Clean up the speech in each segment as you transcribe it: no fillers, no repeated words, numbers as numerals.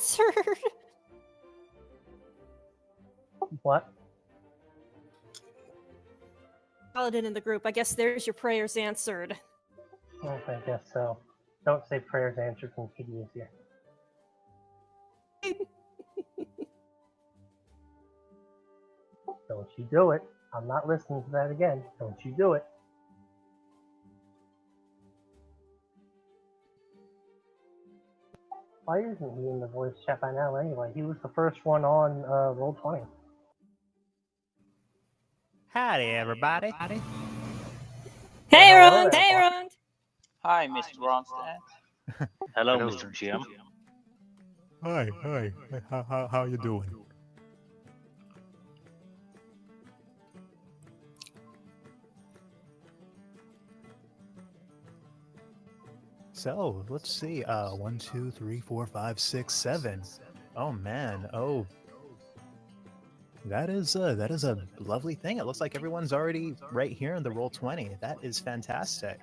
answered. What? Paladin in the group, I guess there's your prayers answered. Well, I guess so. Don't say prayers answered from Kitty is here. Don't you do it. I'm not listening to that again. Don't you do it. Why isn't he in the voice chat by now anyway? He was the first one on Roll20. Howdy, everybody. Hey, Hello Ron! there, Hey, Bob. Ron! Hi, Mr. Ronstadt. Hello, Mr. GM. Hi. How you doing? So let's see. 1, 2, 3, 4, 5, 6, 7. Oh man. Oh, that is a lovely thing. It looks like everyone's already right here in the Roll20. That is fantastic.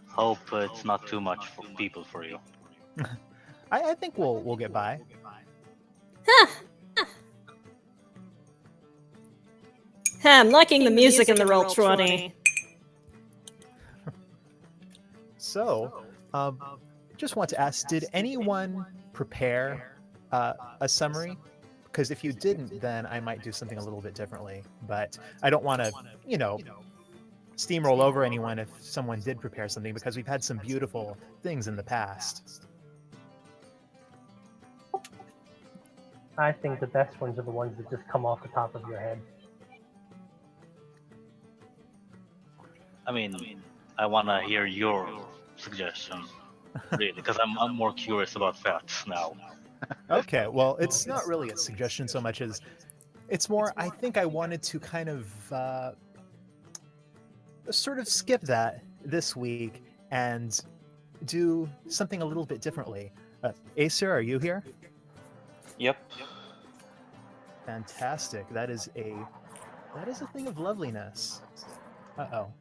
Hope it's not too much for people for you. I think we'll get by. I'm liking the music in the Roll20. So, just want to ask, did anyone prepare a summary? Because if you didn't, then I might do something a little bit differently. But I don't want to, steamroll over anyone if someone did prepare something, because we've had some beautiful things in the past. I think the best ones are the ones that just come off the top of your head. I mean, I want to hear your suggestion, really, because I'm more curious about facts now. Okay, well, it's not really a suggestion so much as it's more, I think I wanted to kind of sort of skip that this week and do something a little bit differently. Acer, are you here? Yep. Fantastic. That is a thing of loveliness. Uh-oh.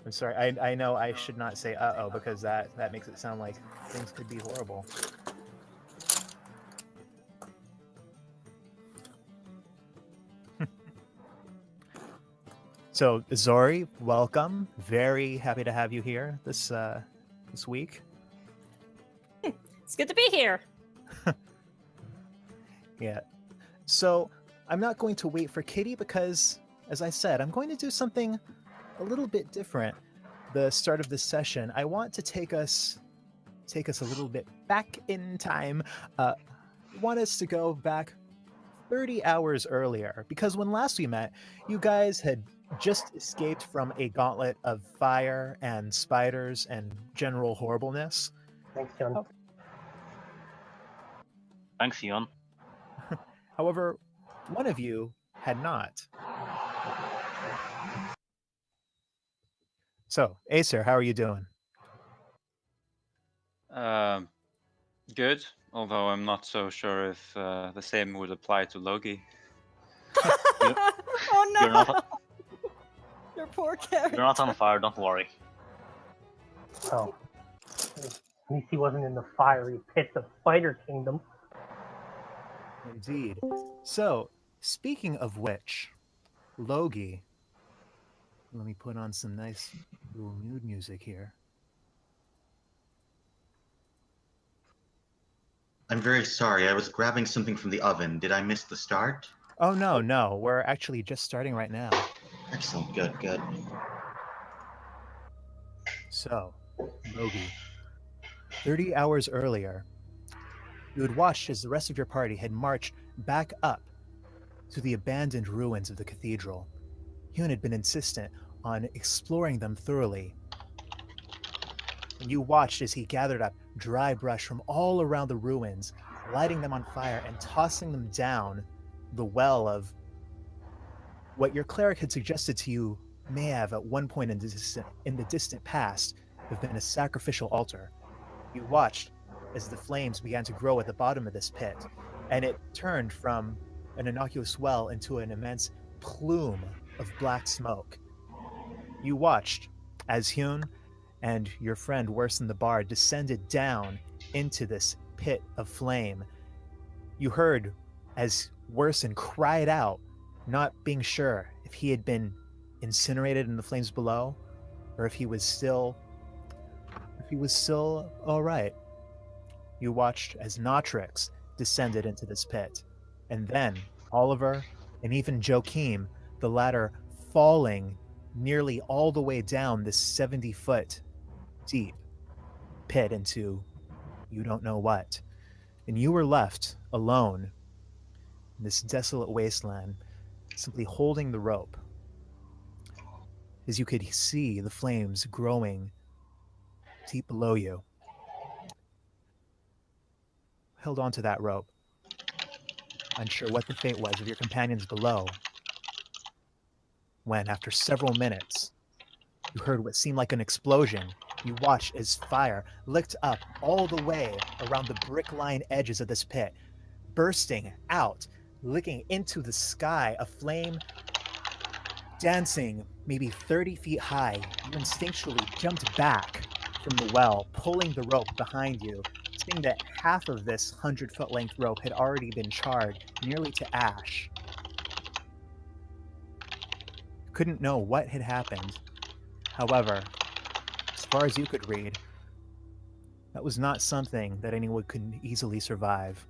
I'm sorry. I know I should not say uh-oh, because that makes it sound like things could be horrible. So, Zori, welcome. Very happy to have you here this week. It's good to be here. Yeah. So, I'm not going to wait for Kitty because, as I said, I'm going to do something a little bit different. The start of this session, I want to take us a little bit back in time. I want us to go back 30 hours earlier, because when last we met, you guys had just escaped from a gauntlet of fire and spiders and general horribleness. Thanks, John. Thanks, Ian. However, one of you had not. So, Acer, how are you doing? Good, although I'm not so sure if the same would apply to Loki. Oh no! You're not, Your poor character. you're not on fire, don't worry. Oh. At least he wasn't in the fiery pits of Spider Kingdom. Indeed. So, speaking of which, Logi, let me put on some nice little mood music here. I'm very sorry. I was grabbing something from the oven. Did I miss the start? Oh, no. We're actually just starting right now. Excellent. Good. So, Logi, 30 hours earlier, you had watched as the rest of your party had marched back up to the abandoned ruins of the cathedral. Hyun had been insistent on exploring them thoroughly. And you watched as he gathered up dry brush from all around the ruins, lighting them on fire and tossing them down the well of what your cleric had suggested to you may have at one point in the distant past have been a sacrificial altar. You watched as the flames began to grow at the bottom of this pit, and it turned from an innocuous well into an immense plume of black smoke. You watched as Hyun and your friend, Worsen the Bard, descended down into this pit of flame. You heard as Worsen cried out, not being sure if he had been incinerated in the flames below, or if he was still all right. You watched as Notrix descended into this pit, and then Oliver and even Joachim, the latter falling nearly all the way down this 70-foot deep pit into you don't know what. And you were left alone in this desolate wasteland, simply holding the rope, as you could see the flames growing deep below you. Held onto that rope, unsure what the fate was of your companions below, when, after several minutes, you heard what seemed like an explosion. You watched as fire licked up all the way around the brick-lined edges of this pit, bursting out, licking into the sky, a flame dancing maybe 30 feet high. You instinctually jumped back from the well, pulling the rope behind you, seeing that half of this 100-foot length rope had already been charred nearly to ash. Couldn't know what had happened. However, as far as you could read, that was not something that anyone could easily survive.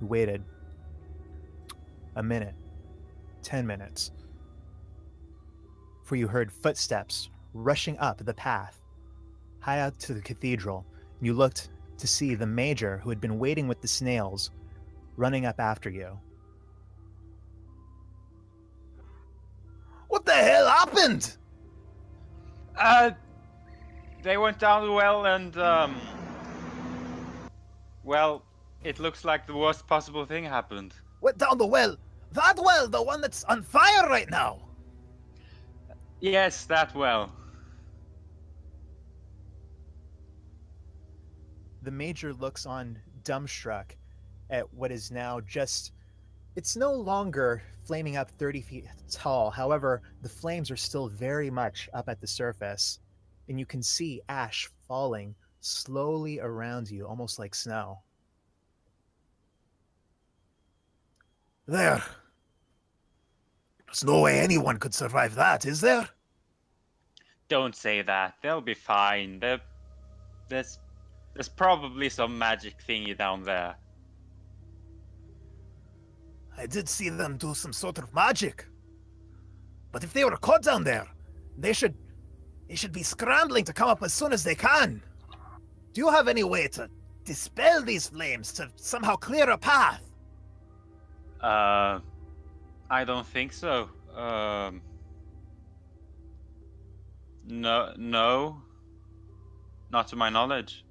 You waited a minute, 10 minutes, for you heard footsteps rushing up the path high out to the cathedral. You looked to see the major who had been waiting with the snails running up after you. What the hell happened? They went down the well and, well, it looks like the worst possible thing happened. Went down the well. That well, the one that's on fire right now. Yes, that well. The major looks on dumbstruck at what is now just... It's no longer flaming up 30 feet tall. However, the flames are still very much up at the surface, and you can see ash falling slowly around you, almost like snow. There. There's no way anyone could survive that, is there? Don't say that. They'll be fine. There's probably some magic thingy down there. I did see them do some sort of magic. But if they were caught down there, they should be scrambling to come up as soon as they can. Do you have any way to dispel these flames, to somehow clear a path? I don't think so. No. Not to my knowledge.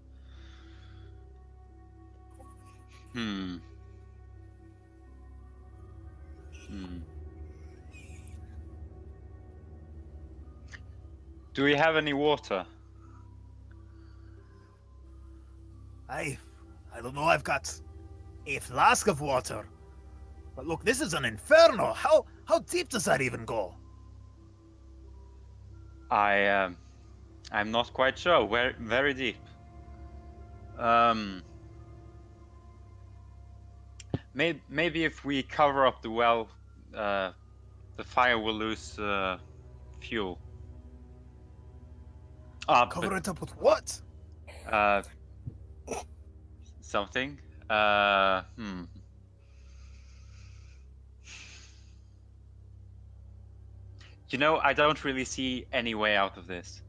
Do we have any water? I don't know, I've got a flask of water. But look, this is an inferno. How deep does that even go? I'm not quite sure. Very deep. Maybe if we cover up the well, the fire will lose fuel. Cover it up with what? Something. You know, I don't really see any way out of this.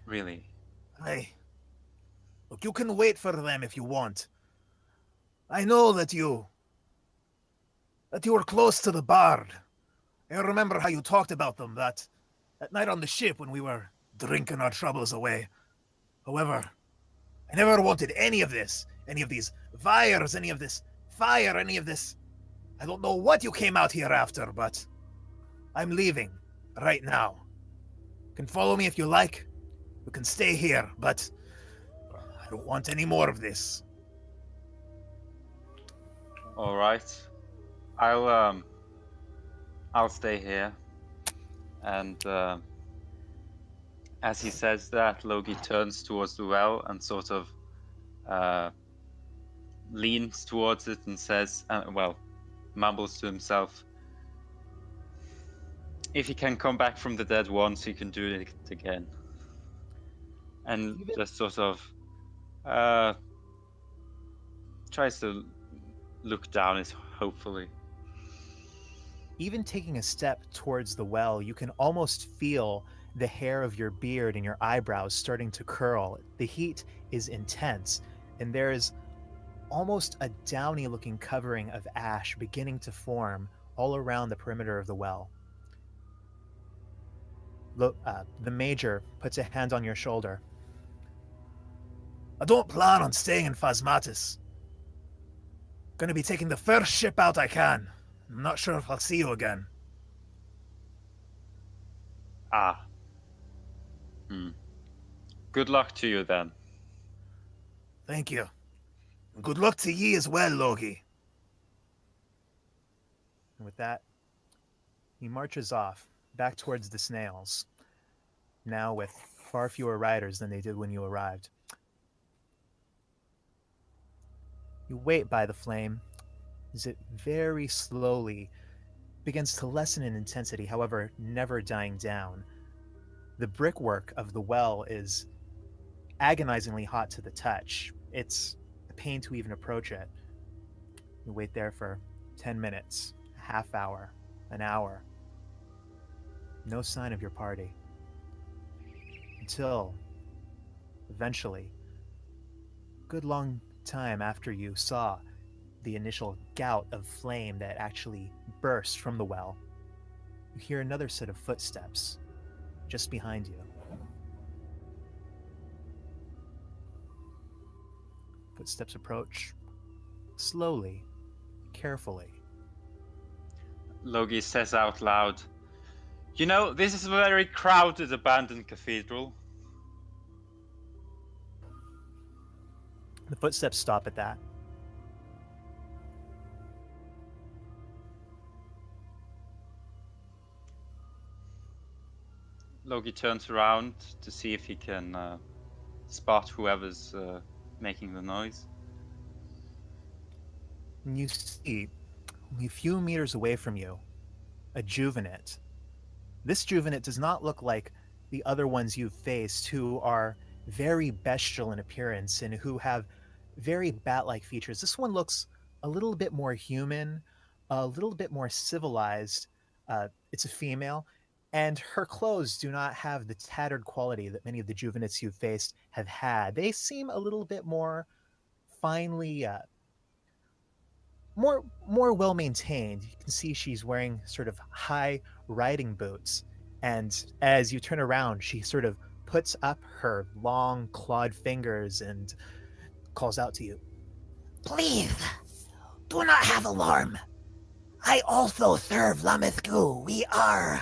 Really. Look, you can wait for them if you want. I know that you were close to the Bard. I remember how you talked about them that night on the ship when we were drinking our troubles away. However, I never wanted any of this. Any of these fires, any of this fire, any of this... I don't know what you came out here after, but I'm leaving right now. You can follow me if you like. You can stay here, but I don't want any more of this. All right. I'll stay here, and As he says that, Logi turns towards the well and sort of leans towards it and says, mumbles to himself, if he can come back from the dead once, he can do it again. And just sort of tries to look down it hopefully. Even taking a step towards the well, you can almost feel the hair of your beard and your eyebrows starting to curl. The heat is intense, and there is almost a downy looking covering of ash beginning to form all around the perimeter of the well. The major puts a hand on your shoulder. I don't plan on staying in Phasmatis. Gonna be taking the first ship out I can. I'm not sure if I'll see you again. Ah. Good luck to you then. Thank you. And good luck to ye as well, Logi. And with that, he marches off back towards the snails, now with far fewer riders than they did when you arrived. You wait by the flame as it very slowly begins to lessen in intensity, however, never dying down. The brickwork of the well is agonizingly hot to the touch. It's a pain to even approach it. You wait there for 10 minutes, a half hour, an hour. No sign of your party. Until, eventually, a good long time after you saw the initial gout of flame that actually burst from the well, you hear another set of footsteps just behind you. Footsteps approach slowly, carefully. Logi says out loud, you know, this is a very crowded abandoned cathedral. The footsteps stop at that. Logi turns around to see if he can spot whoever's making the noise. And you see, only a few meters away from you, a juvenate. This juvenate does not look like the other ones you've faced, who are very bestial in appearance and who have very bat-like features. This one looks a little bit more human, a little bit more civilized. It's a female, and her clothes do not have the tattered quality that many of the juvenites you've faced have had. They seem a little bit more finely, more well maintained. You can see she's wearing sort of high riding boots, and as you turn around, she sort of puts up her long clawed fingers and calls out to you. Please, do not have alarm. I also serve Lamithgu. We are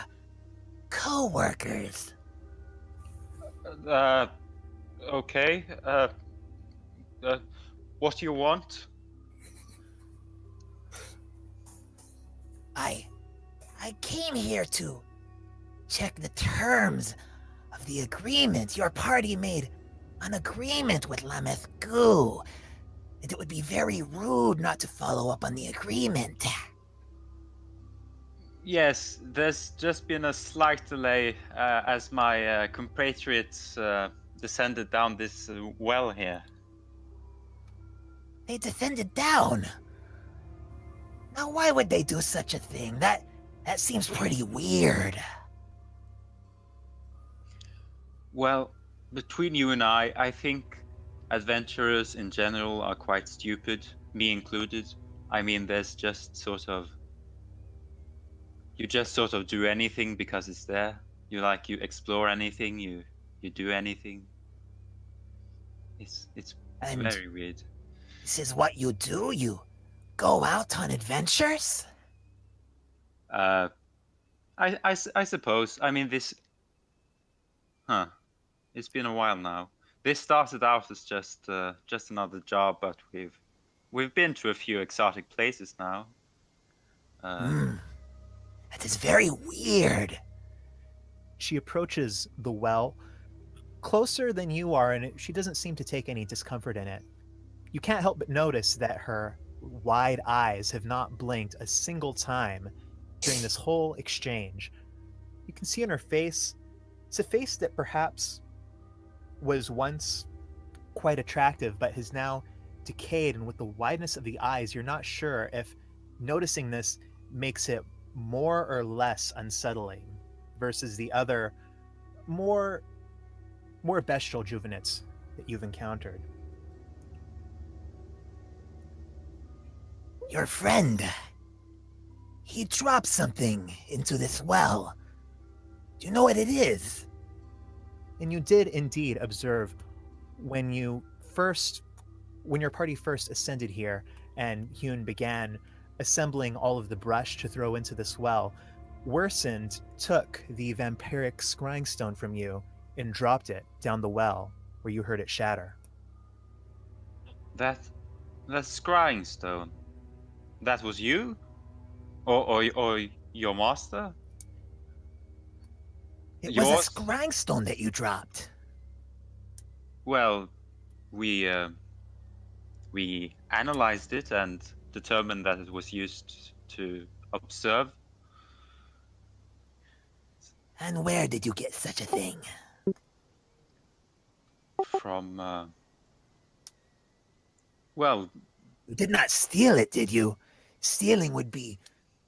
co-workers. Okay. What do you want? I came here to check the terms of the agreement. Your party made an agreement with Lamithgu, and it would be very rude not to follow up on the agreement. Yes, there's just been a slight delay as my compatriots descended down this well here. They descended down. Now, why would they do such a thing? That seems pretty weird. Well, between you and I think adventurers in general are quite stupid, me included. I mean, there's just sort of... You just sort of do anything because it's there. You explore anything, you do anything. It's And very weird. this is what you do? You go out on adventures? I suppose. I mean, this... It's been a while now. This started out as just another job, but we've been to a few exotic places now. That is very weird. She approaches the well, closer than you are, and she doesn't seem to take any discomfort in it. You can't help but notice that her wide eyes have not blinked a single time during this whole exchange. You can see on her face, it's a face that perhaps was once quite attractive, but has now decayed, and with the wideness of the eyes, you're not sure if noticing this makes it more or less unsettling versus the other more bestial juvenites that you've encountered. Your friend. He dropped something into this well. Do you know what it is? And you did indeed observe when your party first ascended here and Hune began assembling all of the brush to throw into this well, Worsend took the vampiric scrying stone from you and dropped it down the well where you heard it shatter. That scrying stone. That was you? Or your master? It Yours? was a scrying stone that you dropped. Well, we analyzed it and determined that it was used to observe. And where did you get such a thing? From well, You did not steal it, did you? Stealing would be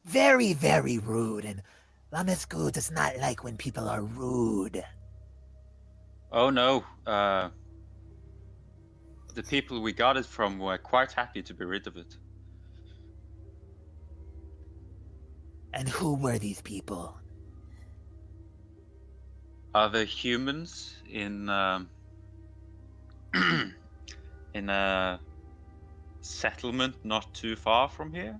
very, very rude, and Lamescu does not like when people are rude. oh no, the people we got it from were quite happy to be rid of it. And who were these people? Other humans in in a settlement not too far from here.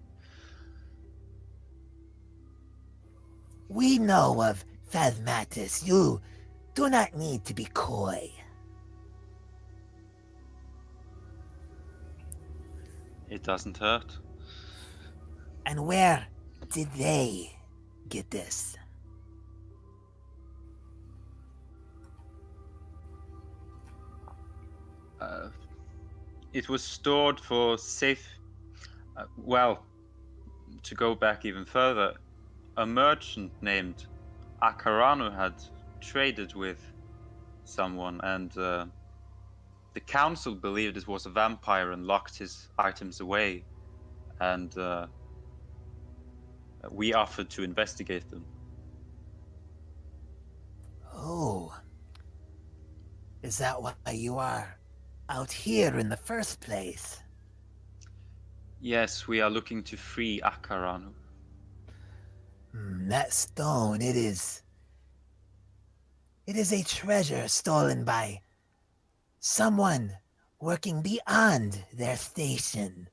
We know of Phasmatis. You do not need to be coy. It doesn't hurt. And where did they get this? It was stored for safe. Well, to go back even further, a merchant named Haranu had traded with someone, and the council believed it was a vampire and locked his items away, and we offered to investigate them. Oh. Is that why you are out here in the first place? Yes, we are looking to free Haranu. That stone, it is a treasure stolen by someone working beyond their station.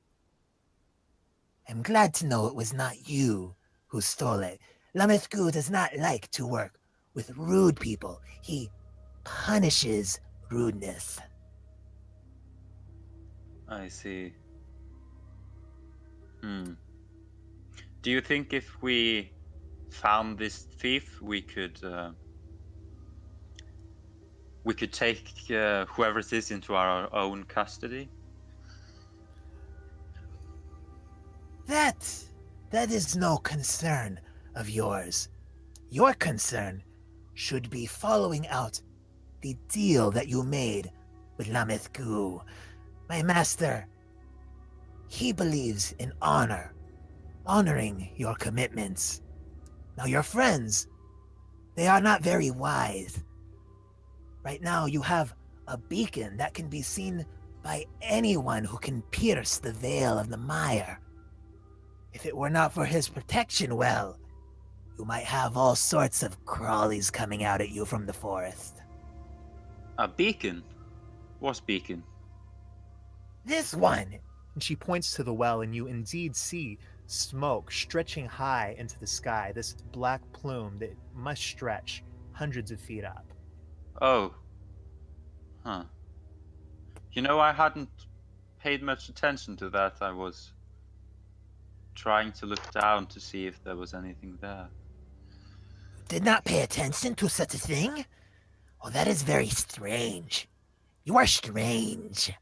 I'm glad to know it was not you who stole it. Lamescu does not like to work with rude people. He punishes rudeness. I see. Do you think if we found this thief, we could take whoever it is into our own custody? That is no concern of yours. Your concern should be following out the deal that you made with Lamescu. My master, he believes in honor, honoring your commitments. Now your friends, they are not very wise. Right now you have a beacon that can be seen by anyone who can pierce the veil of the mire. If it were not for his protection, well, you might have all sorts of crawlies coming out at you from the forest. A beacon? What beacon? This one! And she points to the well, and you indeed see smoke stretching high into the sky, this black plume that must stretch hundreds of feet up. Oh. Huh. You know, I hadn't paid much attention to that. I was trying to look down to see if there was anything there. Did not pay attention to such a thing? Oh, that is very strange. You are strange.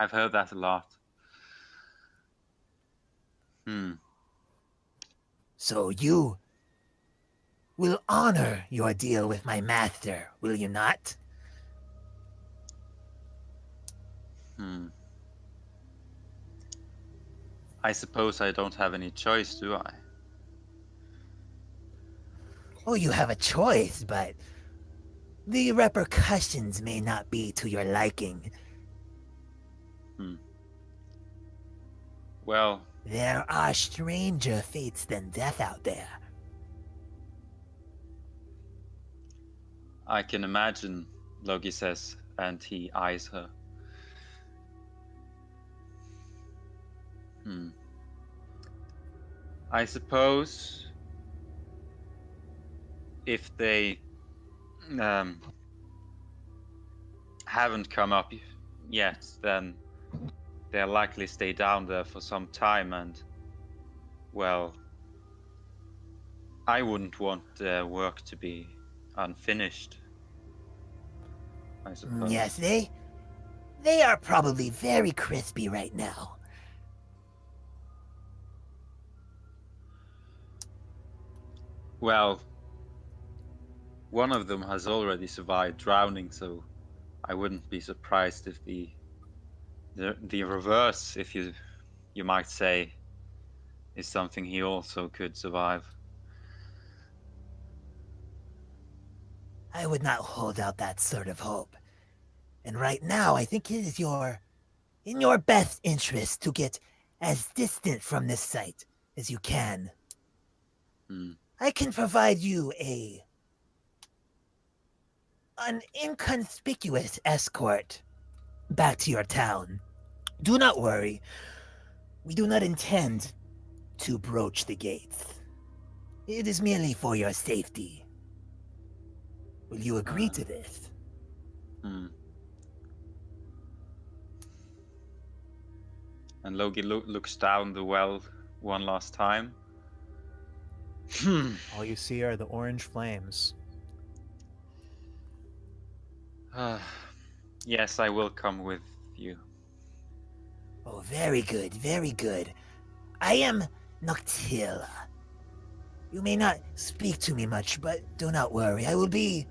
I've heard that a lot. So you will honor your deal with my master, will you not? I suppose I don't have any choice, do I? Oh, you have a choice, but the repercussions may not be to your liking. Well, There are stranger fates than death out there. I can imagine, Loki says, and he eyes her. I suppose if they haven't come up yet, then they'll likely stay down there for some time, and, well, I wouldn't want their work to be unfinished, I suppose. Yes, they are probably very crispy right now. Well, one of them has already survived drowning, so I wouldn't be surprised if the reverse, if you might say, is something he also could survive. I would not hold out that sort of hope. And right now, I think it is in your best interest to get as distant from this site as you can. I can provide you an inconspicuous escort back to your town. Do not worry. We do not intend to broach the gates. It is merely for your safety. Will you agree to this? And Loki looks down the well one last time. All you see are the orange flames. Yes, I will come with you. Oh, very good, very good. I am Noctilla. You may not speak to me much, but do not worry. I will be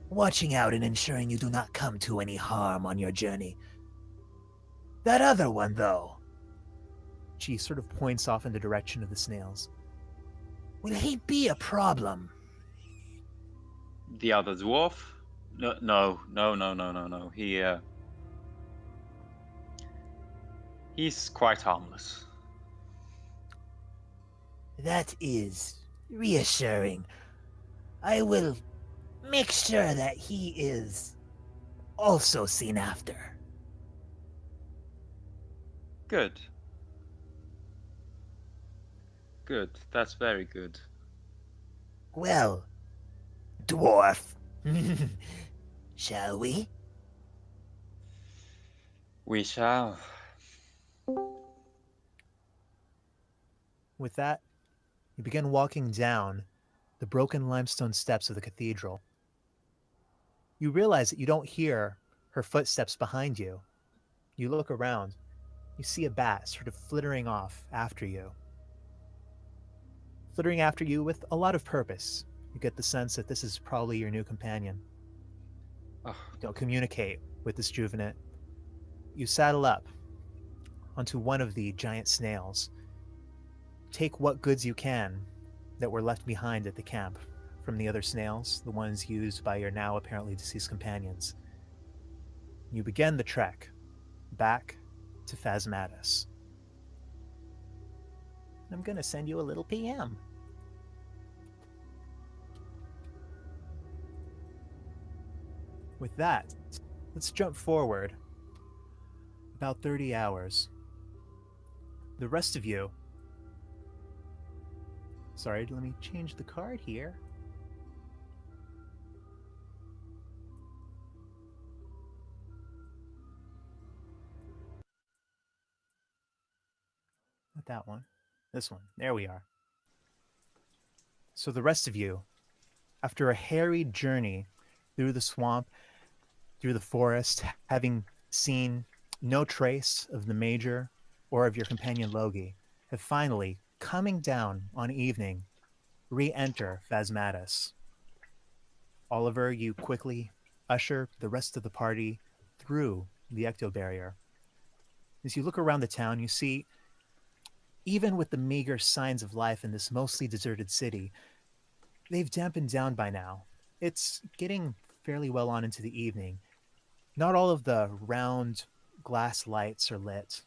watching out and ensuring you do not come to any harm on your journey. That other one, though. She sort of points off in the direction of the snails. Will he be a problem? The other dwarf? No. He's quite harmless. That is reassuring. I will make sure that he is also seen after. Good. Good. That's very good. Well, dwarf, shall we? We shall. With that, you begin walking down the broken limestone steps of the cathedral. You realize that you don't hear her footsteps behind you. You look around. You see a bat sort of flittering off after you. Flittering after you with a lot of purpose. You get the sense that this is probably your new companion. Oh. You don't communicate with this juvenate. You saddle up onto one of the giant snails. Take what goods you can that were left behind at the camp from the other snails, the ones used by your now apparently deceased companions. You begin the trek back to Phasmatis. I'm going to send you a little PM. With that, let's jump forward about 30 hours. The rest of you... Sorry, let me change the card here. Not that one. This one. There we are. So the rest of you, after a harried journey through the swamp, through the forest, having seen no trace of the Major or of your companion Logi, have finally, coming down on evening, re-enter Phasmatus. Oliver, you quickly usher the rest of the party through the ecto barrier. As you look around the town, you see, even with the meager signs of life in this mostly deserted city, they've dampened down by now. It's getting fairly well on into the evening. Not all of the round glass lights are lit.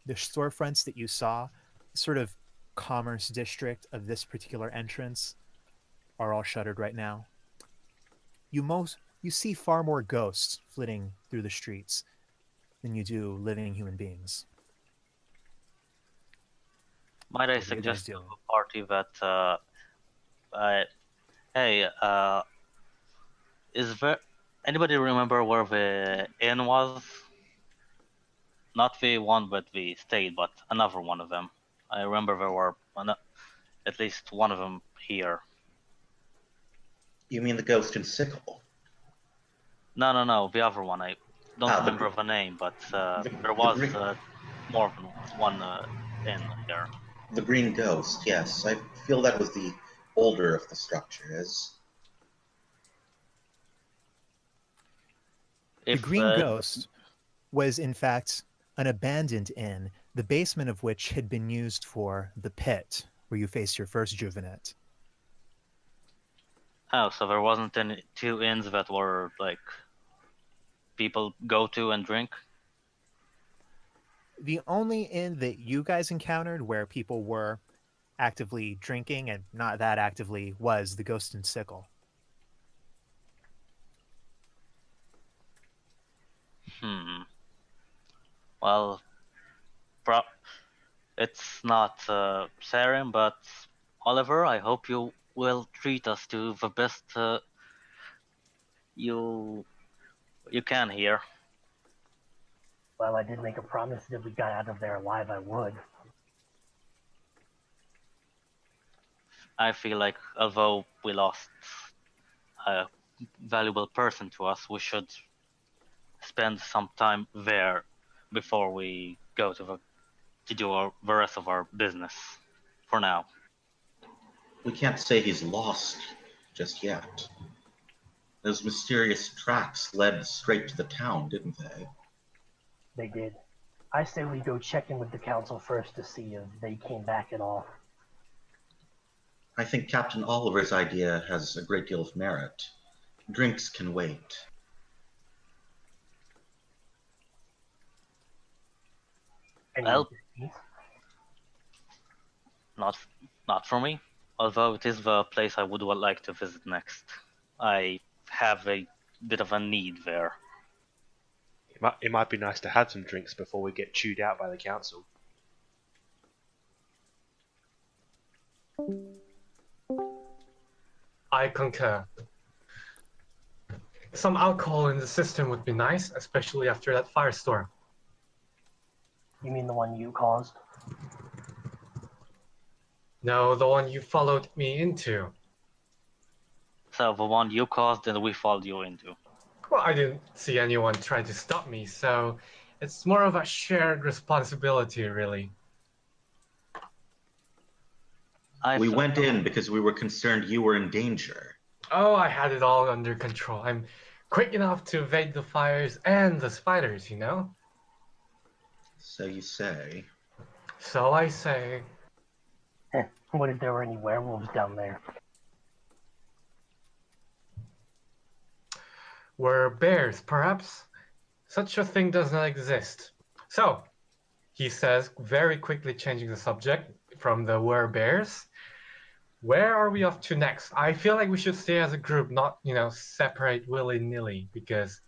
The storefronts that you saw, sort of commerce district of this particular entrance, are all shuttered right now. You see far more ghosts flitting through the streets than you do living human beings. Might I What are you guys suggest to doing? the party that, hey, is there anybody remember where the inn was? Not the one that we stayed, but another one of them. I remember there were at least one of them here. You mean the ghost and sickle? No, the other one. I don't Ah, remember the name, but the there was green- more than one inn here. The green ghost, yes. I feel that was the older of the structures. The Green Ghost was, in fact, an abandoned inn, the basement of which had been used for the pit, where you faced your first Juvenet. Oh, so there wasn't any two inns that were like people go to and drink? The only inn that you guys encountered where people were actively drinking, and not that actively, was the Ghost and Sickle. Well, it's not Saren, but Oliver, I hope you will treat us to the best you can here. Well, I did make a promise that if we got out of there alive, I would. I feel like although we lost a valuable person to us, we should spend some time there before we go to do the rest of our business. For now. We can't say he's lost just yet. Those mysterious tracks led straight to the town, didn't they? They did. I say we go check in with the council first to see if they came back at all. I think Captain Oliver's idea has a great deal of merit. Drinks can wait. Any Well, ideas? not for me. Although it is the place I would like to visit next. I have a bit of a need there. It might be nice to have some drinks before we get chewed out by the council. I concur. Some alcohol in the system would be nice, especially after that firestorm. You mean the one you caused? No, the one you followed me into. So the one you caused and we followed you into. Well, I didn't see anyone try to stop me, so it's more of a shared responsibility, really. We went in because we were concerned you were in danger. Oh, I had it all under control. I'm quick enough to evade the fires and the spiders, you know? So you say. So I say. What if there were any werewolves down there? Were bears, perhaps? Such a thing does not exist. So, he says, very quickly changing the subject from the were bears. Where are we off to next? I feel like we should stay as a group, not, separate willy-nilly, because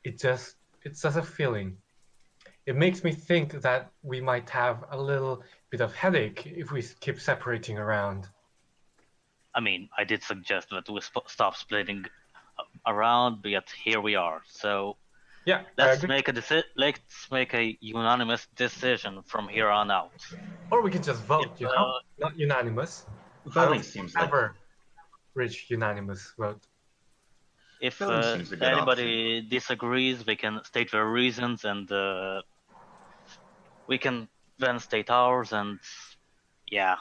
it's just a feeling. It makes me think that we might have a little bit of headache if we keep separating around. I mean, I did suggest that we stop splitting around, but yet here we are. So yeah, let's make a unanimous decision from here on out. Or we can just vote, not unanimous. Voting seems like reach unanimous vote. If Filling seems a good anybody disagrees, they can state their reasons, and we can then state ours, and yeah,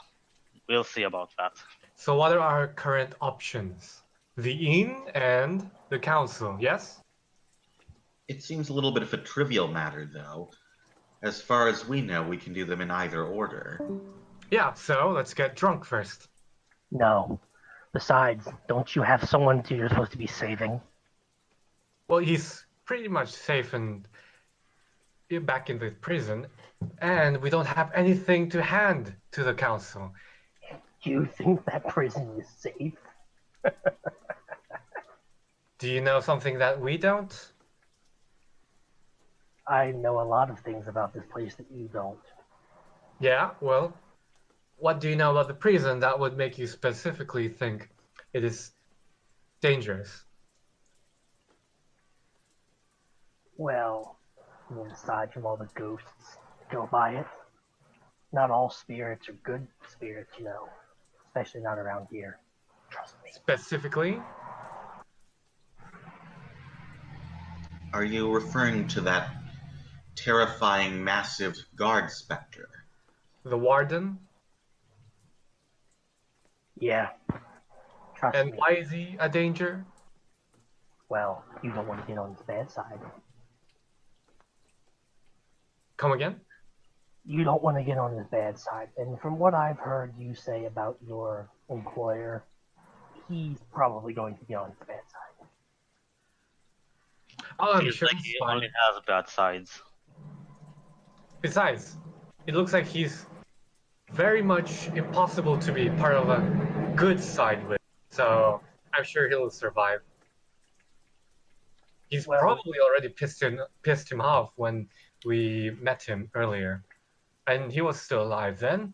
we'll see about that. So what are our current options? The inn and the council, yes? It seems a little bit of a trivial matter, though. As far as we know, we can do them in either order. Yeah, so let's get drunk first. No. Besides, don't you have someone that you're supposed to be saving? Well, he's pretty much safe and back in the prison, and we don't have anything to hand to the council. You think that prison is safe? Do you know something that we don't? I know a lot of things about this place that you don't. Yeah, well, what do you know about the prison that would make you specifically think it is dangerous? Well, I mean, aside from all the ghosts that go by it, not all spirits are good spirits, you know. Especially not around here. Trust me. Specifically? Are you referring to that terrifying, massive guard specter? The warden? Yeah. Trust And me. why is he a danger? Well, you don't want to get on his bad side. Come again? You don't want to get on his bad side. And from what I've heard you say about your employer, he's probably going to be on his bad side. Oh, I'm Feels sure like he's he fine. only has bad sides. Besides, it looks like he's very much impossible to be part of a good side with. So I'm sure he'll survive. He's Well- probably already pissed him off when we met him earlier. And he was still alive then.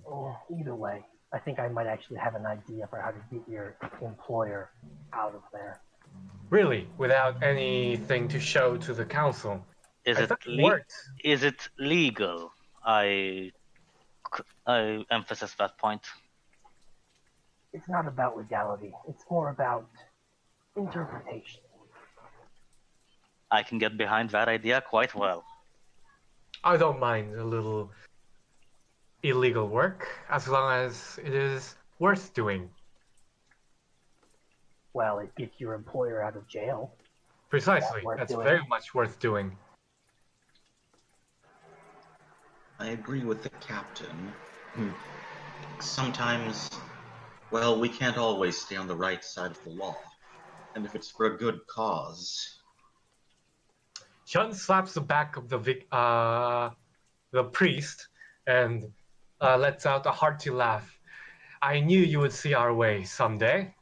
Oh, either way, I think I might actually have an idea for how to get your employer out of there. Really, without anything to show to the council. Is I it thought it worked. is it legal? I emphasize that point. It's not about legality. It's more about interpretation. I can get behind that idea quite well. I don't mind a little illegal work as long as it is worth doing. Well, it gets your employer out of jail. Precisely. worth That's doing. very much worth doing. I agree with the captain. Sometimes, well, we can't always stay on the right side of the law. And if it's for a good cause, Chun slaps the back of the priest and lets out a hearty laugh. I knew you would see our way someday.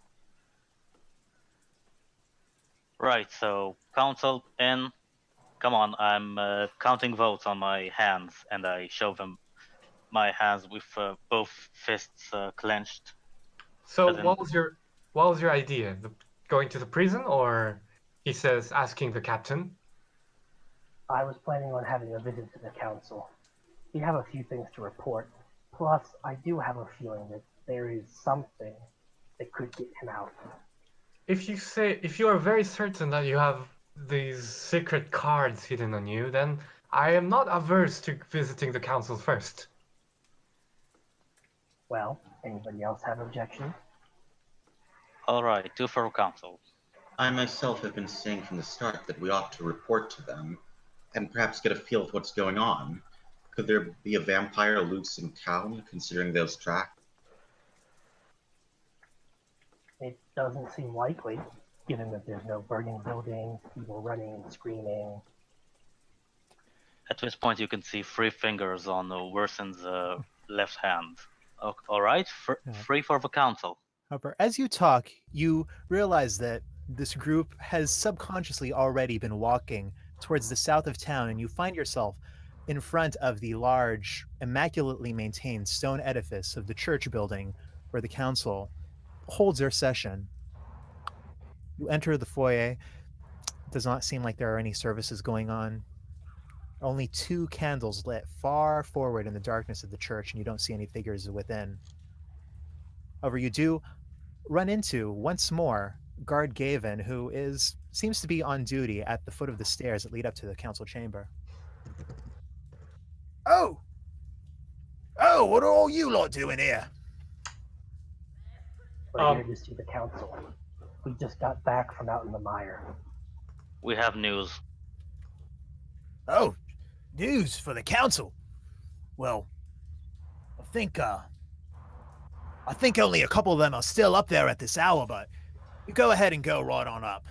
Right, so council in. Come on, I'm counting votes on my hands, and I show them my hands with both fists clenched. So As in- what was your idea? Going to the prison, or he says asking the captain? I was planning on having a visit to the council. We have a few things to report. Plus, I do have a feeling that there is something that could get him out. If you are very certain that you have these secret cards hidden on you, then I am not averse to visiting the council first. Well, anybody else have objections? All right, two for council. I myself have been saying from the start that we ought to report to them and perhaps get a feel of what's going on. Could there be a vampire loose in town, considering those tracks? It doesn't seem likely, given that there's no burning buildings, people running and screaming. At this point, you can see three fingers on Werson's left hand. All right, free for the council. However, as you talk, you realize that this group has subconsciously already been walking towards the south of town, and you find yourself in front of the large, immaculately maintained stone edifice of the church building where the council holds their session. You enter the foyer. It does not seem like there are any services going on. Only two candles lit far forward in the darkness of the church, and you don't see any figures within. However, you do run into once more Guard Gavin, who seems to be on duty at the foot of the stairs that lead up to the council chamber. Oh! Oh, what are all you lot doing here? We're here to see the council. We just got back from out in the mire. We have news. Oh, news for the council. Well, I think only a couple of them are still up there at this hour, but you go ahead and go right on up.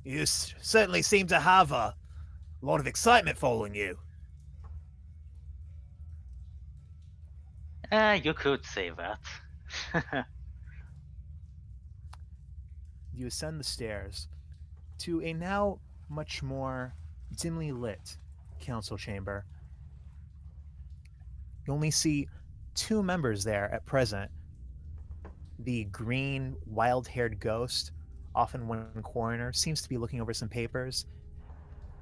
You certainly seem to have a lot of excitement following you. You could say that. You ascend the stairs to a now much more dimly lit council chamber. You only see two members there at present. The green, wild-haired ghost, off in one corner, seems to be looking over some papers,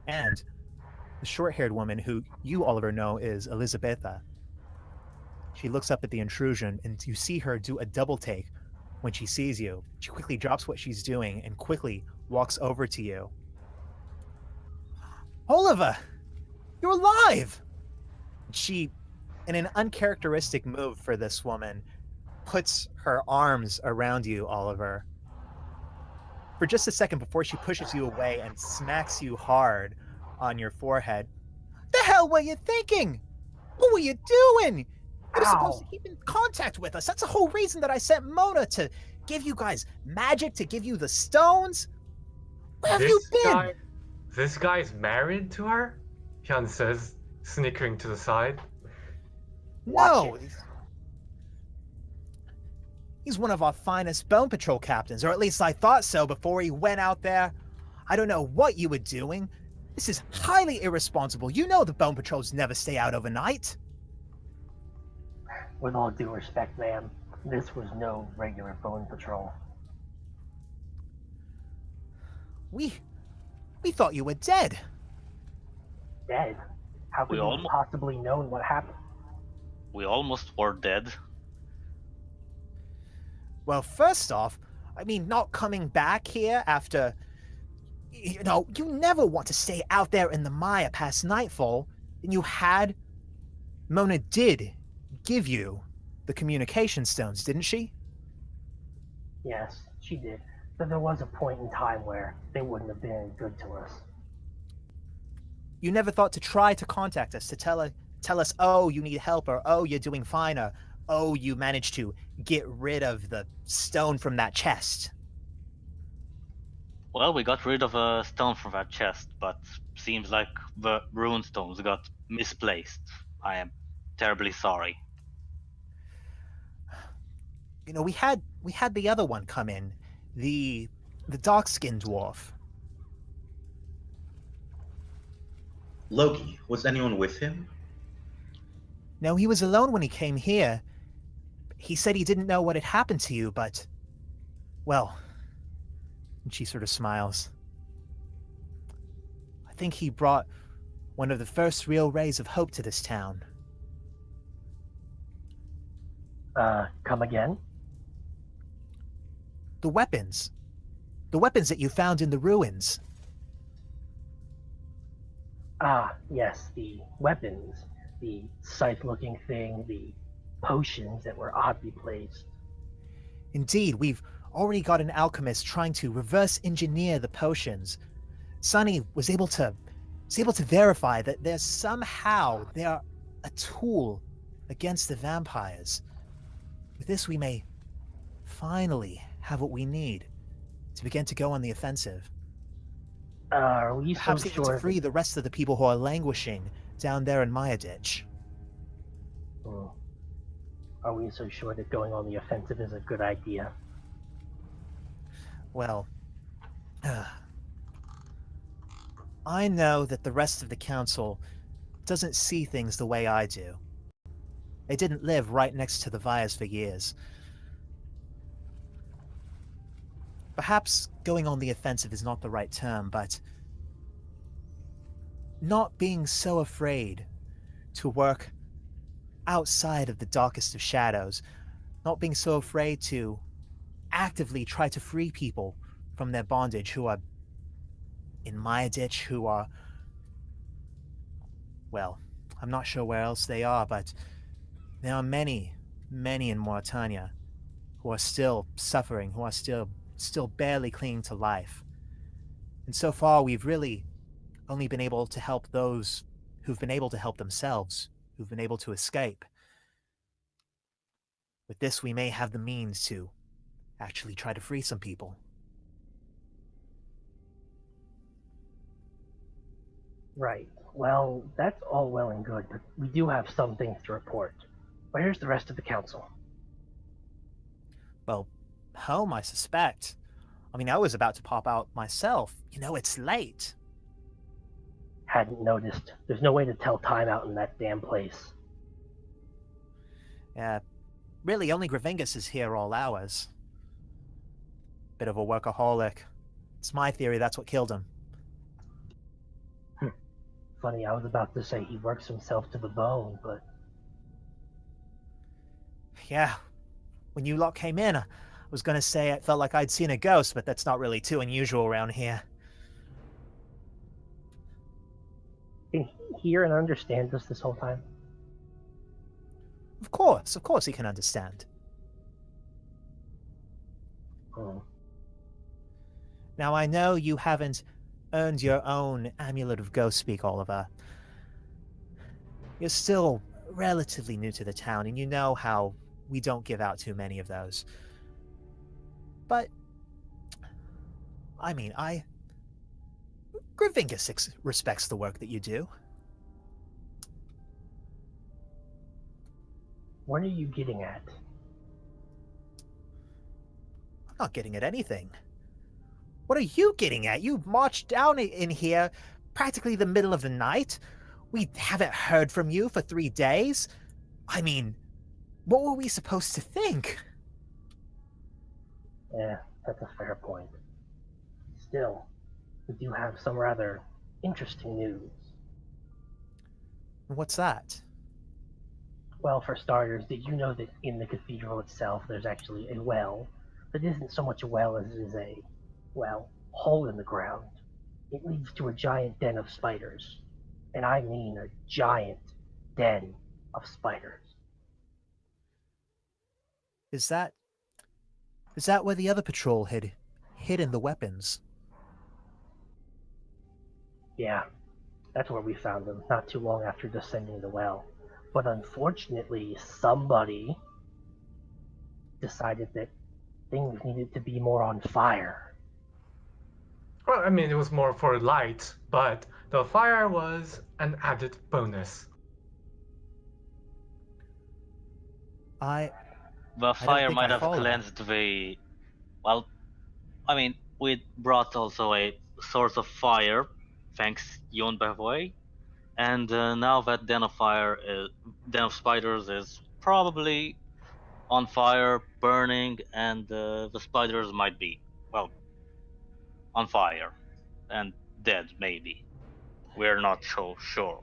and the short-haired woman who you, Oliver, know is Elizabetha. She looks up at the intrusion, and you see her do a double take when she sees you. She quickly drops what she's doing and quickly walks over to you. Oliver, you're alive! She, in an uncharacteristic move for this woman, puts her arms around you, Oliver, for just a second before she pushes you away and smacks you hard on your forehead. The hell were you thinking? What were you doing? You're supposed to keep in contact with us. That's the whole reason that I sent Mona to give you guys magic, to give you the stones. Where have you been? This guy's married to her? Hyun says, snickering to the side. No. He's one of our finest Bone Patrol captains, or at least I thought so before he went out there. I don't know what you were doing. This is highly irresponsible. You know the Bone Patrols never stay out overnight. With all due respect, ma'am, this was no regular Bone Patrol. We thought you were dead. Dead? How could you have possibly known what happened? We almost were dead. Well, first off, I mean, not coming back here after... You know, you never want to stay out there in the mire past nightfall. And you had... Mona did give you the communication stones, didn't she? Yes, she did. But there was a point in time where they wouldn't have been good to us. You never thought to try to contact us to tell us, oh, you need help, or oh, you're doing fine, or oh, you managed to get rid of the stone from that chest. Well, we got rid of a stone from that chest, but seems like the rune stones got misplaced. I am terribly sorry. You know, we had the other one come in, the dark-skinned dwarf. Loki, was anyone with him? No, he was alone when he came here. He said he didn't know what had happened to you, but... Well... And she sort of smiles. I think he brought one of the first real rays of hope to this town. Come again? The weapons. The weapons that you found in the ruins. Ah, yes, the weapons. The scythe-looking thing, the potions that were oddly placed. Indeed, we've already got an alchemist trying to reverse engineer the potions. Sunny was able to verify that they're a tool against the vampires. With this, we may finally have what we need to begin to go on the offensive. Are we Perhaps so even sure to free the rest of the people who are languishing down there in Maya Ditch. Are we so sure that going on the offensive is a good idea? Well, I know that the rest of the council doesn't see things the way I do. They didn't live right next to the Vyas for years. Perhaps going on the offensive is not the right term, but not being so afraid to work outside of the darkest of shadows not being so afraid to actively try to free people from their bondage who are in my ditch, who are, well, I'm not sure where else they are, but there are many, many in Mauritania who are still suffering, who are still barely clinging to life. And so far, we've really only been able to help those who've been able to help themselves, who've been able to escape. With this, we may have the means to actually try to free some people. Right. Well, that's all well and good, but we do have some things to report. Where's the rest of the council? Well, home, I suspect. I mean, I was about to pop out myself. It's late. Hadn't noticed. There's no way to tell time out in that damn place. Yeah, really, only Gravingus is here all hours. Bit of a workaholic. It's my theory that's what killed him. Funny, I was about to say he works himself to the bone, but Yeah, when you lot came in, I was gonna say it felt like I'd seen a ghost, but that's not really too unusual around here. can he hear and understand us this whole time? Of course he can understand. Hmm. Now, I know you haven't earned your own Amulet of Ghost Speak, Oliver. You're still relatively new to the town, and you know how we don't give out too many of those. But, I mean, Gravingus respects the work that you do. What are you getting at? I'm not getting at anything. What are you getting at? You marched down in here practically the middle of the night. We haven't heard from you for 3 days. I mean, what were we supposed to think? Yeah, that's a fair point. Still, we do have some rather interesting news. What's that? Well, for starters, did you know that in the cathedral itself there's actually a well that isn't so much a well as it is a, well, hole in the ground? It leads to a giant den of spiders. And I mean a giant den of spiders. Is that where the other patrol had hidden the weapons? Yeah, that's where we found them, not too long after descending the well. But unfortunately, somebody decided that things needed to be more on fire. Well, I mean, it was more for light, but the fire was an added bonus. I The don't fire think might I have follow. cleansed the. Well, I mean, we brought also a source of fire, thanks Yon Bavoy, and now that den of spiders is probably on fire, burning, and the spiders might be, well, on fire and dead, maybe. We're not so sure.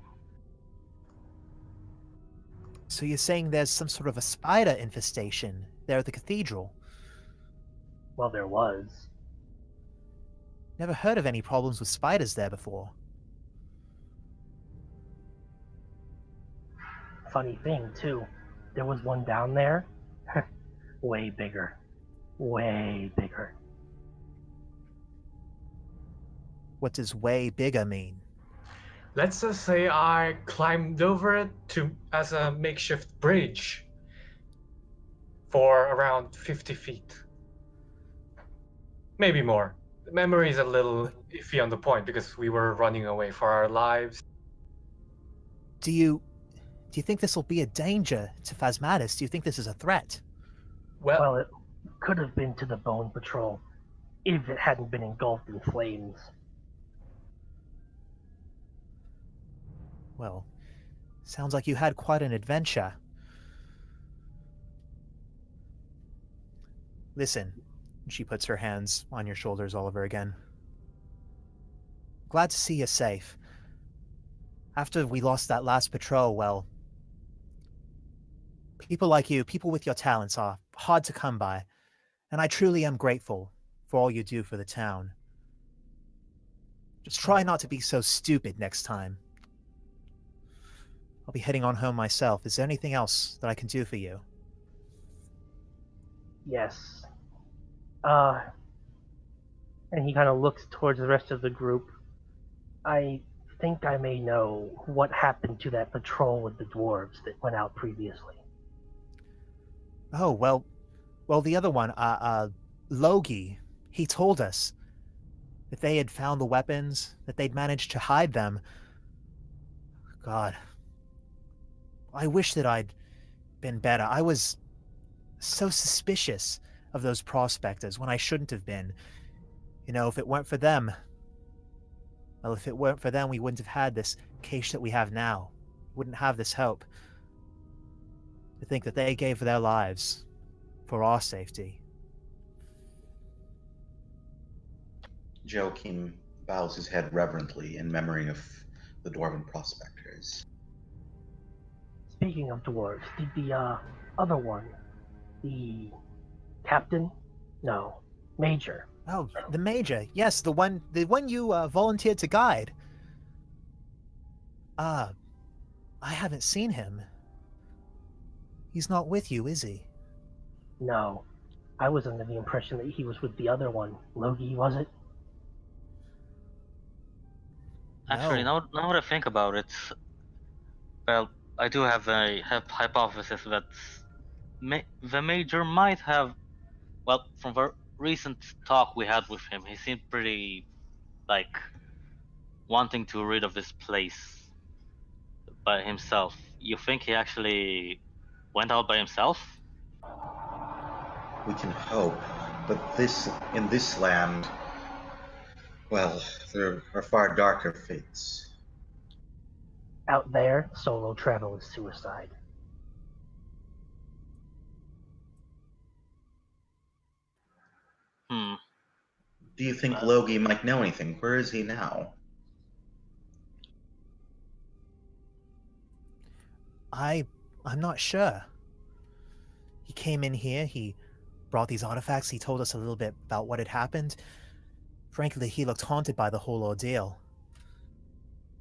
So you're saying there's some sort of a spider infestation there at the cathedral? Well, there was. Never heard of any problems with spiders there before. Funny thing, too, there was one down there. Way bigger. Way bigger. What does way bigger mean? Let's just say I climbed over it as a makeshift bridge for around 50 feet. Maybe more. The memory is a little iffy on the point because we were running away for our lives. Do you think this will be a danger to Phasmatis? Do you think this is a threat? Well, it could have been to the Bone Patrol if it hadn't been engulfed in flames. Well, sounds like you had quite an adventure. Listen, she puts her hands on your shoulders, Oliver, again. Glad to see you safe. After we lost that last patrol, well, people like you, people with your talents are hard to come by, and I truly am grateful for all you do for the town. Just try not to be so stupid next time. I'll be heading on home myself. Is there anything else that I can do for you? Yes. And he kind of looks towards the rest of the group. I think I may know what happened to that patrol with the dwarves that went out previously. Oh, well, the other one, Logie, he told us that they had found the weapons, that they'd managed to hide them. God. I wish that I'd been better. I was so suspicious of those prospectors when I shouldn't have been. You know, if it weren't for them, well, if it weren't for them, we wouldn't have had this case that we have now. Wouldn't have this hope. To think that they gave their lives for our safety. Joachim bows his head reverently in memory of the dwarven prospectors. Speaking of dwarves, did the other one, the captain? No, major. Oh, the major. Yes, the one you volunteered to guide. I haven't seen him. He's not with you, is he? No, I was under the impression that he was with the other one. Logie, was it? Actually, now that I think about it, well, I do have a hypothesis that the Major might have, well, from the recent talk we had with him, he seemed pretty, like, wanting to rid of this place by himself. You think he actually went out by himself? We can hope, but in this land, well, there are far darker fates. Out there, solo travel is suicide. Do you think Logie might know anything? Where is he now? I'm not sure. He came in here, he brought these artifacts, he told us a little bit about what had happened. Frankly, he looked haunted by the whole ordeal.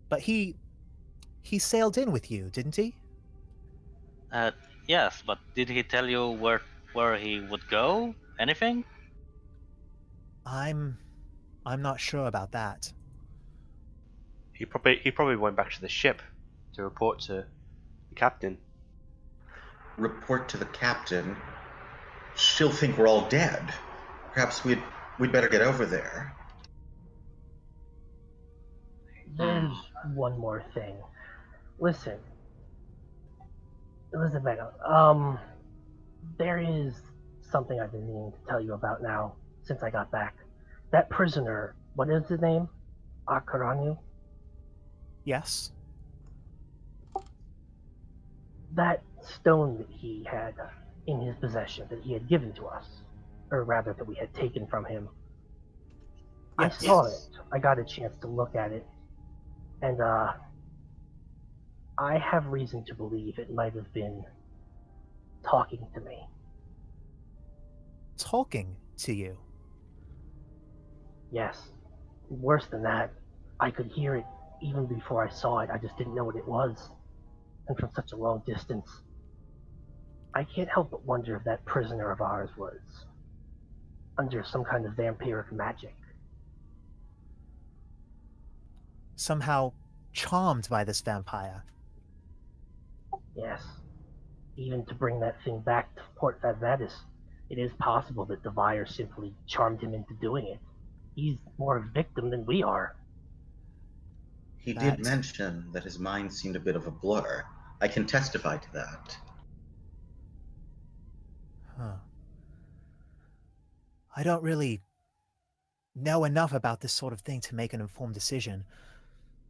But he sailed in with you, didn't he? Yes, but did he tell you where he would go? Anything? I'm not sure about that. He probably went back to the ship to report to the captain. Report to the captain? She'll think we're all dead. Perhaps we'd better get over there. There's one more thing. Listen, Elizabeth, there is something I've been meaning to tell you about now, since I got back. That prisoner, what is his name? Haranu? Yes? That stone that he had in his possession, that he had given to us, or rather that we had taken from him. Yes. I saw it. I got a chance to look at it. And, I have reason to believe it might have been talking to me. Talking to you? Yes. Worse than that, I could hear it even before I saw it. I just didn't know what it was. And from such a long distance. I can't help but wonder if that prisoner of ours was under some kind of vampiric magic. Somehow charmed by this vampire. Yes. Even to bring that thing back to Port Fadvatis, it is possible that the Vire simply charmed him into doing it. He's more a victim than we are. He did mention that his mind seemed a bit of a blur. I can testify to that. Huh. I don't really know enough about this sort of thing to make an informed decision.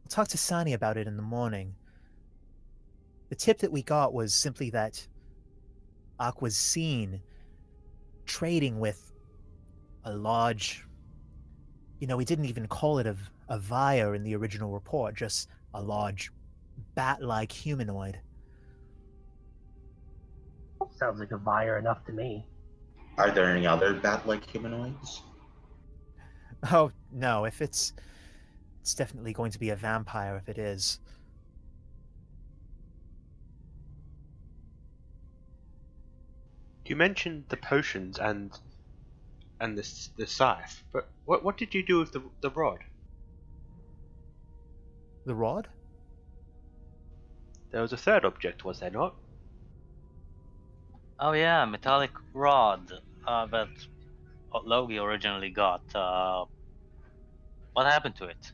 I'll talk to Sani about it in the morning. The tip that we got was simply that Ak was seen trading with a large... You know, we didn't even call it a Vire in the original report, just a large bat-like humanoid. Sounds like a Vire enough to me. Are there any other bat-like humanoids? Oh no, if it's definitely going to be a vampire if it is. You mentioned the potions and the scythe, but what did you do with the rod? The rod? There was a third object, was there not? Oh yeah, metallic rod that Logi originally got. What happened to it?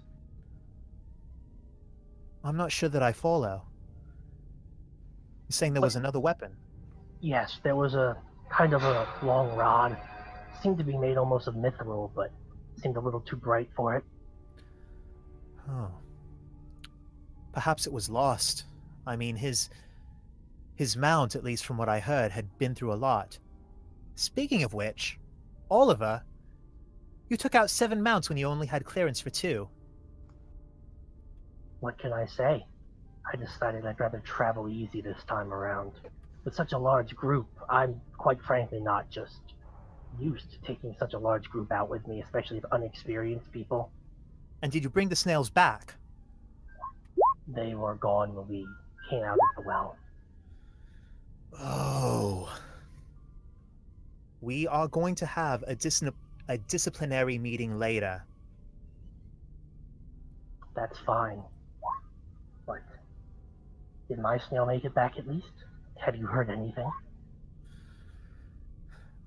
I'm not sure that I follow. You're saying there was another weapon? Yes, there was a kind of a long rod. Seemed to be made almost of mithril, but seemed a little too bright for it. Oh. Perhaps it was lost. I mean, his mount, at least from what I heard, had been through a lot. Speaking of which, Oliver, you took out 7 mounts when you only had clearance for 2. What can I say? I decided I'd rather travel easy this time around. With such a large group, I'm quite frankly not just used to taking such a large group out with me, especially with unexperienced people. And did you bring the snails back? They were gone when we came out of the well. Oh. We are going to have a disciplinary meeting later. That's fine. But did my snail make it back at least? Have you heard anything?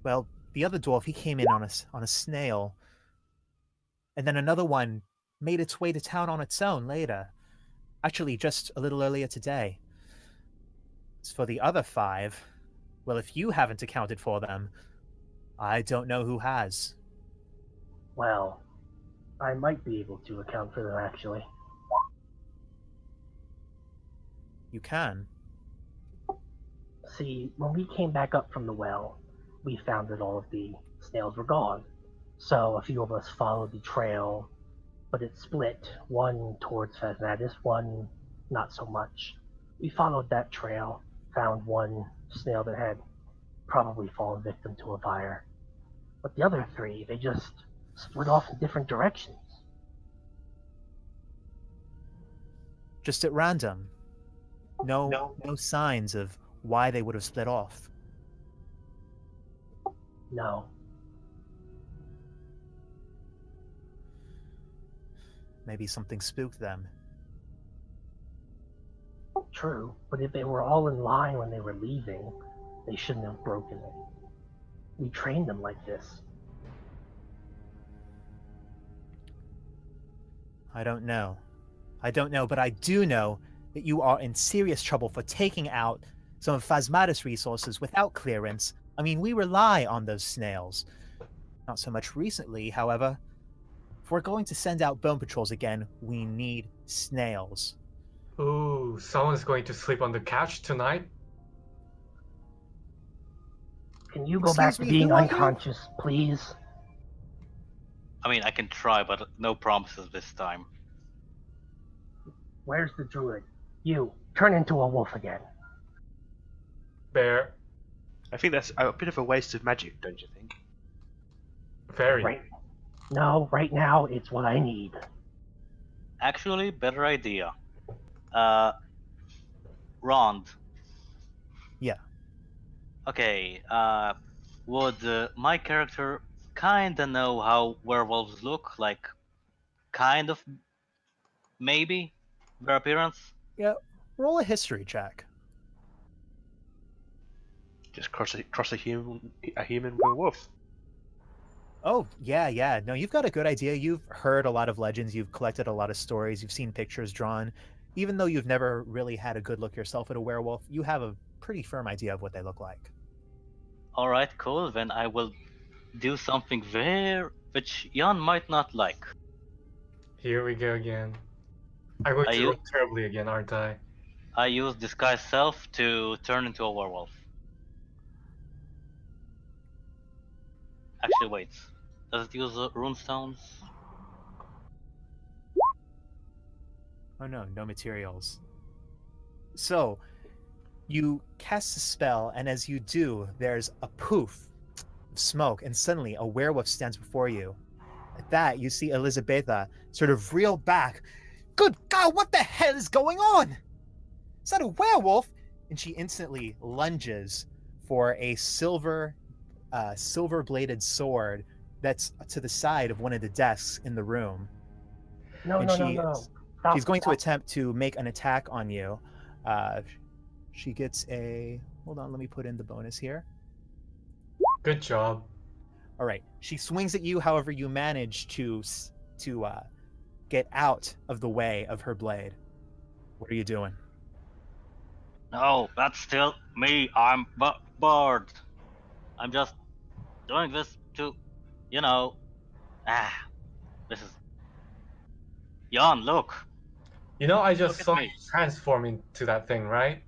Well, the other dwarf, he came in on a snail. And then another one made its way to town on its own later. Actually, just a little earlier today. As for the other 5, well, if you haven't accounted for them, I don't know who has. Well, I might be able to account for them actually. You can. See, when we came back up from the well, we found that all of the snails were gone. So a few of us followed the trail, but it split, one towards Phasmatis, one not so much. We followed that trail, found one snail that had probably fallen victim to a fire. But the other 3, they just split off in different directions. Just at random. No signs of why they would have split off. No. Maybe something spooked them. True, but if they were all in line when they were leaving, they shouldn't have broken it. We trained them like this. I don't know, but I do know that you are in serious trouble for taking out some of Phasmatis' resources without clearance. I mean, we rely on those snails. Not so much recently, however. If we're going to send out bone patrols again, we need snails. Ooh, someone's going to sleep on the couch tonight? Can you go back to Excuse me, being who are you? unconscious, please? I mean, I can try, but no promises this time. Where's the druid? You, turn into a wolf again. Bear. I think that's a bit of a waste of magic, don't you think? Very. Right. No, right now it's what I need. Actually, better idea. Rond. Yeah. Okay, would my character kinda know how werewolves look? Like, kind of, maybe? Their appearance? Yeah, roll a history check. Just cross a human with a wolf. Oh, yeah. No, you've got a good idea. You've heard a lot of legends, you've collected a lot of stories, you've seen pictures drawn. Even though you've never really had a good look yourself at a werewolf, you have a pretty firm idea of what they look like. Alright, cool, then I will do something which Jan might not like. Here we go again. I'm going Are to you- roll terribly again, aren't I? I use disguise self to turn into a werewolf. Actually, wait. Does it use runestones? Oh no materials. So, you cast a spell, and as you do, there's a poof. of smoke, and suddenly a werewolf stands before you. At that, you see Elizabetha sort of reel back. Good God, what the hell is going on? Is that a werewolf? And she instantly lunges for a silver-bladed sword that's to the side of one of the desks in the room. No, And no, no, no. Stop, she's going to stop. attempt to make an attack on you. She gets a... Hold on, let me put in the bonus here. Good job. All right. She swings at you. However, you manage to get out of the way of her blade. What are you doing? No, that's still me. I'm bored. I'm just doing this to, you know. This is. Jan, look. You know, I just Look at saw me. you transform into that thing, right?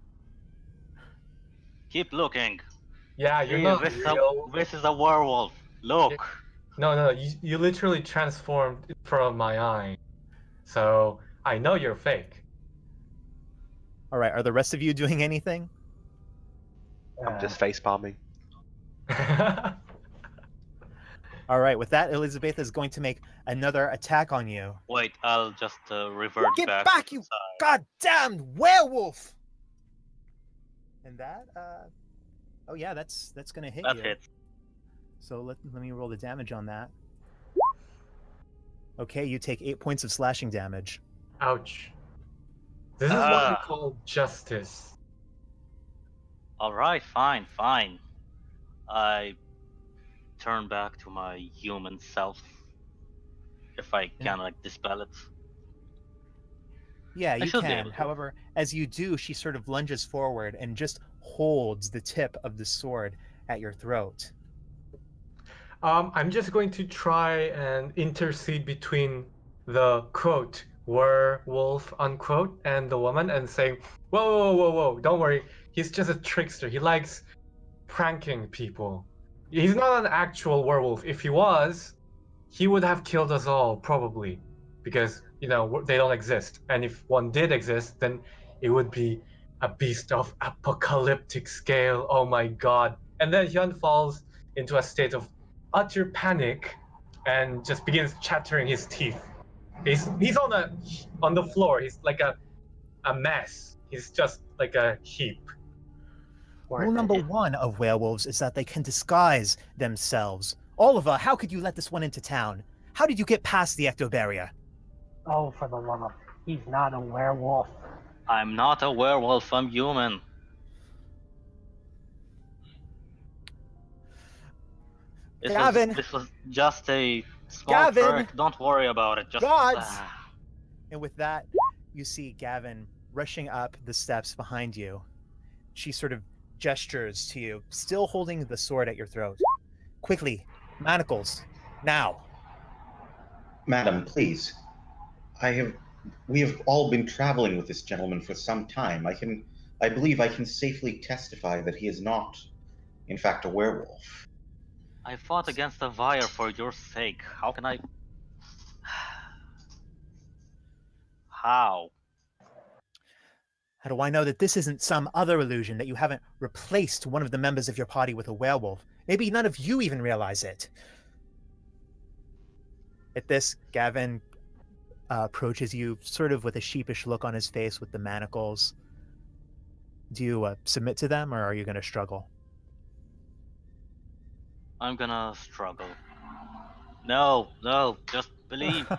Keep looking. Yeah, you're See, not real. this is a werewolf. Look. No, you literally transformed in front of my eye. So I know you're fake. All right. Are the rest of you doing anything? I'm just face palming. All right. With that, Elizabeth is going to make another attack on you. Wait, I'll just revert Get back. back, to you the side. goddamn werewolf! And that, oh yeah, that's gonna hit That you. hits. So let me roll the damage on that. Okay, you take 8 points of slashing damage. Ouch. This is what we call justice. All right, fine. I turn back to my human self. If I can, like, dispel it. Yeah, I you should be can. able to. However, as you do, she sort of lunges forward and just holds the tip of the sword at your throat. I'm just going to try and intercede between the quote werewolf unquote and the woman and saying, whoa, don't worry, he's just a trickster. He likes pranking people. He's not an actual werewolf. If he was, he would have killed us all probably, because they don't exist. And if one did exist, then it would be a beast of apocalyptic scale. Oh my god! And then Hyun falls into a state of utter panic and just begins chattering his teeth. He's on the floor. He's like a mess. He's just like a heap. Rule number 1 of werewolves is that they can disguise themselves. Oliver, how could you let this one into town? How did you get past the ecto barrier? Oh, for the love of... He's not a werewolf. I'm not a werewolf. I'm human. Gavin! This was just a small Gavin! trick. Don't worry about it. Just. Gods! And with that, you see Gavin rushing up the steps behind you. She sort of gestures to you, still holding the sword at your throat. Quickly, manacles, now. Madam, please. We have all been traveling with this gentleman for some time. I believe I can safely testify that he is not, in fact, a werewolf. I fought against a Heir for your sake. How can I? How? How do I know that this isn't some other illusion, that you haven't replaced one of the members of your party with a werewolf? Maybe none of you even realize it. At this, Gavin approaches you sort of with a sheepish look on his face with the manacles. Do you submit to them, or are you going to struggle? I'm gonna struggle. No, just believe.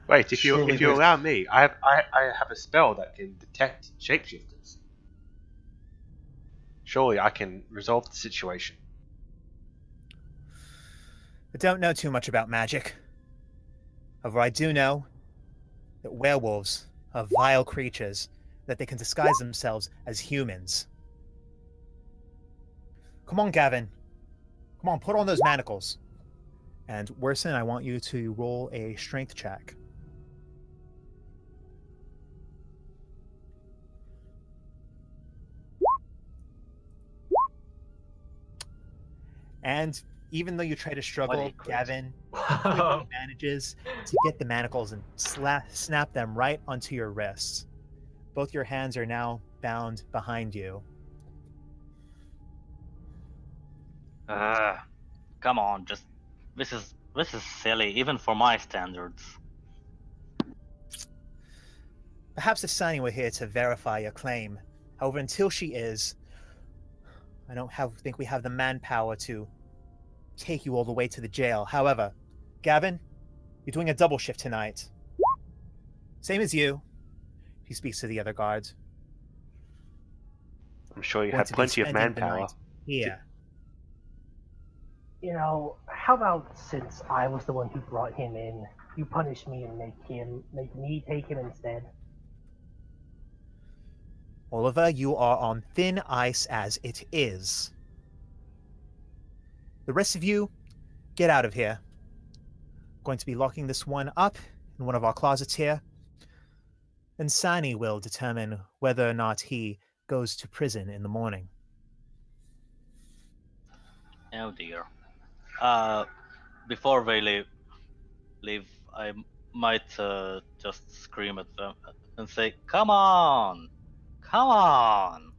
Wait, if you Surely there's- allow me, I have a spell that can detect shapeshifters. Surely I can resolve the situation. I don't know too much about magic. However, I do know that werewolves are vile creatures, that they can disguise themselves as humans. Come on, Gavin. Come on, put on those manacles. And Werson, I want you to roll a strength check. And even though you try to struggle, Gavin quickly manages to get the manacles and snap them right onto your wrists. Both your hands are now bound behind you. Come on, just this is silly, even for my standards. Perhaps if Sani were here to verify your claim. However, until she is, I don't think we have the manpower to take you all the way to the jail. However, Gavin, you're doing a double shift tonight. Same as you. He speaks to the other guards. I'm sure you Going have to be plenty of spending the manpower. night here. You know, how about since I was the one who brought him in, you punish me and make me take him instead? Oliver, you are on thin ice as it is. The rest of you, get out of here. Going to be locking this one up in one of our closets here. And Sani will determine whether or not he goes to prison in the morning. Oh dear. Before they leave, I might just scream at them and say, "Come on, come on!"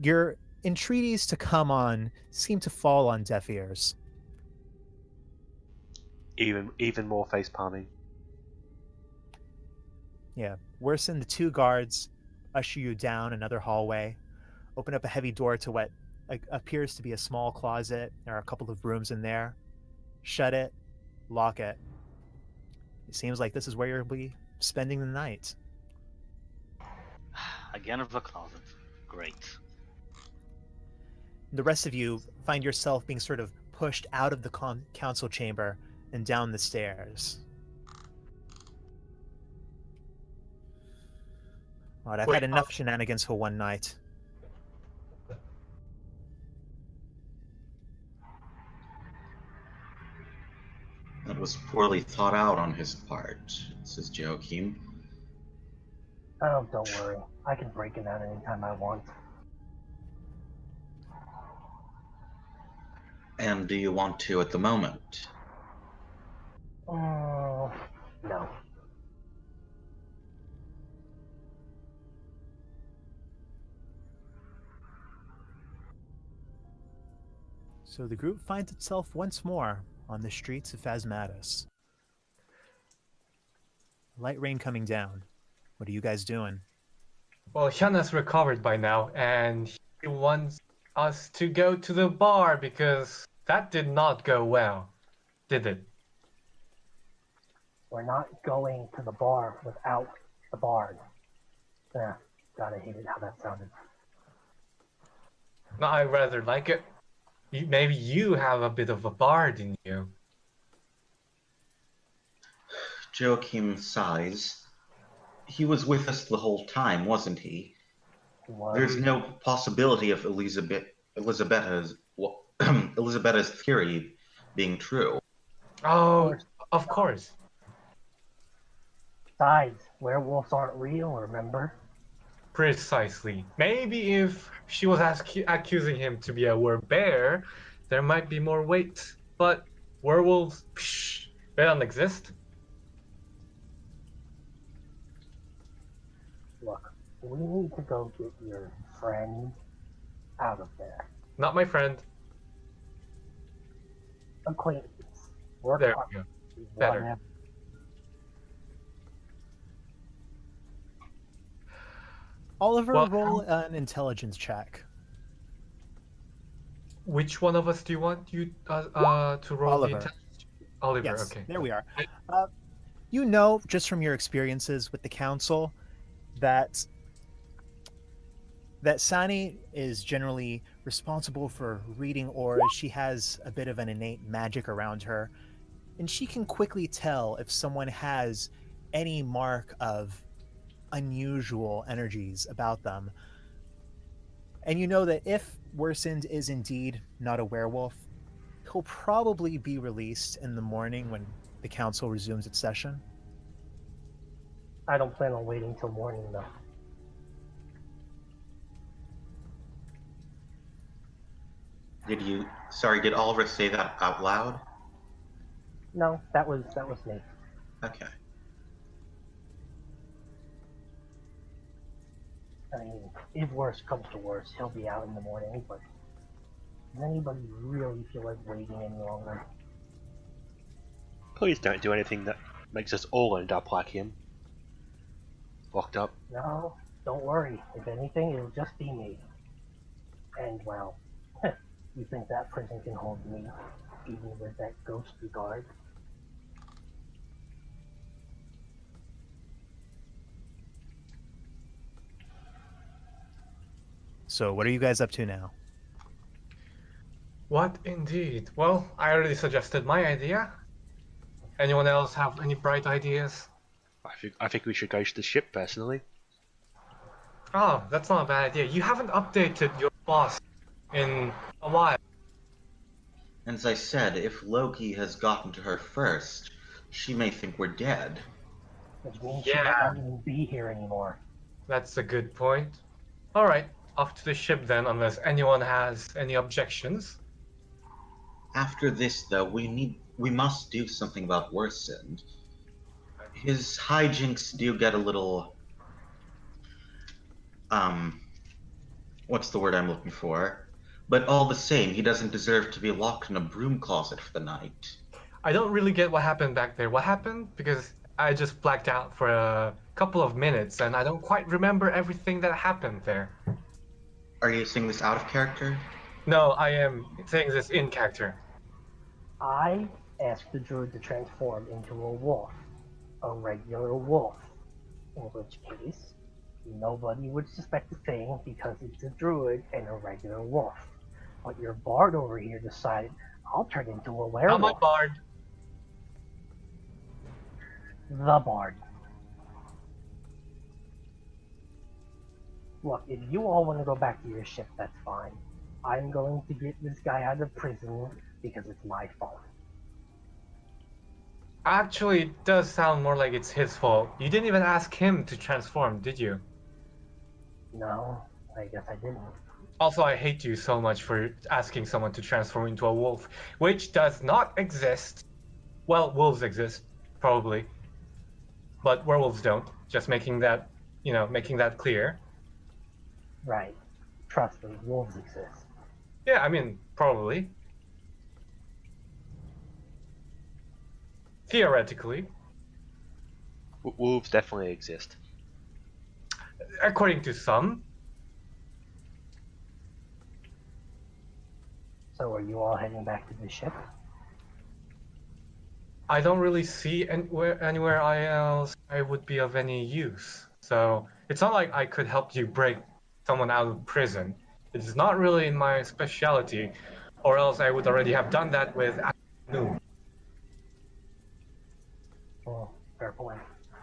Your entreaties to come on seem to fall on deaf ears. Even more face palming. Yeah, worse than the two guards usher you down another hallway, open up a heavy door to what appears to be a small closet. There are a couple of rooms in there. Shut it, lock it. It seems like this is where you'll be spending the night. Again of the closet. Great. The rest of you find yourself being sort of pushed out of the council chamber and down the stairs. All right, I've had enough shenanigans for one night. That was poorly thought out on his part, says Joachim. Oh, don't worry. I can break him out anytime I want. And do you want to at the moment? No. So the group finds itself once more on the streets of Phasmatis. Light rain coming down. What are you guys doing? Well, Hyun has recovered by now, and he wants us to go to the bar because that did not go well, did it? We're not going to the bar without the bard. Yeah, God, I hated how that sounded. No, I rather like it. Maybe you have a bit of a bard in you. Joachim sighs. He was with us the whole time, wasn't he? There's no possibility of Elizabeth's theory being true. Oh, of course. Besides, werewolves aren't real, remember? Precisely. Maybe if she was accusing him to be a werbear, there might be more weight. But werewolves, they don't exist. Look, we need to go get your friend out of there. Not my friend. Acquaintance. Work There hard. we go. Better. Whatever. Oliver, Well, roll an intelligence check. Which one of us do you want you to roll the Oliver. intelligence? Oliver, Yes, okay. there we are. You know, just from your experiences with the council, that Sani is generally responsible for reading auras. She has a bit of an innate magic around her, and she can quickly tell if someone has any mark of unusual energies about them. And you know that if Worsened is indeed not a werewolf, he'll probably be released in the morning when the council resumes its session. I don't plan on waiting till morning, though. Did Oliver say that out loud? No, that was me. Okay. I mean, if worse comes to worse, he'll be out in the morning, but does anybody really feel like waiting any longer? Please don't do anything that makes us all end up like him. Locked up. No, don't worry. If anything, it'll just be me. And, well, you think that prison can hold me, even with that ghostly guard? So, what are you guys up to now? What indeed? Well, I already suggested my idea. Anyone else have any bright ideas? I think we should go to the ship personally. Oh, that's not a bad idea. You haven't updated your boss in a while. And as I said, if Loki has gotten to her first, she may think we're dead. Which means she Yeah. might not even be here anymore. That's a good point. Alright, off to the ship then, unless anyone has any objections. After this, though, we must do something about Worsened. His hijinks do get a little, what's the word I'm looking for? But all the same, he doesn't deserve to be locked in a broom closet for the night. I don't really get what happened back there. What happened? Because I just blacked out for a couple of minutes and I don't quite remember everything that happened there. Are you saying this out of character? No, I am saying this in character. I asked the druid to transform into a wolf. A regular wolf. In which case, nobody would suspect a thing because it's a druid and a regular wolf. But your bard over here decided, I'll turn into a werewolf. Not my bard. The bard. Look, if you all want to go back to your ship, that's fine. I'm going to get this guy out of prison because it's my fault. Actually, it does sound more like it's his fault. You didn't even ask him to transform, did you? No, I guess I didn't. Also, I hate you so much for asking someone to transform into a wolf, which does not exist. Well, wolves exist, probably. But werewolves don't. Just making that, making that clear. Right. Trust me, wolves exist. Yeah, I mean, probably. Theoretically. Wolves definitely exist. According to some. So are you all heading back to the ship? I don't really see anywhere else I would be of any use. So it's not like I could help you break someone out of prison. It is not really my specialty, or else I would already have done that with Haranu. Well, fair point.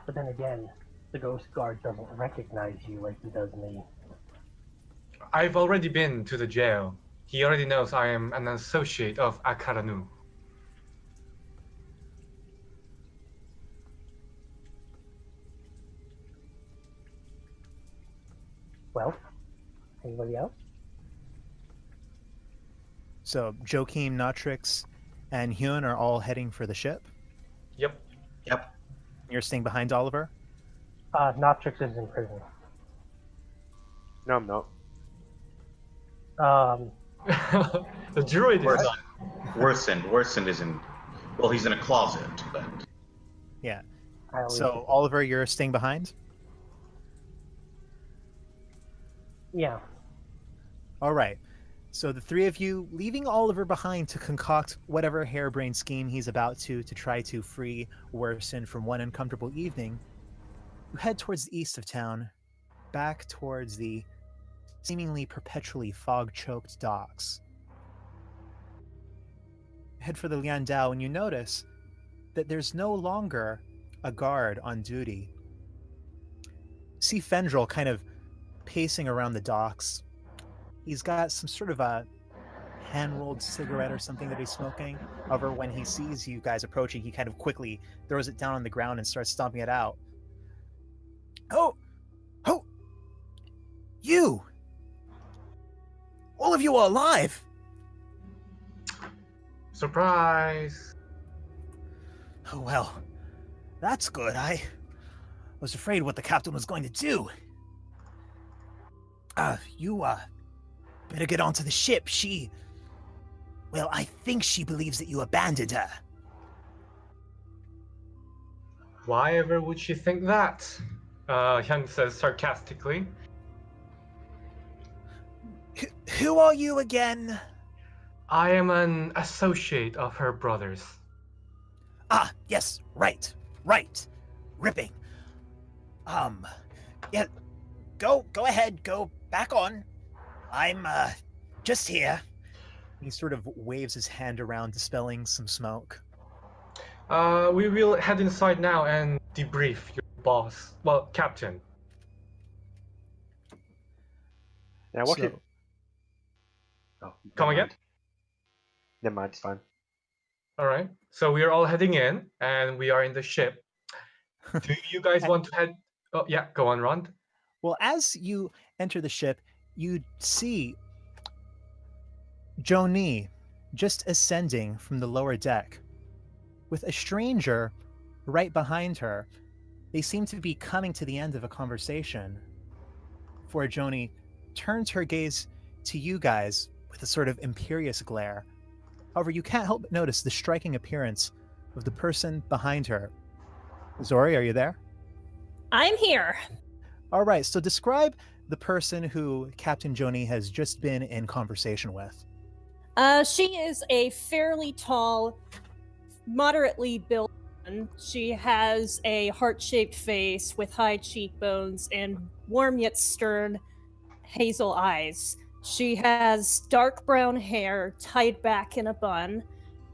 But then again, the ghost guard doesn't recognize you like he does me. I've already been to the jail. He already knows I am an associate of Haranu. Well, anybody else? So, Joachim, Notrix, and Hyun are all heading for the ship. Yep. Yep. You're staying behind Oliver? Notrix is in prison. No, I'm not. The druid is Worse- not. Worsened is in... Well, he's in a closet, but... Yeah. I always So, Oliver, you're staying behind? yeah. All right. So the three of you, leaving Oliver behind to concoct whatever harebrained scheme he's about to try to free Worsen from one uncomfortable evening, you head towards the east of town, back towards the seemingly perpetually fog-choked docks. Head for the Liandao and you notice that there's no longer a guard on duty. See Fendril kind of pacing around the docks. He's got some sort of a hand-rolled cigarette or something that he's smoking. However, when he sees you guys approaching, he kind of quickly throws it down on the ground and starts stomping it out. Oh! You! All of you are alive! Surprise! Oh, well, that's good. I was afraid what the captain was going to do. You better get onto the ship. Well, I think she believes that you abandoned her. Why ever would she think that? Hyung says sarcastically. Who are you again? I am an associate of her brother's. Ah, yes, right. Ripping. Yeah, go ahead, go back on. I'm, just here. He sort of waves his hand around, dispelling some smoke. We will head inside now and debrief your boss. Well, captain. Now, what So- if... Oh, Come never again? mind. Never mind, it's fine. All right. So we are all heading in, and we are in the ship. Do you guys want to head? Oh, yeah. Go on, Ron. Well, as you enter the ship, you see Joni just ascending from the lower deck with a stranger right behind her. They seem to be coming to the end of a conversation before Joni turns her gaze to you guys with a sort of imperious glare. However, you can't help but notice the striking appearance of the person behind her. Zori, are you there? I'm here. All right, so describe the person who Captain Joni has just been in conversation with. She is a fairly tall, moderately built woman. She has a heart-shaped face with high cheekbones and warm yet stern hazel eyes. She has dark brown hair tied back in a bun.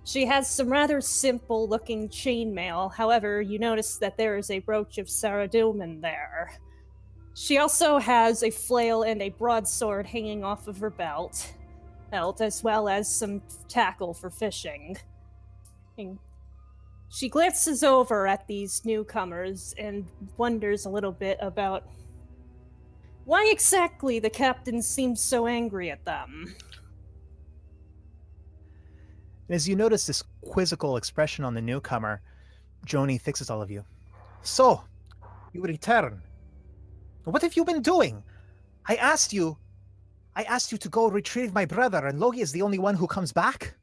She has some rather simple-looking chainmail. However, you notice that there is a brooch of Saradomin there. She also has a flail and a broadsword hanging off of her belt, as well as some tackle for fishing. And she glances over at these newcomers and wonders a little bit about why exactly the captain seems so angry at them. As you notice this quizzical expression on the newcomer, Joni fixes all of you. So, you return. What have you been doing? I asked you to go retrieve my brother, and Logi is the only one who comes back?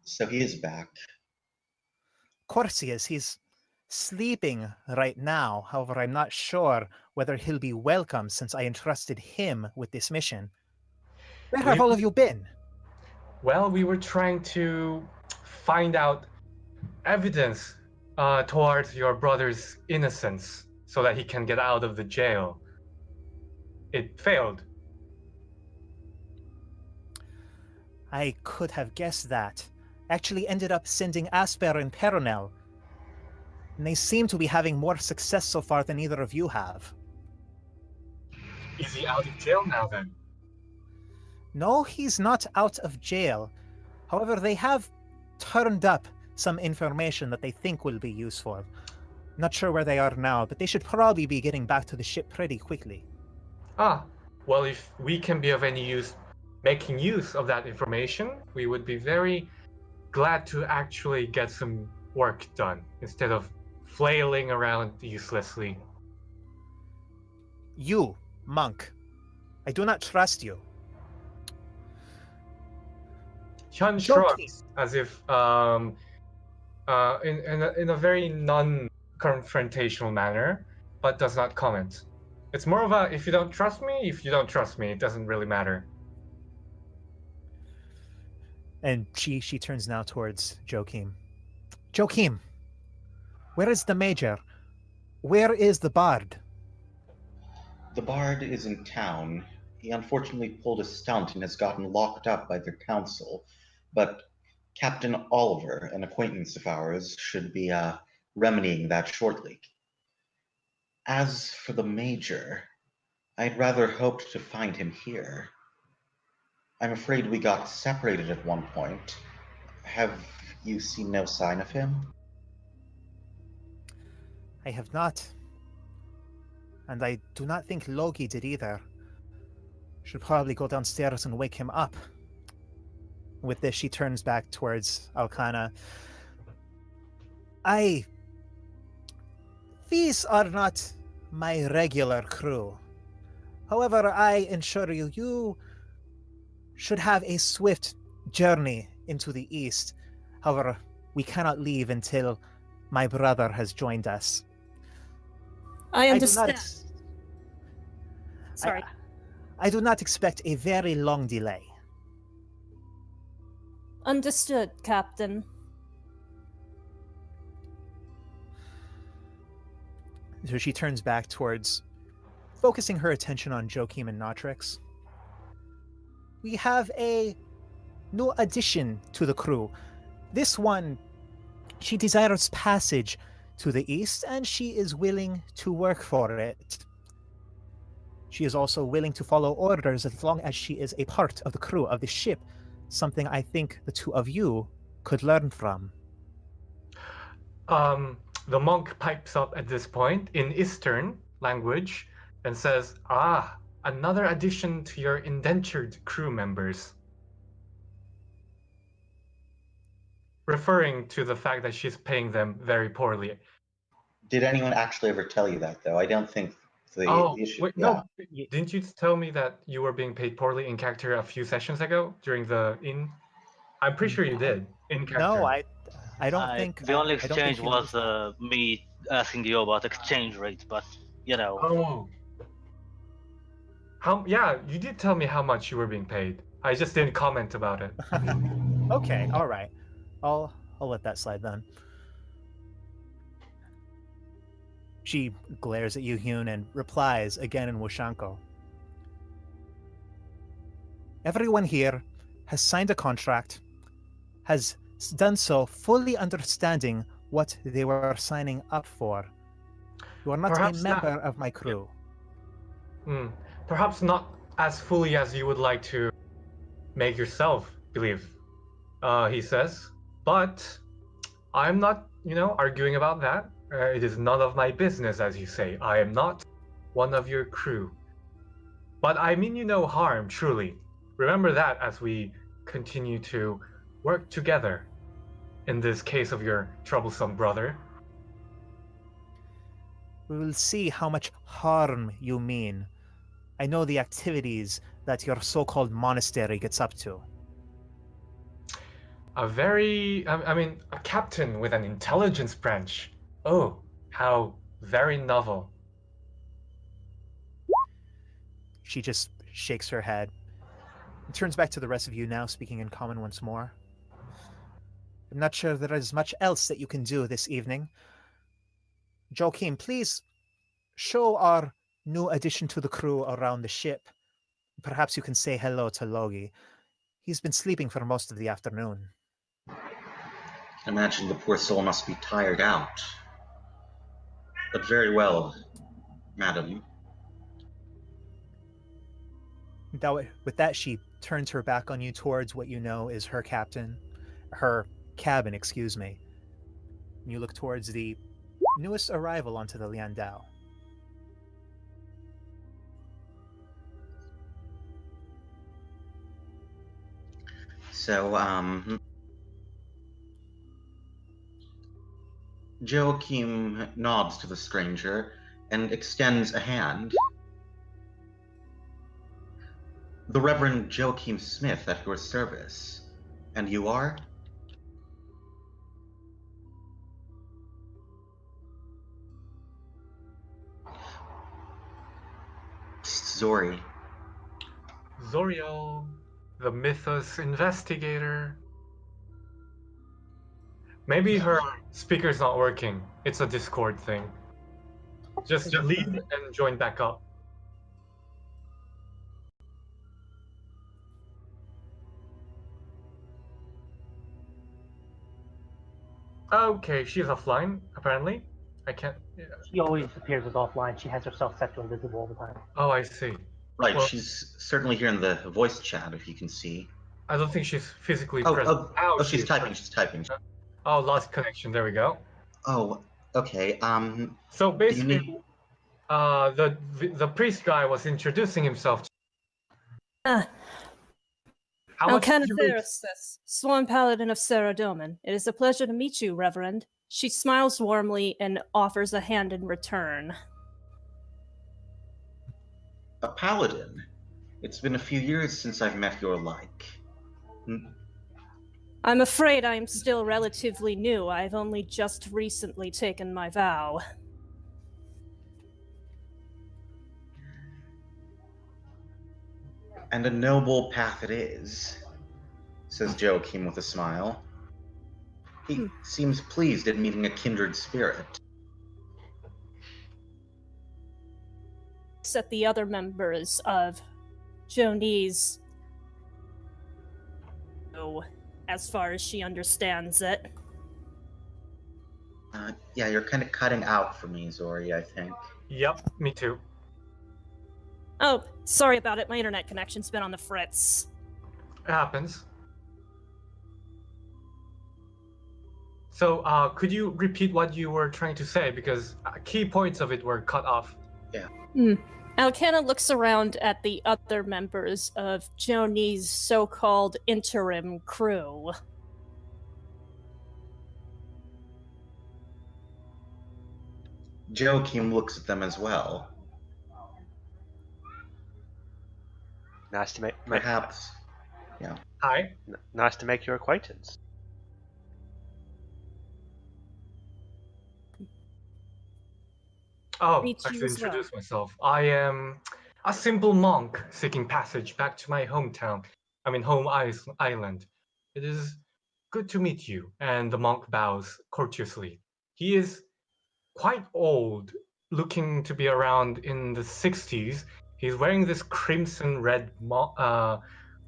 So he is back. Of course he is. He's sleeping right now. However, I'm not sure whether he'll be welcome since I entrusted him with this mission. Where have all of you been? Well, we were trying to find out evidence towards your brother's innocence so that he can get out of the jail. It failed. I could have guessed that. Actually ended up sending Asper and Peronel. And they seem to be having more success so far than either of you have. Is he out of jail now then? No, he's not out of jail. However, they have turned up some information that they think will be useful. Not sure where they are now, but they should probably be getting back to the ship pretty quickly. Ah, well, if we can be of any use making use of that information, we would be very glad to actually get some work done instead of flailing around uselessly. You, monk. I do not trust you. Hyun shrugs as if in a very non-confrontational manner, but does not comment. It's more of a if you don't trust me, it doesn't really matter. And she turns now towards Joachim. Joachim, where is the major? Where is the bard? The bard is in town. He unfortunately pulled a stunt and has gotten locked up by their council, but Captain Oliver, an acquaintance of ours, should be remedying that shortly. As for the major, I'd rather hoped to find him here. I'm afraid we got separated at one point. Have you seen no sign of him? I have not. And I do not think Logi did either. Should probably go downstairs and wake him up. With this, she turns back towards Alcana. These are not my regular crew. However, I assure you, you should have a swift journey into the east. However, we cannot leave until my brother has joined us. I I do not. understand. Sorry. I do not expect a very long delay. Understood, Captain. So she turns back towards focusing her attention on Joachim and Notrix. We have a new addition to the crew. This one, she desires passage to the east, and she is willing to work for it. She is also willing to follow orders as long as she is a part of the crew of the ship, something I think the two of you could learn from. The monk pipes up at this point in Eastern language and says, "Ah, another addition to your indentured crew members." Referring to the fact that she's paying them very poorly. Did anyone actually ever tell you that, though? I don't think the issue. Wait, yeah. no, didn't you tell me that you were being paid poorly in character a few sessions ago during the inn? I'm pretty sure you did in character. No, I don't think the only I don't think exchange you was noticed me asking you about exchange rate, but you know. Oh. Yeah, you did tell me how much you were being paid. I just didn't comment about it. Okay, all right. I'll let that slide then. She glares at you, Hyun, and replies again in Washanko. Everyone here has signed a contract, has done so fully understanding what they were signing up for. You are not Perhaps a member of my crew. Perhaps not as fully as you would like to make yourself believe, he says. But I'm not, arguing about that. It is none of my business, as you say. I am not one of your crew. But I mean you no harm, truly. Remember that as we continue to work together in this case of your troublesome brother. We will see how much harm you mean. I know the activities that your so-called monastery gets up to. A captain with an intelligence branch. Oh, how very novel. She just shakes her head and turns back to the rest of you now, speaking in common once more. I'm not sure there is much else that you can do this evening. Joachim, please show our new addition to the crew around the ship. Perhaps you can say hello to Logi. He's been sleeping for most of the afternoon. I can imagine the poor soul must be tired out. But very well, madam. With that, she turns her back on you towards what you know is her cabin, excuse me. And you look towards the newest arrival onto the Liandao. So, Joachim nods to the stranger and extends a hand. The Reverend Joachim Smith at your service. And you are? Zori. Zoriel, the Mythos investigator. Maybe her speaker's not working. It's a Discord thing. Just leave and join back up. Okay, she's offline, apparently. I can't... She always appears as offline. She has herself set to invisible all the time. Oh, I see. Right, Well, she's certainly here in the voice chat, if you can see. I don't think she's physically present. She's typing. Oh, lost connection. There we go. Oh, okay. So basically, the priest guy was introducing himself. How much did you read? Alcanatheris, Sworn Paladin of Saradomin. It is a pleasure to meet you, Reverend. She smiles warmly and offers a hand in return. A paladin. It's been a few years since I've met your like. I'm afraid I'm still relatively new. I've only just recently taken my vow. And a noble path it is, says Joachim with a smile. He seems pleased at meeting a kindred spirit. At the other members of Joni's, as far as she understands it. Yeah, you're kind of cutting out for me, Zori, I think. Yep, me too. Oh, sorry about it. My internet connection's been on the fritz. It happens. So, could you repeat what you were trying to say? Because key points of it were cut off. Alcana looks around at the other members of Joni's so-called interim crew. Joachim looks at them as well. Nice to Perhaps. Yeah. Hi. Nice to make your acquaintance. Oh, Meet I you should as well. introduce myself. I am a simple monk seeking passage back to my hometown. I mean, home island. It is good to meet you. And the monk bows courteously. He is quite old, looking to be around in the 60s. He's wearing this crimson red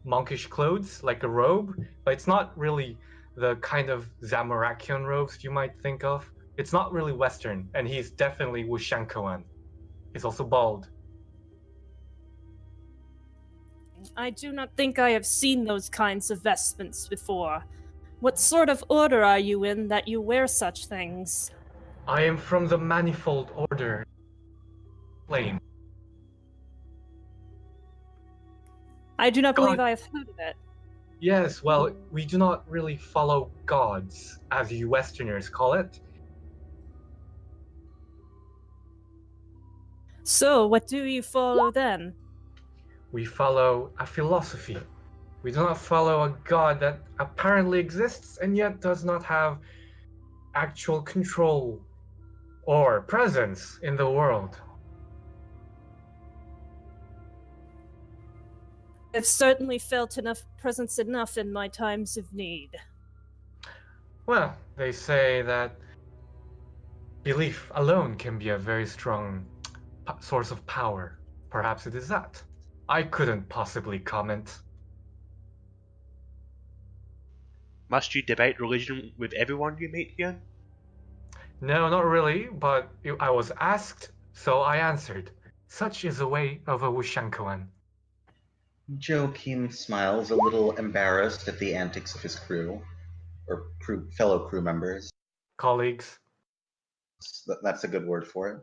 monkish clothes, like a robe, but it's not really the kind of Zamorakian robes you might think of. It's not really Western, and he's definitely Wushankoan. He's also bald. I do not think I have seen those kinds of vestments before. What sort of order are you in that you wear such things? I am from the Manifold Order. Flame. I do not God. believe I have heard of it. Yes, well, we do not really follow gods, as you Westerners call it. So, what do you follow then? We follow a philosophy. We do not follow a god that apparently exists and yet does not have actual control or presence in the world. I've certainly felt enough presence enough in my times of need. Well, they say that belief alone can be a very strong source of power. Perhaps it is that. I couldn't possibly comment. Must you debate religion with everyone you meet here? No, not really, but I was asked, so I answered. Such is the way of a Wushankoan. Joachim smiles a little embarrassed at the antics of his crew, or fellow crew members. Colleagues. That's a good word for it.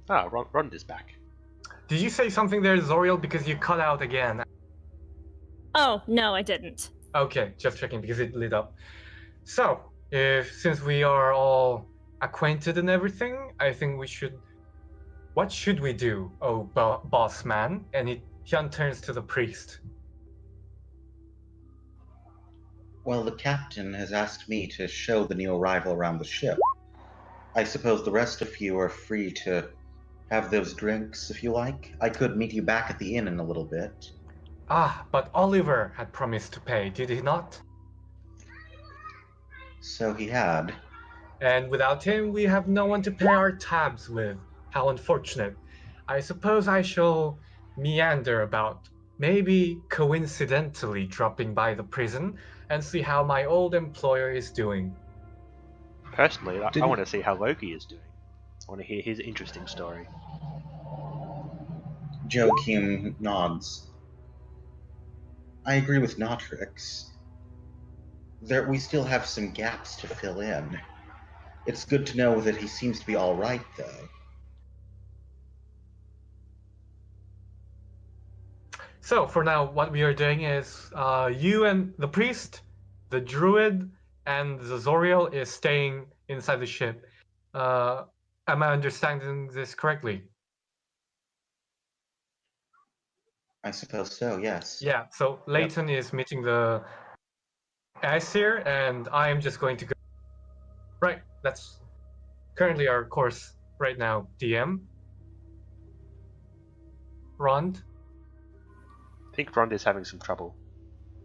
Ah, Rhonda's back. Did you say something there, Zoriel, because you cut out again? Oh, no, I didn't. Okay, just checking because it lit up. So, since we are all acquainted and everything, I think we should. What should we do, oh boss man? And Hyun turns to the priest. Well, the captain has asked me to show the new arrival around the ship. I suppose the rest of you are free to have those drinks if you like. I could meet you back at the inn in a little bit. Ah, but Oliver had promised to pay, did he not? So he had. And without him, we have no one to pay our tabs with. How unfortunate. I suppose I shall meander about, maybe coincidentally dropping by the prison and see how my old employer is doing. Personally, I want to see how Loki is doing. I want to hear his interesting story. Joachim nods. I agree with Notrix. We still have some gaps to fill in. It's good to know that he seems to be all right, though. So for now, what we are doing is you and the priest the druid and the Zoriel is staying inside the ship. Am I understanding this correctly? I suppose so, yes. Yeah, so Leighton is meeting the Aesir, and I am just going to go. Right, that's currently our course right now, DM. Rond? I think Rond is having some trouble.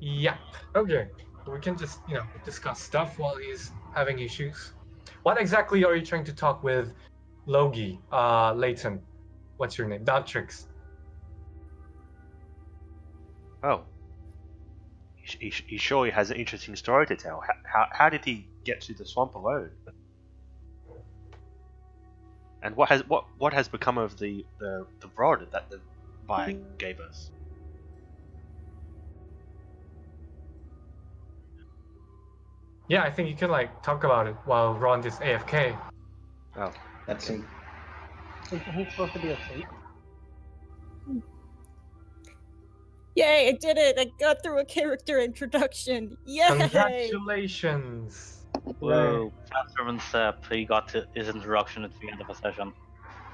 Yep. Okay. We can just, discuss stuff while he's having issues. What exactly are you trying to talk with Logi, Leighton? What's your name? Daltrix. Oh. He surely has an interesting story to tell. How did he get to the swamp alone? And what has become of the rod that the Vi gave us? Yeah, I think you can talk about it while Rond is AFK. Oh, That's okay. Isn't he supposed to be asleep? Yay, I did it! I got through a character introduction. Yay! Congratulations! Whoa, faster than Sep. He got his introduction at the end of a session.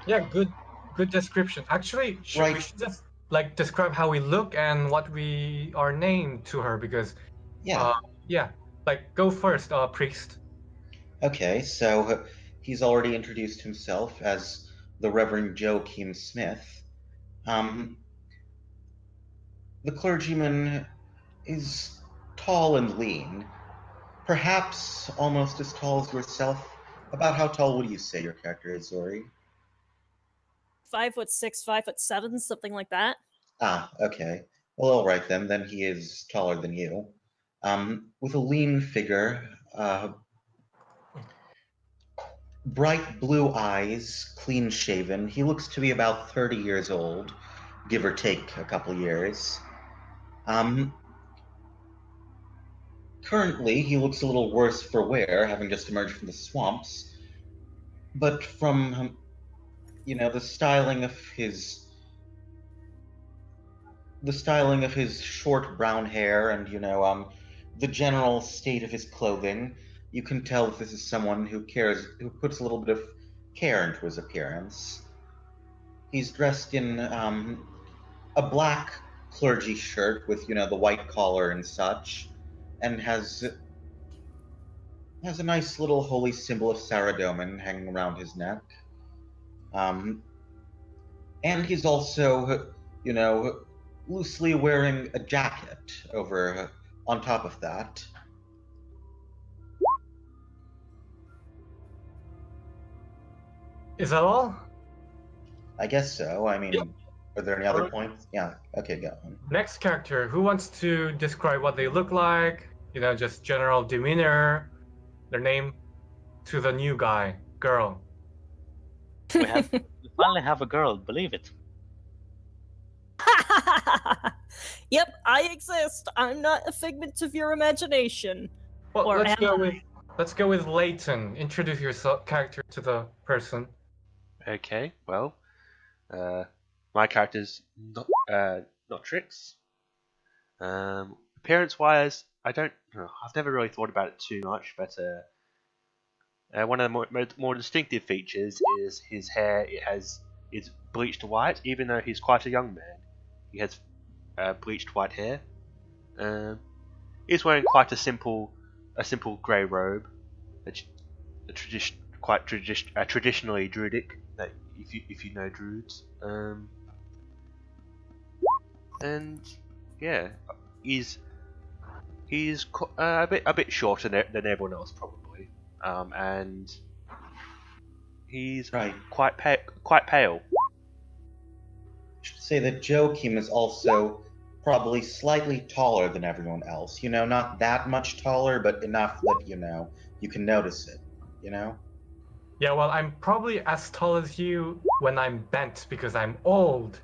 Yeah, good description. Actually, we should just describe how we look and what we are named to her, because yeah. Go first, priest. Okay, so he's already introduced himself as the Reverend Joachim Smith. The clergyman is tall and lean, perhaps almost as tall as yourself. About how tall would you say your character is, Zori? 5'6", 5'7", something like that. Ah, okay. Well, all right then. Then he is taller than you. With a lean figure, bright blue eyes, clean shaven. He looks to be about 30 years old, give or take a couple years. Currently, he looks a little worse for wear, having just emerged from the swamps. But from, the styling of his short brown hair and, the general state of his clothing, you can tell that this is someone who puts a little bit of care into his appearance. He's dressed in a black clergy shirt with, the white collar and such, and has a nice little holy symbol of Saradomin hanging around his neck. And he's also, loosely wearing a jacket over on top of that. Is that all? I guess so. I mean, Yep. Are there any other points? Yeah. Okay, go on. Next character, who wants to describe what they look like? Just general demeanor, their name, to the new guy, girl. We finally have a girl, believe it. Yep, I exist. I'm not a figment of your imagination. Well, Or let's go with Leighton. Introduce your character to the person. Okay, well, my character's not Trix. Appearance-wise, I've never really thought about it too much, but one of the more distinctive features is his hair. It's bleached white, even though he's quite a young man. He has bleached white hair. He's wearing quite a simple grey robe, traditionally druidic. If you know druids, and yeah, he's a bit shorter than everyone else probably, and he's quite pale. I should say that Joachim is also probably slightly taller than everyone else. Not that much taller, but enough that, you can notice it, Yeah, well, I'm probably as tall as you when I'm bent because I'm old.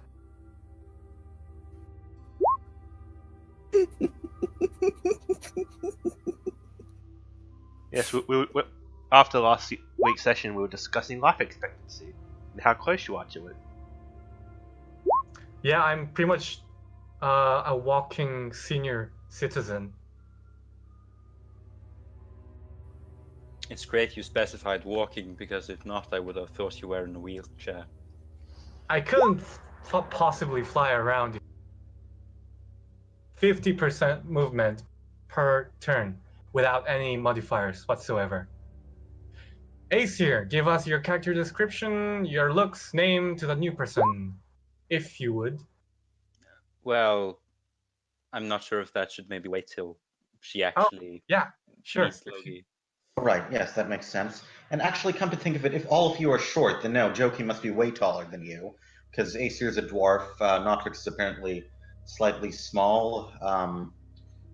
Yes, we after last week's session, we were discussing life expectancy and how close you are to it. Yeah, I'm pretty much a walking senior citizen. It's great you specified walking, because if not, I would have thought you were in a wheelchair. I couldn't possibly fly around. 50% movement per turn without any modifiers whatsoever. Aesir, give us your character description, your looks, name to the new person, if you would. Well, I'm not sure if that should maybe wait till she actually Yeah, sure. meets Logi. Right, yes, that makes sense. And actually, come to think of it, if all of you are short, then no, Joki must be way taller than you, because Aesir's a dwarf, Notrix is apparently slightly small,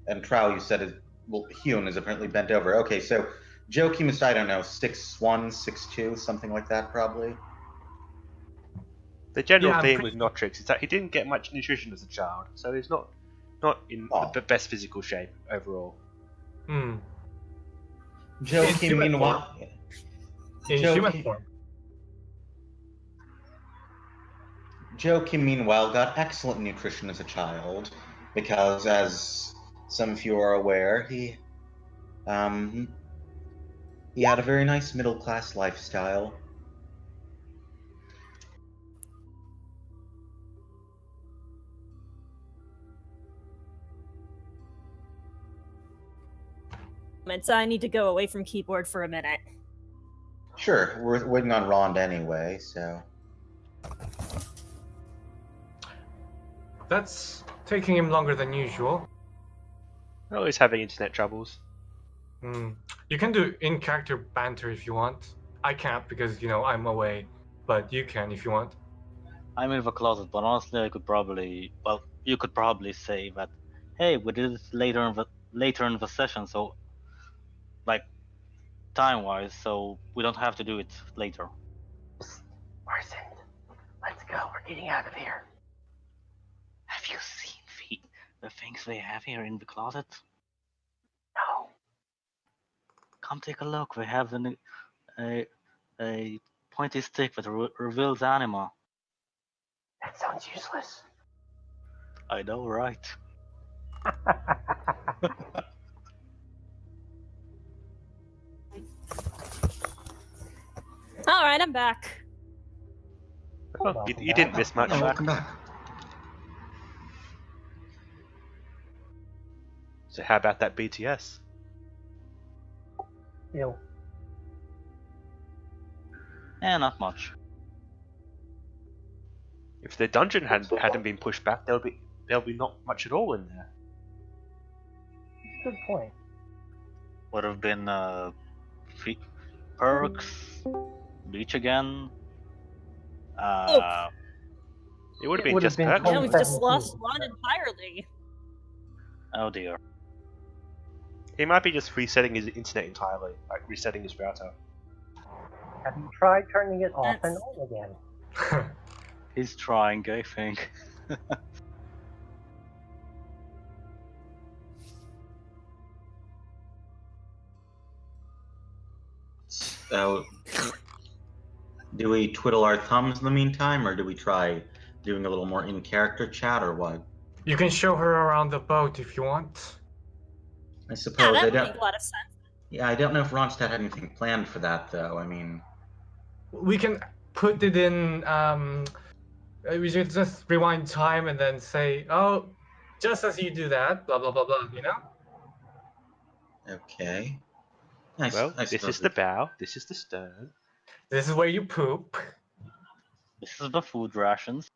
and Trow, you said, Hyun is apparently bent over. Okay, so Joki must, I don't know, 6'1", 6'2", something like that, probably. The general Yeah, I'm theme pretty- with Notrix is that he didn't get much nutrition as a child, so he's not in the best physical shape overall. Hmm. Joki, human meanwhile... In human form. Joki, meanwhile, got excellent nutrition as a child, because, as some of you are aware, he had a very nice middle-class lifestyle. I need to go away from keyboard for a minute. Sure, we're waiting on Rond anyway, so... That's taking him longer than usual. Always having internet troubles. You can do in-character banter if you want. I can't because, I'm away. But you can if you want. I'm in the closet, but honestly, I could probably. Well, you could probably say that. Hey, we did it later in the session, so like time-wise, so we don't have to do it later. Marcin, let's go. We're getting out of here. Have you seen the things they have here in the closet? No. Come take a look. They have a pointy stick that reveals anima. That sounds useless. I know, right? All right, I'm back. Oh, you didn't miss much. Yeah, welcome back. So how about that BTS? Ew. Not much. If the dungeon hadn't been pushed back, there'll be not much at all in there. Good point. Would have been perks, beach again. It would have It been would have just been perks. Yeah, we've just 17. lost one entirely. Oh dear. He might be just resetting his internet entirely, like resetting his router. Have you tried turning it off and That's- on again? He's trying, I think. So, do we twiddle our thumbs in the meantime, or do we try doing a little more in-character chat, or what? You can show her around the boat if you want. I Yeah, suppose that I would don't. make a lot of sense. Yeah, I don't know if Ronstadt had anything planned for that, though. I mean, We can put it in. We should just rewind time and then say, "Oh, just as you do that, blah blah blah blah." okay. Well, this is the bow, this is the stern. This is where you poop. This is the food rations.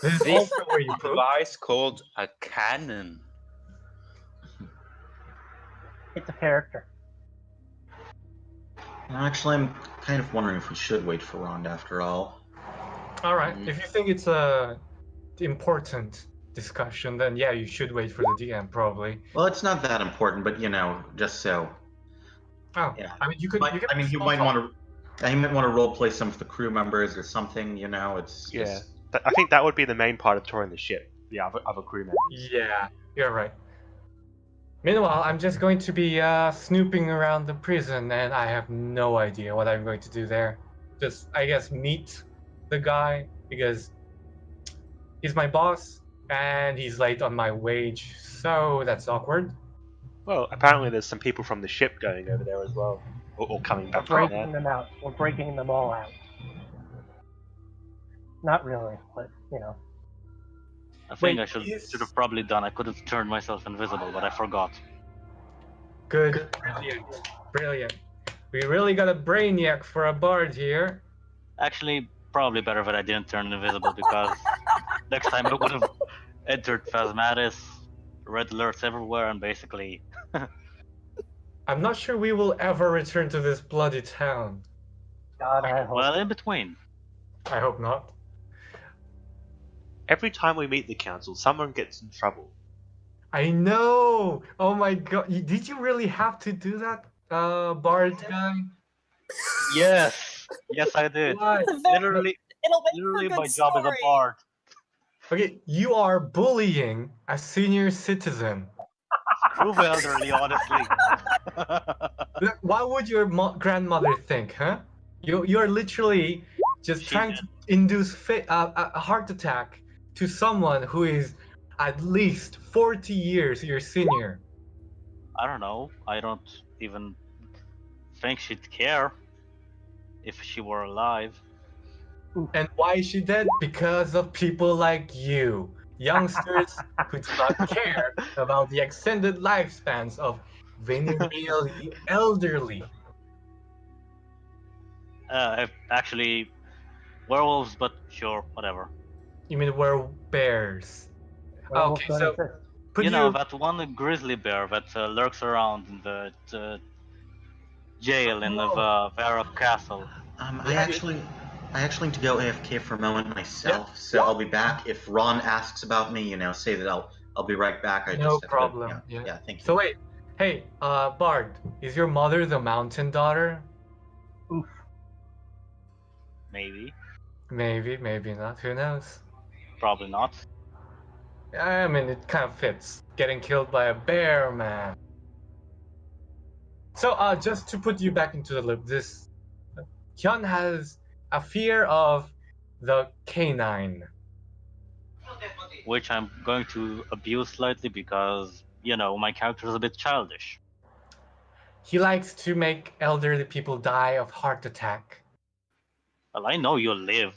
This is This also where you poop. device called a cannon. It's a character. Actually, I'm kind of wondering if we should wait for Rond after all. All right. If you think it's a important discussion, then yeah, you should wait for the DM probably. Well, it's not that important, but just so. Oh, Yeah. I mean, you could. I mean, he might want to. He might want to roleplay some of the crew members or something. It's Yeah, just... I think that would be the main part of touring the ship. The other crew members. Yeah, you're right. Meanwhile, I'm just going to be snooping around the prison, and I have no idea what I'm going to do there. Just, I guess, meet the guy because he's my boss, and he's late on my wage, so that's awkward. Well, apparently there's some people from the ship going over there as well. or coming We're back from breaking there. them out. We're breaking them all out. Not really, but you know. I think Wait, I should is- have probably done. I could have turned myself invisible, but I forgot. Good. Brilliant. Brilliant. We really got a brainiac for a bard here. Actually, probably better that I didn't turn invisible because next time I would have entered Phasmatis, red alerts everywhere, and basically. I'm not sure we will ever return to this bloody town. God, I hope. Well, in between. I hope not. Every time we meet the council, someone gets in trouble. I know! Oh my god. Did you really have to do that, bard guy? Yes! Yes, I did. Why? It's a very- Literally, It'll make for a literally good my job as a story. bard. Okay, you are bullying a senior citizen. Prove elderly, honestly. What would your grandmother think, huh? You're literally just She trying did. to induce a heart attack to someone who is at least 40 years your senior. I don't know. I don't even think she'd care if she were alive. And why is she dead? Because of people like you. Youngsters who do not care about the extended lifespans of venereally elderly. Actually, werewolves, but sure, whatever. You mean we're bears? Werewolves Okay, don't so exist. could You know, that one grizzly bear that lurks around in the jail in the Vera Castle. I actually need to go AFK for a moment myself, so I'll be back. If Ron asks about me, say that I'll be right back. I No just have to- problem. yeah, thank you. So wait, hey, Bard, is your mother the mountain daughter? Oof. Maybe. Maybe, maybe not. Who knows? Probably not. I mean, it kind of fits. Getting killed by a bear, man. So, just to put you back into the loop, this Hyun has a fear of the canine. Which I'm going to abuse slightly because, my character is a bit childish. He likes to make elderly people die of heart attack. Well, I know you'll live.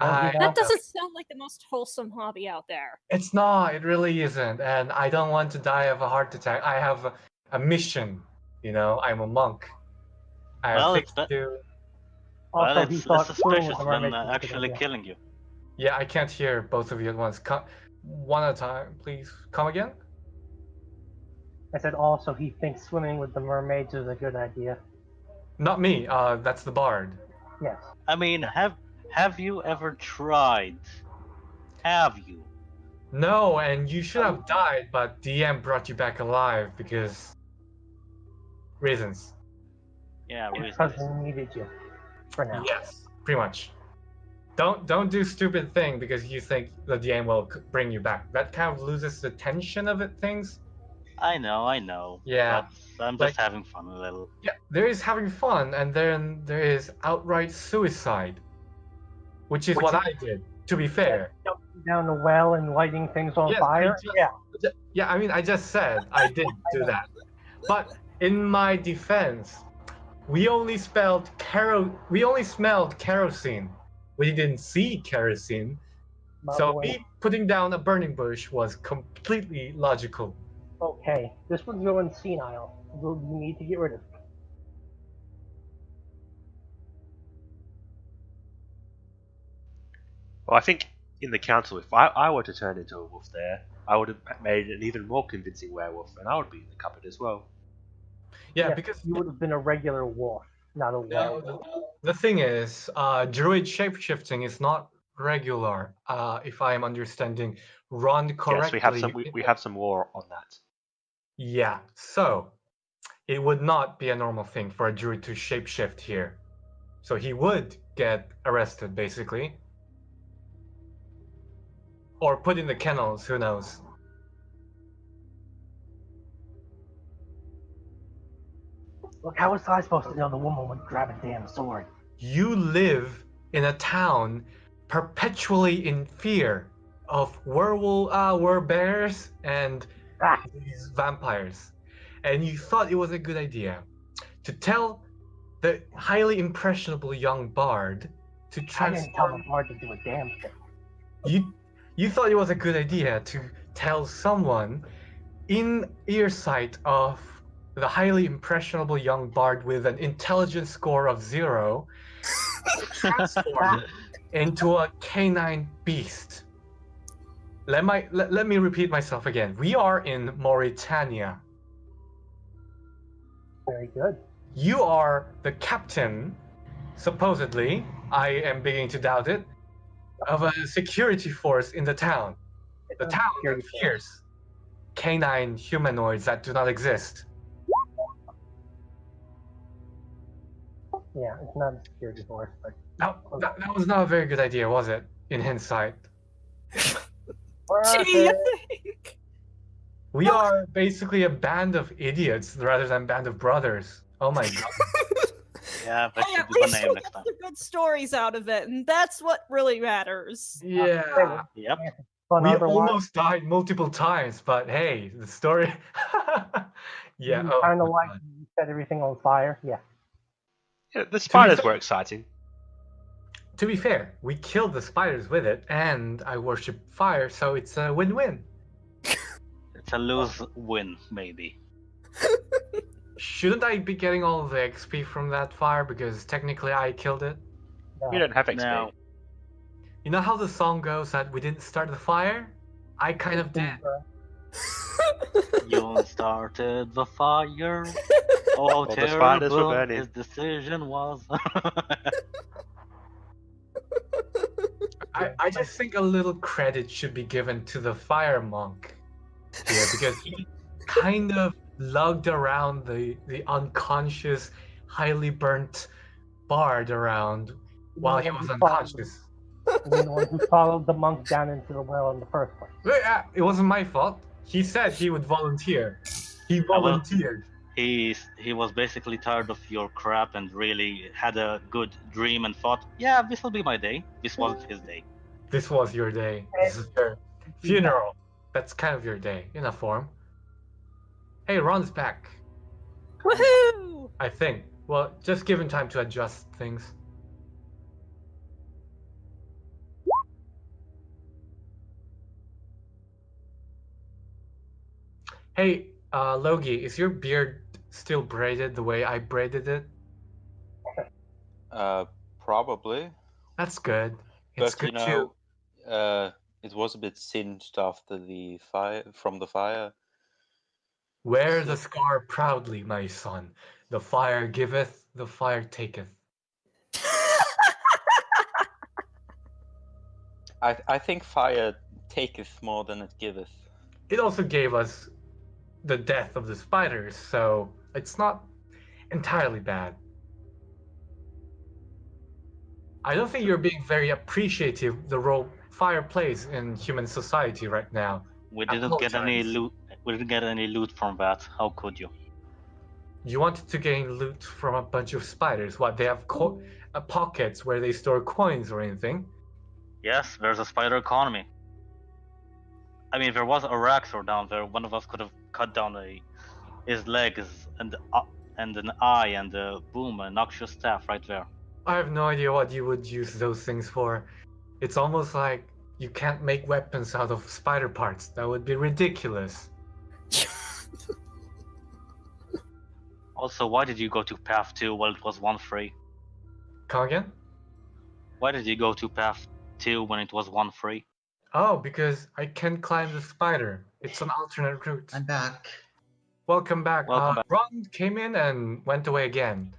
That doesn't sound like the most wholesome hobby out there. It's not. It really isn't. And I don't want to die of a heart attack. I have a mission. I'm a monk. I have Well, things to do. Well, Also, he it's thought suspicious with the than mermaids was a good actually idea. killing you. Yeah, I can't hear both of you at once. One at a time, please. Come again? I said also he thinks swimming with the mermaids is a good idea. Not me. That's the bard. Yes. I mean, have you ever tried? Have you? No, and you should have died, but DM brought you back alive because reasons. Yeah, Because reasons. he needed you. For now. Yes, pretty much. Don't do stupid thing because you think the DM will bring you back. That kind of loses the tension of things. I know. Yeah. But I'm just having fun a little. Yeah, there is having fun, and then there is outright suicide, which is what I did. To be fair. Jumping down the well and lighting things on Yes, fire. Yeah, I mean, I just said I did do that. But in my defense, we only smelled kerosene. We didn't see kerosene. So me putting down a burning bush was completely logical. Okay, this one's going senile. We need to get rid of it. Well, I think in the council, if I were to turn into a wolf there, I would have made an even more convincing werewolf, and I would be in the cupboard as well. Yeah, because you would have been a regular wolf, not a werewolf. The thing is, druid shapeshifting is not regular. If I am understanding Ron correctly. Yes, we have some lore on that. Yeah, so it would not be a normal thing for a druid to shapeshift here. So he would get arrested, basically. Or put in the kennels, who knows. Look, how was I supposed to know the woman would grab a damn sword? You live in a town perpetually in fear of bears and these vampires. And you thought it was a good idea to tell the highly impressionable young bard to I didn't tell transform. the bard to do a damn thing. You thought it was a good idea to tell someone in earsight of the highly impressionable young bard with an intelligence score of 0 to transform into a canine beast. Let me repeat myself again. We are in Mauritania. Very good. You are the captain, supposedly, I am beginning to doubt it, of a security force in the town. The town that fears canine humanoids that do not exist. Yeah, it's not a security force, but That was not a very good idea, was it? In hindsight. Gee, We are basically a band of idiots rather than band of brothers. Oh my god. Yeah, that Hey, should at be the least name we next get time. the good stories out of it, and that's what really matters. Yeah. Yep. fun We otherwise. almost died multiple times, but hey, the story. Yeah. Oh, Kind of my like God. you set everything on fire. Yeah. Yeah, the spiders fair- were exciting. To be fair, we killed the spiders with it, and I worship fire, so it's a win-win. It's a lose win, maybe. Shouldn't I be getting all the XP from that fire because technically I killed it? You don't have XP. No. You know how the song goes that we didn't start the fire? I kind of did. You started the fire. Oh, the spiders were terrible burning. his decision was. I just think a little credit should be given to the fire monk here because he kind of lugged around the unconscious, highly burnt bard around while he was unconscious. You're the one who followed the monk down into the well in the first place. It wasn't my fault. He said he would volunteer. He well, volunteered. He was basically tired of your crap and really had a good dream and thought, yeah, this will be my day. This wasn't his day. This was your day. This is your funeral. That's kind of your day, in a form. Hey, Ron's back. Woohoo! I think. Well, just give him time to adjust things. Hey, Logi, is your beard still braided the way I braided it? Probably. That's good. It's But good too. it was a bit singed after the fire from the fire. Wear the scar proudly, my son. The fire giveth, the fire taketh. I think fire taketh more than it giveth. It also gave us the death of the spiders, so it's not entirely bad. I don't think you're being very appreciative the role fire plays in human society right now. We didn't get any Apologize. loot. We didn't get any loot from that. How could you? You wanted to gain loot from a bunch of spiders. What, they have pockets where they store coins or anything? Yes, there's a spider economy. I mean, there was a Raxor down there. One of us could have cut down his legs and an eye and boom, a noxious staff right there. I have no idea what you would use those things for. It's almost like you can't make weapons out of spider parts. That would be ridiculous. Also, why did you go to Path 2 while it was 1 free? Come again? Why did you go to Path 2 when it was 1 free? Oh, because I can climb the spider. It's an alternate route. I'm back. Welcome back. Welcome back. Ron came in and went away again.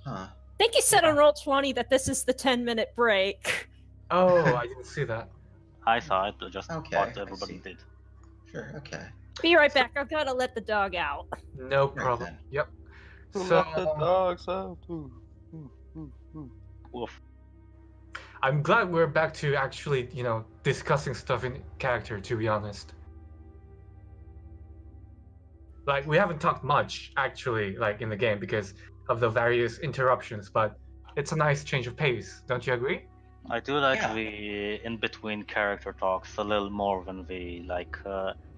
Huh. I think you said on Roll20 that this is the 10-minute break. Oh, I didn't see that. I saw it, I just Okay, thought I everybody see. did. Sure, okay. Be right back. I've got to let the dog out. No Right problem. then. Yep. Who So let the dogs out? Oof. I'm glad we're back to actually, discussing stuff in character, to be honest. Like, we haven't talked much, actually, like, in the game because of the various interruptions, but it's a nice change of pace. Don't you agree? I do like Yeah. the in-between character talks a little more than the,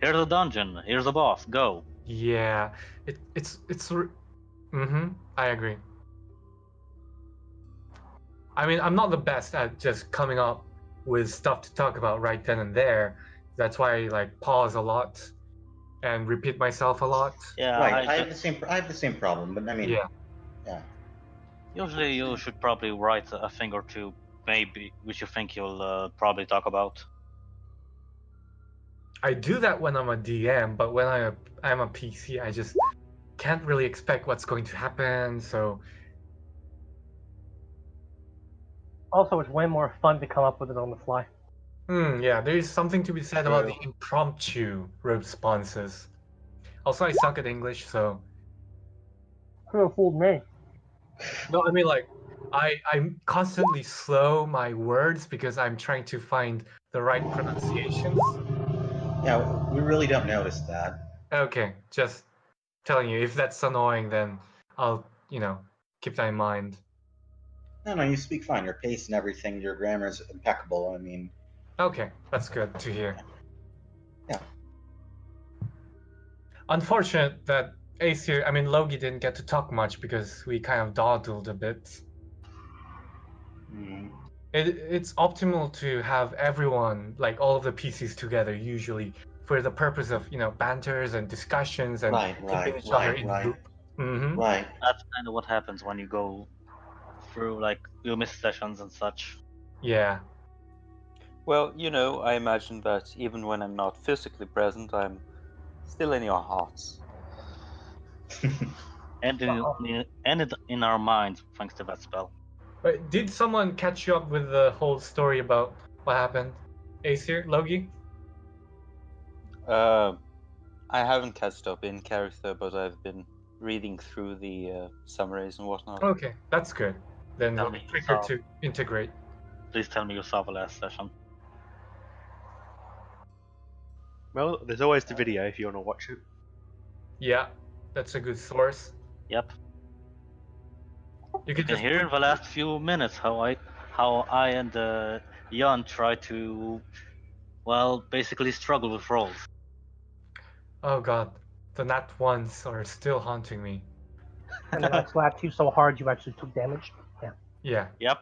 here's a dungeon, here's a boss, go. Yeah. I agree. I mean, I'm not the best at just coming up with stuff to talk about right then and there. That's why I like pause a lot and repeat myself a lot. Yeah, Right. I have the same problem, but I mean, Yeah. yeah. usually you should probably write a thing or two, maybe, which you think you'll probably talk about. I do that when I'm a DM, but when I'm a PC, I just can't really expect what's going to happen. So Also, it's way more fun to come up with it on the fly. yeah, there's something to be said about the True. impromptu responses. Also, I suck at English, so Could have fooled me. no, I mean like I'm constantly slow my words because I'm trying to find the right pronunciations. Yeah, we really don't notice that. Okay, just telling you, if that's annoying, then I'll keep that in mind. No, you speak fine. Your pace and everything, your grammar is impeccable. I mean, Okay, that's good to hear. yeah. Unfortunate that Aesir, I mean Logi didn't get to talk much because we kind of dawdled a bit. Mm. It's optimal to have everyone, like all of the PCs together, usually for the purpose of banters and discussions and keeping each other in the loop. Mm-hmm. Right. That's kind of what happens when you go through like you miss sessions and such. Yeah. Well, I imagine that even when I'm not physically present, I'm still in your hearts. And in our minds, thanks to that spell. But did someone catch you up with the whole story about what happened? Aesir, Logi? I haven't catched up in character, but I've been reading through the summaries and whatnot. Okay, that's good. Then Tell it'll be me, quicker so- to integrate. Please tell me you saw the last session. Well, there's always the video if you want to watch it. Yeah, that's a good source. Yep. You could You can just hear in the last few minutes how I and Jan try to, well, basically struggle with rolls. Oh god, the nat ones are still haunting me. And then I slapped you so hard you actually took damage. Yeah. Yeah. Yep.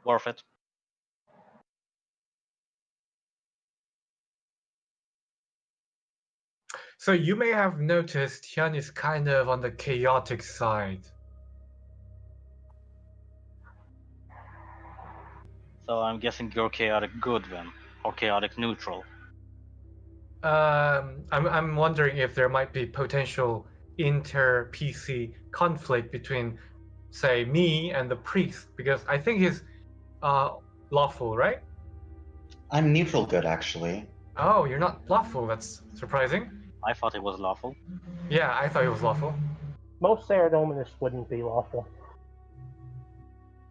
Worth it. So you may have noticed Hyun is kind of on the chaotic side. So I'm guessing you're chaotic good then, or chaotic neutral. I'm wondering if there might be potential inter-PC conflict between, say, me and the priest, because I think he's lawful, right? I'm neutral good, actually. Oh, you're not lawful. That's surprising. I thought it was lawful. Yeah, I thought he was lawful. Most Saradominists wouldn't be lawful.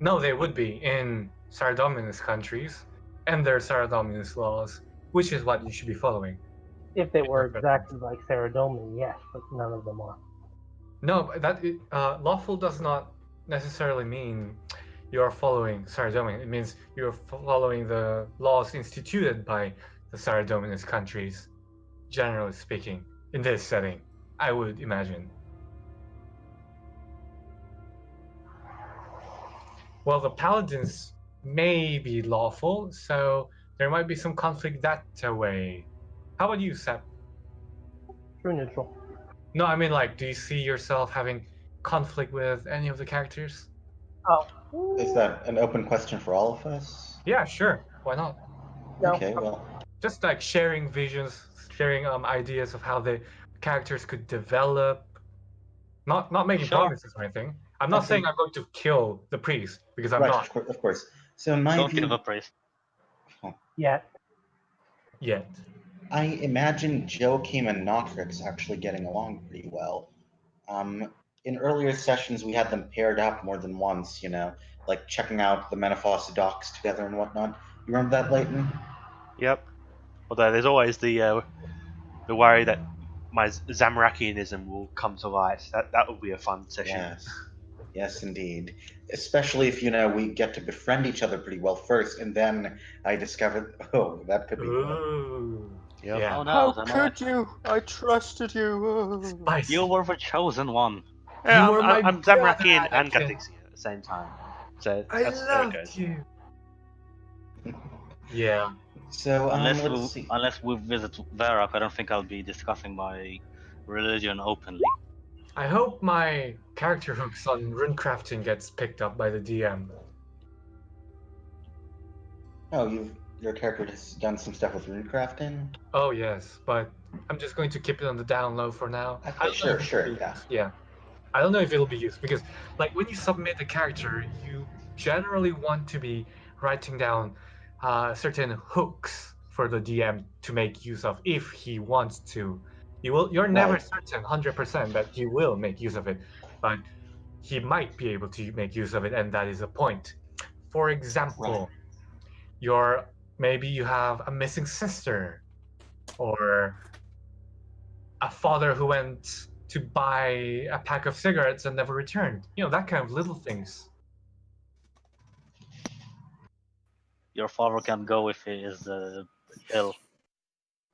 No, they would be in Saradominus countries, and their Saradominus laws, which is what you should be following. If they were exactly like Saradomin, yes, but none of them are. No, that lawful does not necessarily mean you're following Saradomin. It means you're following the laws instituted by the Saradominus countries, generally speaking, in this setting, I would imagine. Well, the paladins may be lawful, so there might be some conflict that way. How about you, Sep? True neutral. No, I mean, like, do you see yourself having conflict with any of the characters? Oh. Is that an open question for all of us? Yeah, sure. Why not? No. Okay, well, Just like sharing visions, sharing ideas of how the characters could develop. Not making Sure. promises or anything. I'm not Okay. saying I'm going to kill the priest, because I'm right, not of course. So in my Don't view, give a praise. Yet. yet. I imagine Joachim and Notrix actually getting along pretty well. In earlier sessions, we had them paired up more than once, like checking out the Menaphos docs together and whatnot. You remember that, Leighton? Yep. Although there's always the worry that my Zamrakianism will come to light. That would be a fun session. Yes, indeed. Especially if we get to befriend each other pretty well first, and then I discovered, oh, that could be good. Ooh. Yep. Yeah. Oh no, How the could you? I trusted you. Spicy. You were the chosen one. Yeah, You were my I'm brother, Zamrakian and Anakin. Gathixian at the same time. So I that's how it loved goes. you. Yeah. So let's see. Unless we visit Varrock, I don't think I'll be discussing my religion openly. I hope my character hooks on runecrafting gets picked up by the DM. Oh, your character has done some stuff with runecrafting. Oh yes, but I'm just going to keep it on the down low for now. I Okay, don't know sure, if it'll sure, be yeah. used. Yeah. I don't know if it'll be used because, like, when you submit a character, you generally want to be writing down certain hooks for the DM to make use of if he wants to. You're never Right. certain 100% that he will make use of it, but he might be able to make use of it, and that is a point. For example, maybe you have a missing sister, or a father who went to buy a pack of cigarettes and never returned. You know, that kind of little things. Your father can go if he is ill.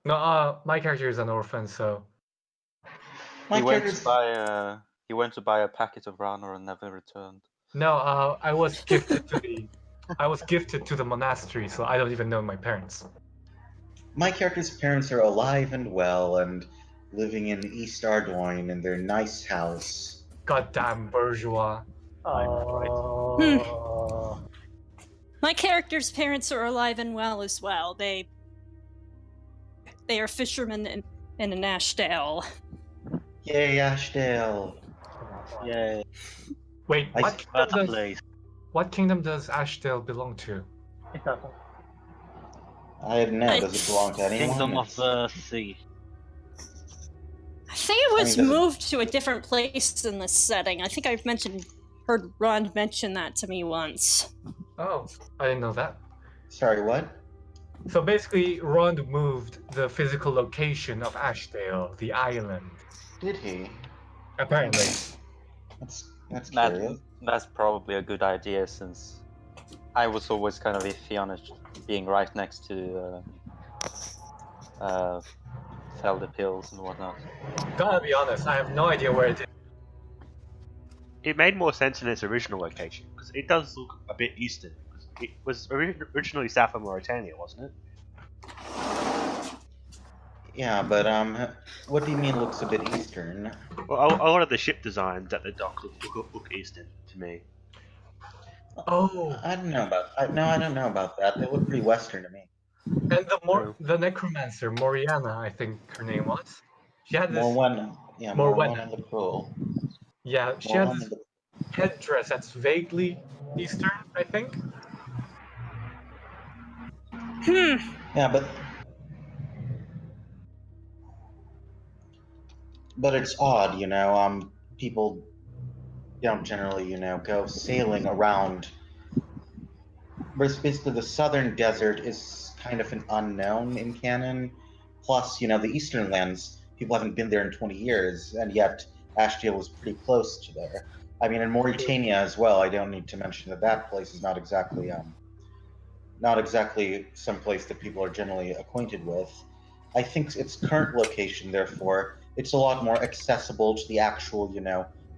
No, my character is an orphan, so My He went to character's buy a packet of Rana and never returned. no, I was gifted to the monastery, so I don't even know my parents. my character's parents are alive and well and living in East Ardoyne in their nice house. Goddamn bourgeois. I know, right? Oh. My character's parents are alive and well as well. They are fishermen in an Ashdale. Yay, Ashdale! Yay. Wait, I- That's a place. what kingdom does Ashdale belong to? It doesn't. I don't know. Does it belong to anyone? Kingdom of It's- the Sea. I think it was does it- moved to a different place in this setting. I think heard Ron mention that to me once. Oh, I didn't know that. Sorry, what? So basically, Rond moved the physical location of Ashdale, the island. Did he? Apparently. That's curious. That's probably a good idea, since I was always kind of iffy on it being right next to Felder Pills and whatnot. Gotta be honest, I have no idea where it is. It made more sense in its original location because it does look a bit eastern. It was originally south of Mauritania, wasn't it? Yeah, but what do you mean looks a bit eastern? Well, a lot of the ship designs at the dock look eastern to me. Oh, I don't know about. I don't know about that. They look pretty western to me. and the necromancer, Moriana, I think her name was. She had this. More one and the cruel. Yeah, she had this headdress that's vaguely Eastern, I think. Yeah, but it's odd, you know. People don't generally, go sailing around. Whereas basically the southern desert is kind of an unknown in canon. Plus, the eastern lands, people haven't been there in 20 years, and yet Ashdale was pretty close to there. I mean, in Mauritania as well. I don't need to mention that place is not exactly some place that people are generally acquainted with. I think its current location, therefore, it's a lot more accessible to the actual,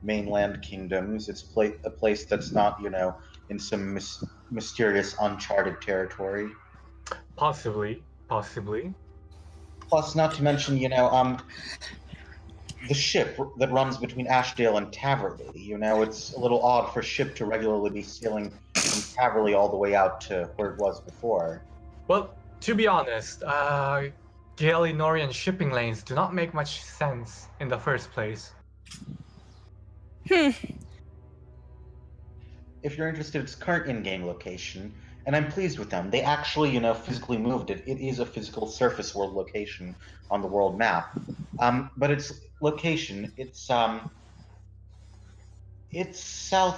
mainland kingdoms. It's a place that's not, in some mysterious, uncharted territory. Possibly. Plus, not to mention, the ship that runs between Ashdale and Taverley. It's a little odd for a ship to regularly be sailing from Taverley all the way out to where it was before. Well, to be honest, Gaelinorian shipping lanes do not make much sense in the first place. If you're interested, its current in-game location, and I'm pleased with them. They actually, physically moved it. It is a physical surface world location on the world map. But its location, it's south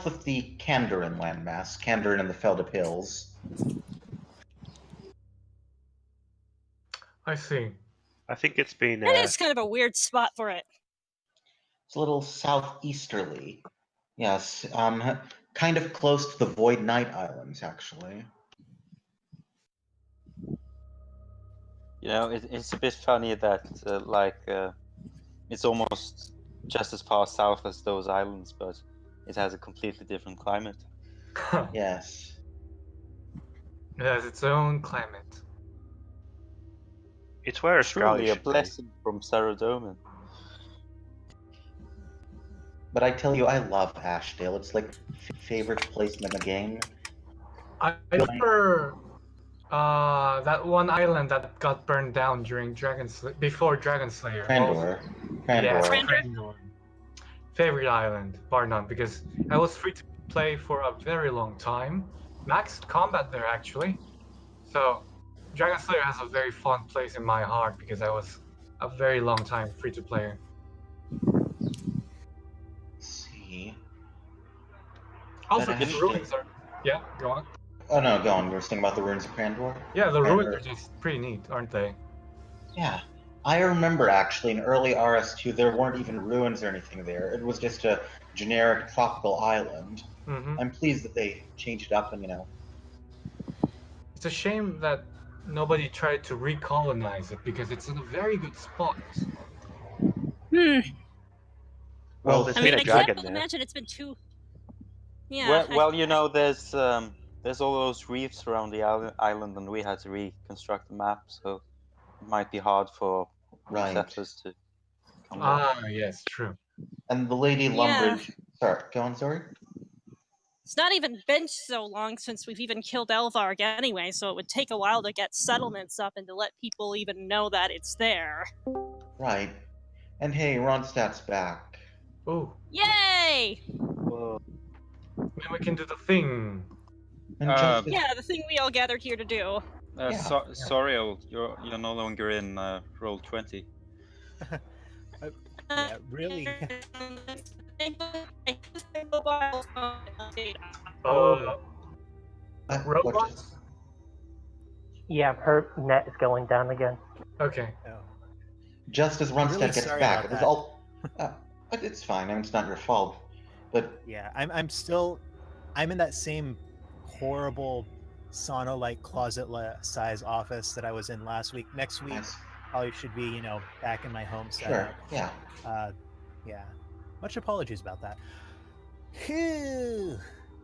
of the Kandarin landmass, Kandarin and the Feldip Hills. I see. I think it's been. That is kind of a weird spot for it. It's a little southeasterly. Yes, kind of close to the Void Night Islands, actually. You know, it's a bit funny that it's almost just as far south as those islands, but it has a completely different climate. Yes. It has its own climate. It's where Australia Truly a should be. blessing from Saradomin. But I tell you, I love Ashdale. It's like favorite place in the game. I prefer that one island that got burned down during before Dragon Slayer. Trandor. Yes, Trandor. Trandor. Favorite island, bar none, because I was free to play for a very long time. Maxed combat there actually. So Dragon Slayer has a very fond place in my heart because I was a very long time free to player. See. Also, But the Ashdale- ruins are. Yeah, go on. Oh no, go on. You were saying about the ruins of Crandor? Yeah, the Trandor. ruins are just pretty neat, aren't they? Yeah. I remember actually in early RS2 there weren't even ruins or anything there. It was just a generic tropical island. Mm-hmm. I'm pleased that they changed it up and, It's a shame that nobody tried to recolonize it because it's in a very good spot. Hmm. Well, there's I been mean, a I dragon can't there. imagine it's been too. Yeah. Well, you know, there's all those reefs around the island, and we had to reconstruct the map, so it might be hard for right. settlers to come there. Ah, yes, true. And the Lady Yeah. Lumbridge. Sorry, go on, sorry. It's not even been so long since we've even killed Elvarg anyway, so it would take a while to get settlements up and to let people even know that it's there. Right. And hey, Ronstadt's back. Oh, Yay! Whoa. then we can do the thing. And Uh, just Yeah, the thing we all gathered here to do. Yeah. Sorry, you're no longer in roll 20. Yeah, really. Oh, what robots? just- Yeah, her net is going down again. Okay. Oh. just as Ronstadt Really gets sorry back, about it was that. all. But it's fine. I mean, it's not your fault. But Yeah, I'm in that same horrible sauna-like closet-size office that I was in last week. Next week, Nice. probably should be, back in my home Sure. setup. Yeah. Yeah. Much apologies about that. Phew.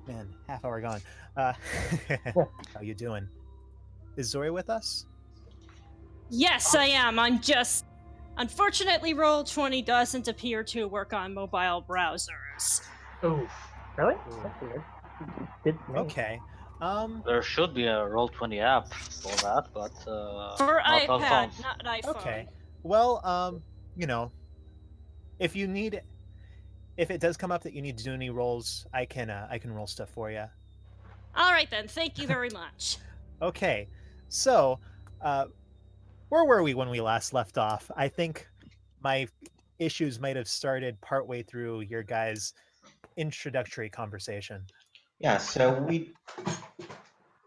Man, half hour gone. How you doing? Is Zori with us? Yes, I am. I'm just. Unfortunately, Roll20 doesn't appear to work on mobile browsers. Oh, Really? That's weird. Did me. Okay. There should be a Roll20 app for that, but For not on iPad, phones. not iPhone. Okay. Well, if you need, if it does come up that you need to do any rolls, I can roll stuff for you. All right then. Thank you very much. Okay. So, where were we when we last left off? I think my issues might have started partway through your guys' introductory conversation. Yeah. So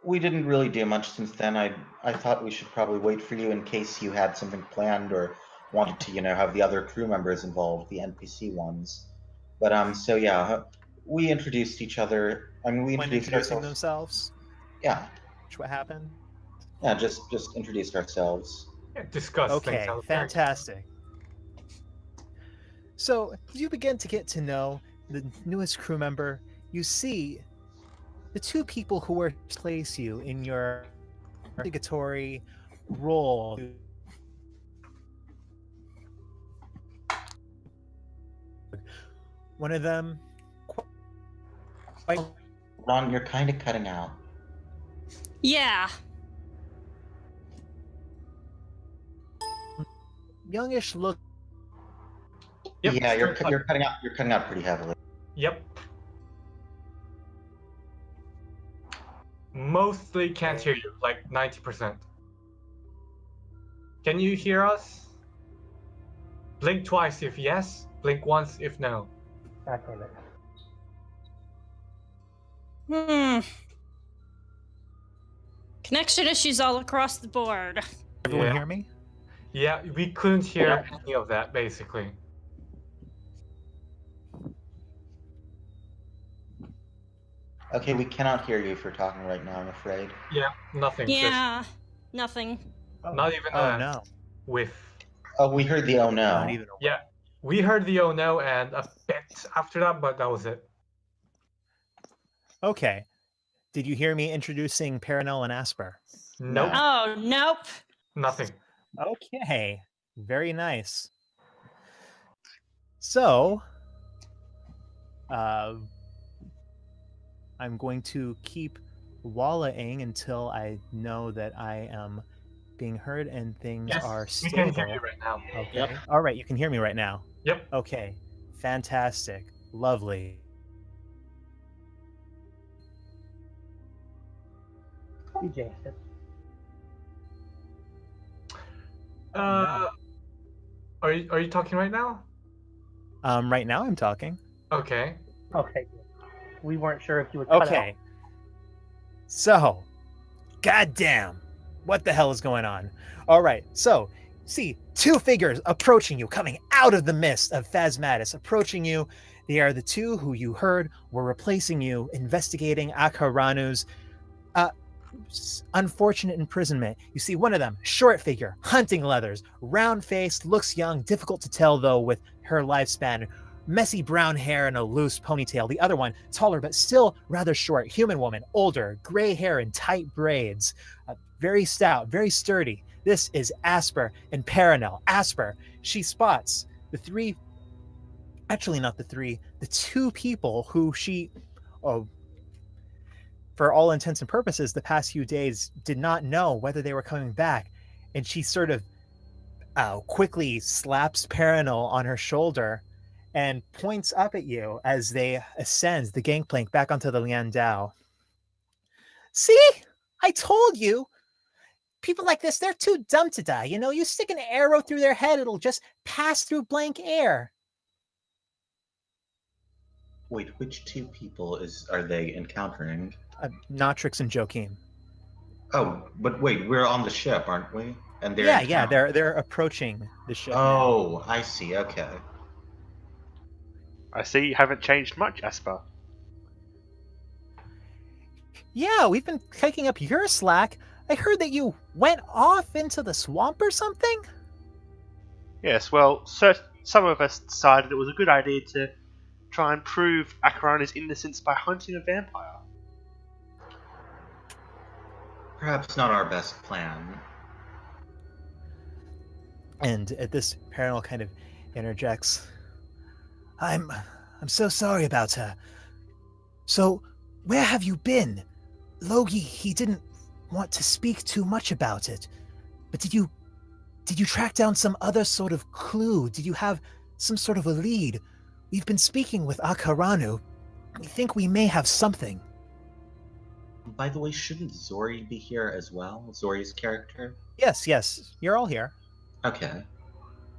we didn't really do much since then. I thought we should probably wait for you in case you had something planned or wanted to, have the other crew members involved, the NPC ones. But so yeah, we introduced each other. I mean, we When introduced introducing ourselves. themselves, Yeah. which what happened? Yeah. Just introduced ourselves. yeah, discuss things. Okay, out of character. fantastic. So, as you begin to get to know the newest crew member, you see the two people who were to place you in your obligatory role. One of them, quite Ron, you're kind of cutting out. Yeah. youngish look. Yep, yeah, you're straight you're cutting out. You're cutting out pretty heavily. Yep. Mostly can't hear you, like 90%. Can you hear us? Blink twice if yes, blink once if no. God damn it. Connection issues all across the board. Everyone Yeah. hear me? Yeah, we couldn't hear any of that basically. Okay, we cannot hear you if you're talking right now. I'm afraid. Yeah, nothing. Yeah, nothing. Not even Oh a no. whiff. Oh, we heard the oh no. Not even a Yeah, we heard the oh no and a bit after that, but that was it. Okay. Did you hear me introducing Paranel and Asper? Nope, No. Oh, nope. nothing. Okay. Very nice. So, I'm going to keep wallahing until I know that I am being heard and things Yes, are we stable. can hear you right now. Okay. Yep. All right. You can hear me right now. Yep. Okay. Fantastic. Lovely. You jinxed it. Are you talking right now? Right now I'm talking. Okay. Okay, good. We weren't sure if you would cut out. Okay. So, goddamn, what the hell is going on? All right. So, see two figures approaching you, coming out of the mist of Phasmatis, approaching you. They are the two who you heard were replacing you, investigating Haranu's unfortunate imprisonment. You see one of them, short figure, hunting leathers, round faced, looks young, difficult to tell though with her lifespan, messy brown hair and a loose ponytail. The other one, taller but still rather short, human woman, older, gray hair and tight braids, very stout, very sturdy. This is Asper and Paranel. Asper, she spots the three, actually not the three, the two people who she, for all intents and purposes, the past few days did not know whether they were coming back. And she sort of quickly slaps Paranel on her shoulder and points up at you as they ascend the gangplank back onto the Liandao. See? I told you! People like this, they're too dumb to die. You know, you stick an arrow through their head, it'll just pass through blank air. Wait, which two people are they encountering? Notrix and Joachim. Oh, but wait, we're on the ship, aren't we? And they're Yeah, they're approaching the ship. Oh, I see. Okay. I see you haven't changed much, Asper. Yeah, we've been taking up your slack. I heard that you went off into the swamp or something? Yes, well, some of us decided it was a good idea to try and prove Akaranu's innocence by hunting a vampire. Perhaps not our best plan. And at this, Paranel kind of interjects. I'm so sorry about her. So, where have you been? Logie, he didn't want to speak too much about it. But did you track down some other sort of clue? Did you have some sort of a lead? We've been speaking with Haranu. We think we may have something. By the way, shouldn't Zori be here as well? Zori's character? Yes, you're all here. Okay.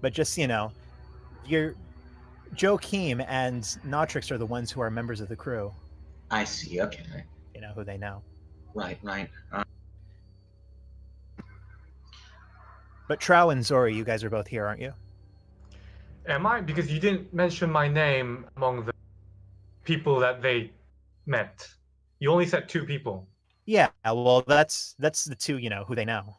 But just, Joachim and Notrix are the ones who are members of the crew. I see, okay. You know, who they know. Right. But Trow and Zori, you guys are both here, aren't you? Am I? Because you didn't mention my name among the people that they met. You only said two people. Yeah, well, that's the two, who they know.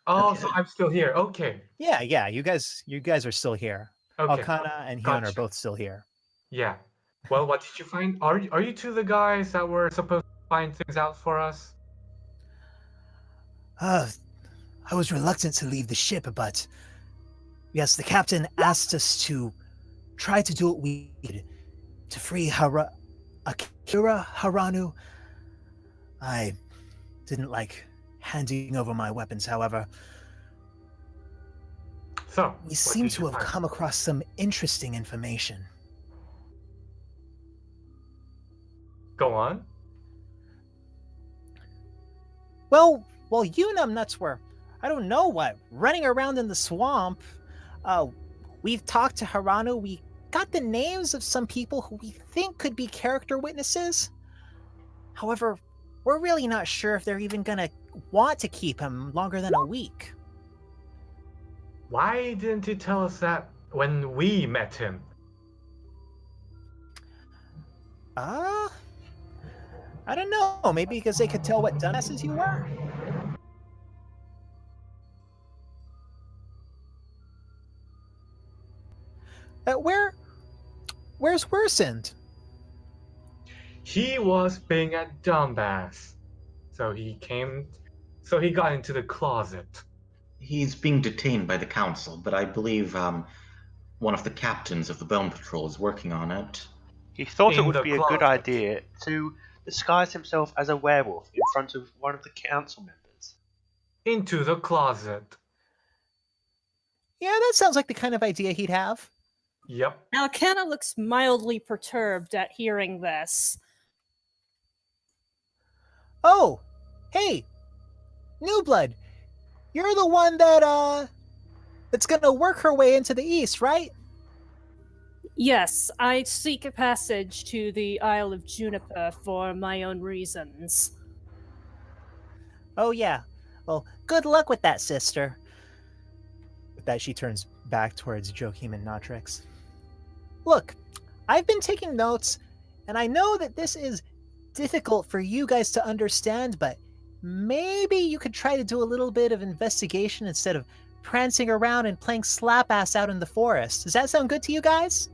Oh, Okay. so I'm still here. Okay. Yeah, you guys are still here. Okay. Alcana and Hyun Gotcha. are both still here. Yeah. Well, what did you find? Are you two the guys that were supposed to find things out for us? I was reluctant to leave the ship, but yes, the captain asked us to try to do what we did to free Akira Haranu. I didn't like handing over my weapons, however. So, We what seem did to you have find? come across some interesting information. Go on. Well, you numbnuts were, I don't know what, running around in the swamp. We've talked to Haranu. We got the names of some people who we think could be character witnesses. However, we're really not sure if they're even gonna want to keep him longer than a week. Why didn't you tell us that when we met him? I don't know. Maybe because they could tell what dumbasses you were? where's Worsened? He was being a dumbass. So he got into the closet. He's being detained by the council, but I believe one of the captains of the Bone Patrol is working on it. He thought it In would the be a good closet. idea to disguise himself as a werewolf in front of one of the council members. Into the closet. Yeah, that sounds like the kind of idea he'd have. Yep. Alcana looks mildly perturbed at hearing this. Oh, hey, New Blood, you're the one that's gonna work her way into the east, right? Yes, I seek a passage to the Isle of Juniper for my own reasons. Oh yeah. Well, good luck with that, sister. With that, she turns back towards Joachim and Natrix. Look, I've been taking notes, and I know that this is difficult for you guys to understand, but maybe you could try to do a little bit of investigation instead of prancing around and playing slap ass out in the forest. Does that sound good to you guys?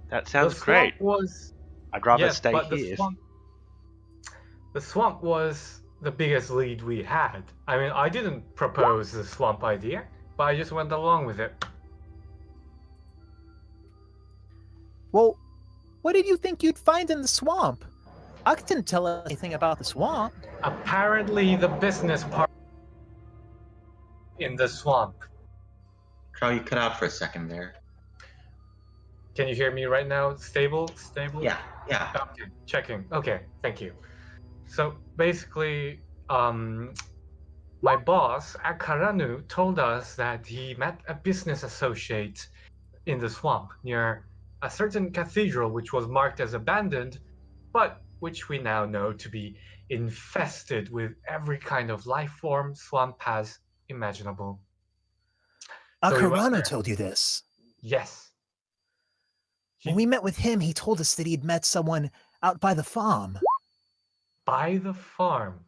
That sounds The great. swamp was I'd rather yes, stay but here. The swamp was the biggest lead we had. I mean, I didn't propose the swamp idea, but I just went along with it. Well, what did you think you'd find in the swamp? I didn't tell us anything about the swamp. Apparently, the business part in the swamp. Crow, you cut out for a second there. Can you hear me right now? Stable? Yeah, yeah. Okay, checking. Okay, thank you. So basically, my boss at Haranu told us that he met a business associate in the swamp near a certain cathedral which was marked as abandoned, but which we now know to be infested with every kind of life form swamp has imaginable. So we went Haranu there. told you this. Yes. When we met with him, he told us that he'd met someone out by the farm. By the farm.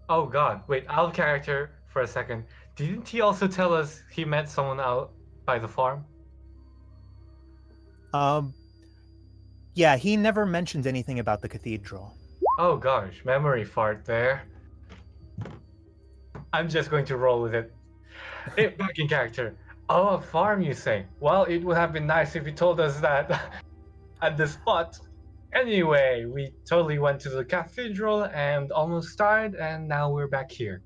Oh god, wait, out of character for a second. Didn't he also tell us he met someone out by the farm? Yeah, he never mentioned anything about the cathedral. Oh gosh, memory fart there. I'm just going to roll with it. Back in character. Oh, a farm, you say? Well, it would have been nice if you told us that at the spot. Anyway, we totally went to the cathedral and almost died, and now we're back here.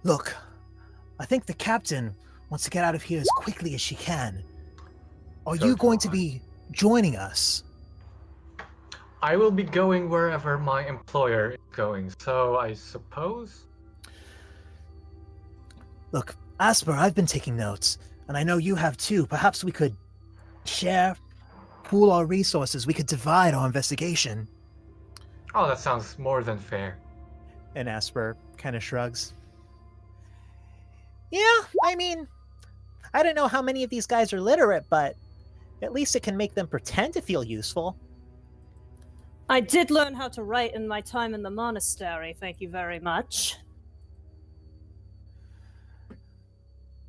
Look, I think the captain wants to get out of here as quickly as she can. Are So you do going to I. be joining us? I will be going wherever my employer is going, so I suppose. Look, Asper, I've been taking notes, and I know you have too. Perhaps we could share, pool our resources. We could divide our investigation. Oh, that sounds more than fair. And Asper kind of shrugs. Yeah, I mean, I don't know how many of these guys are literate, but at least it can make them pretend to feel useful. I did learn how to write in my time in the monastery, thank you very much.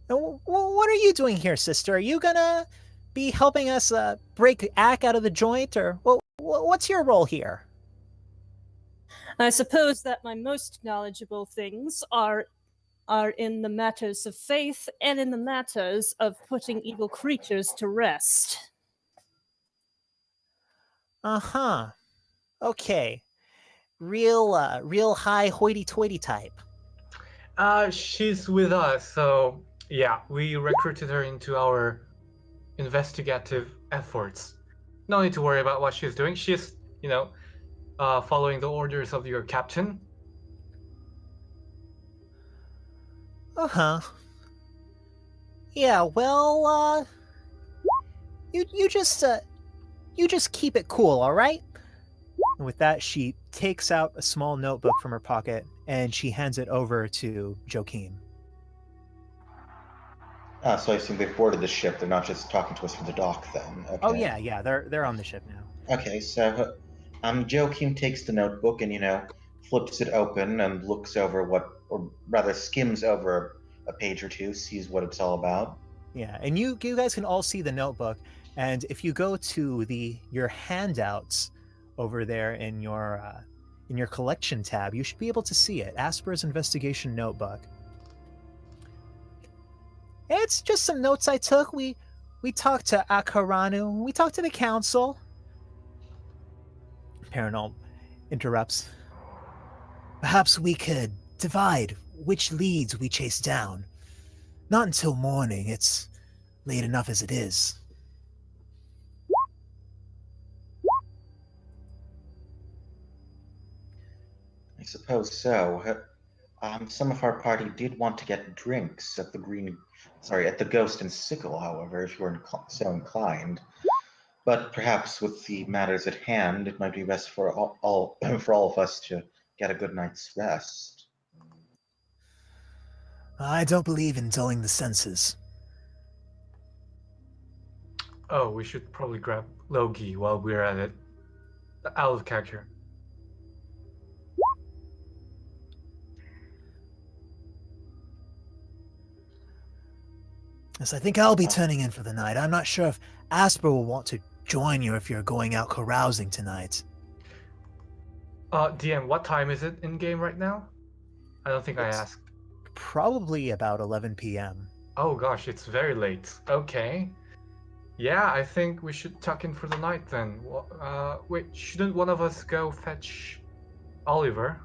What are you doing here, sister? Are you gonna be helping us break Ack out of the joint, or what's your role here? I suppose that my most knowledgeable things are in the matters of faith and in the matters of putting evil creatures to rest. Uh-huh. Okay. Real high hoity-toity type. She's with us, so yeah, we recruited her into our investigative efforts. No need to worry about what she's doing. She's, following the orders of your captain. Uh-huh. Yeah, well, you just keep it cool, all right? And with that, she takes out a small notebook from her pocket and she hands it over to Joachim. So I assume they've boarded the ship. They're not just talking to us from the dock then. Okay. Oh yeah, they're on the ship now. Okay, so Joachim takes the notebook and, flips it open and looks over or rather skims over a page or two, sees what it's all about. Yeah, and you guys can all see the notebook, and if you go to your handouts over there in your collection tab, you should be able to see it. Asper's investigation notebook. It's just some notes I took. We talked to Haranu. We talked to the council. Paranol interrupts. Perhaps we could divide which leads we chase down. Not until morning. It's late enough as it is. I suppose so. Some of our party did want to get drinks at at the Ghost and Sickle, however, if you were so inclined. But perhaps with the matters at hand, it might be best for all for all of us to get a good night's rest. I don't believe in dulling the senses. Oh, we should probably grab Logi while we're at it. Out of character. Yes, I think I'll be turning in for the night. I'm not sure if Asper will want to join you if you're going out carousing tonight. DM, what time is it in game right now? I don't think I It's asked. probably about 11 p.m. Oh gosh, it's very late. Okay. Yeah, I think we should tuck in for the night then. Wait, shouldn't one of us go fetch Oliver?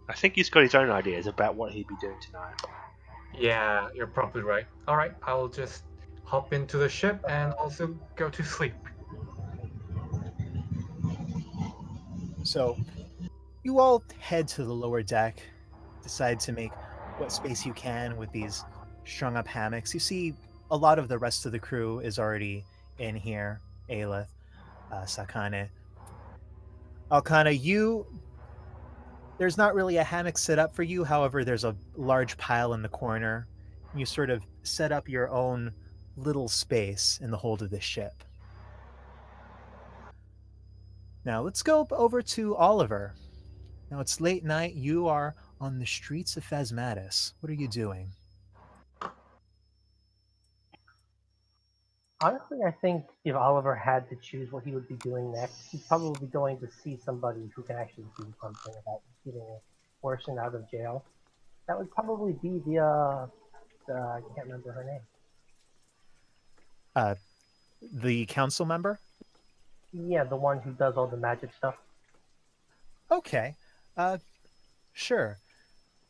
I think he's got his own ideas about what he'd be doing tonight. Yeah, you're probably right. Alright, I'll just hop into the ship and also go to sleep. So you all head to the lower deck, decide to make what space you can with these strung up hammocks. You see a lot of the rest of the crew is already in here. Aelith, Sakane. Alkana, there's not really a hammock set up for you. However, there's a large pile in the corner. You sort of set up your own little space in the hold of this ship. Now let's go over to Oliver. Now it's late night. You are on the streets of Phasmatis. What are you doing? Honestly, I think if Oliver had to choose what he would be doing next, he'd probably be going to see somebody who can actually do something about getting a person out of jail. That would probably be the I can't remember her name. The council member? Yeah, the one who does all the magic stuff. Okay. Sure.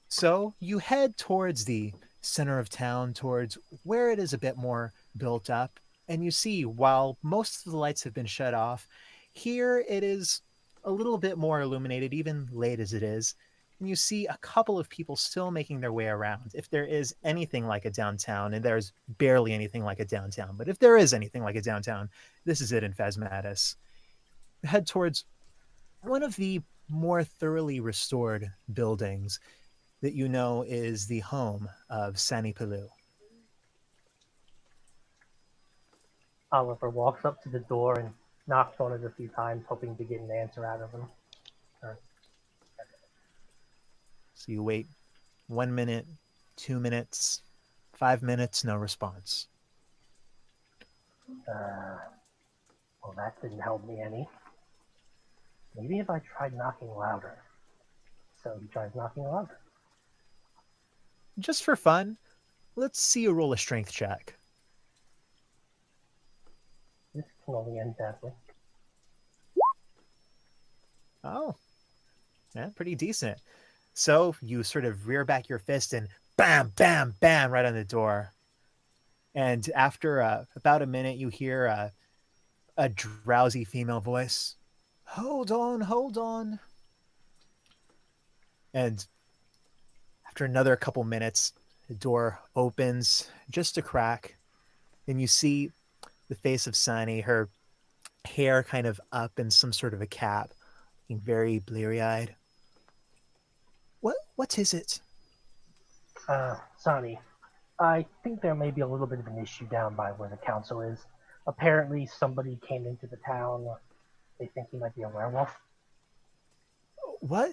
So you head towards the center of town, towards where it is a bit more built up, and you see, while most of the lights have been shut off, here it is a little bit more illuminated, even late as it is. And you see a couple of people still making their way around. If there is anything like a downtown, and there's barely anything like a downtown, but if there is anything like a downtown, this is it in Phasmatis. Head towards one of the more thoroughly restored buildings that you know is the home of Sani Palu. Oliver walks up to the door and knocks on it a few times, hoping to get an answer out of him. So you wait 1 minute, 2 minutes, 5 minutes, no response. Well, that didn't help me any. Maybe if I tried knocking louder. So he tries knocking louder. Just for fun, let's see you roll a strength check. This can only end badly. Oh, yeah, pretty decent. So you sort of rear back your fist and bam, bam, bam, right on the door. And after about a minute, you hear a drowsy female voice. Hold on, hold on. And after another couple minutes, the door opens just a crack. And you see the face of Sunny, her hair kind of up in some sort of a cap, looking very bleary-eyed. What is it? Sonny, I think there may be a little bit of an issue down by where the council is. Apparently somebody came into the town. They think he might be a werewolf. What?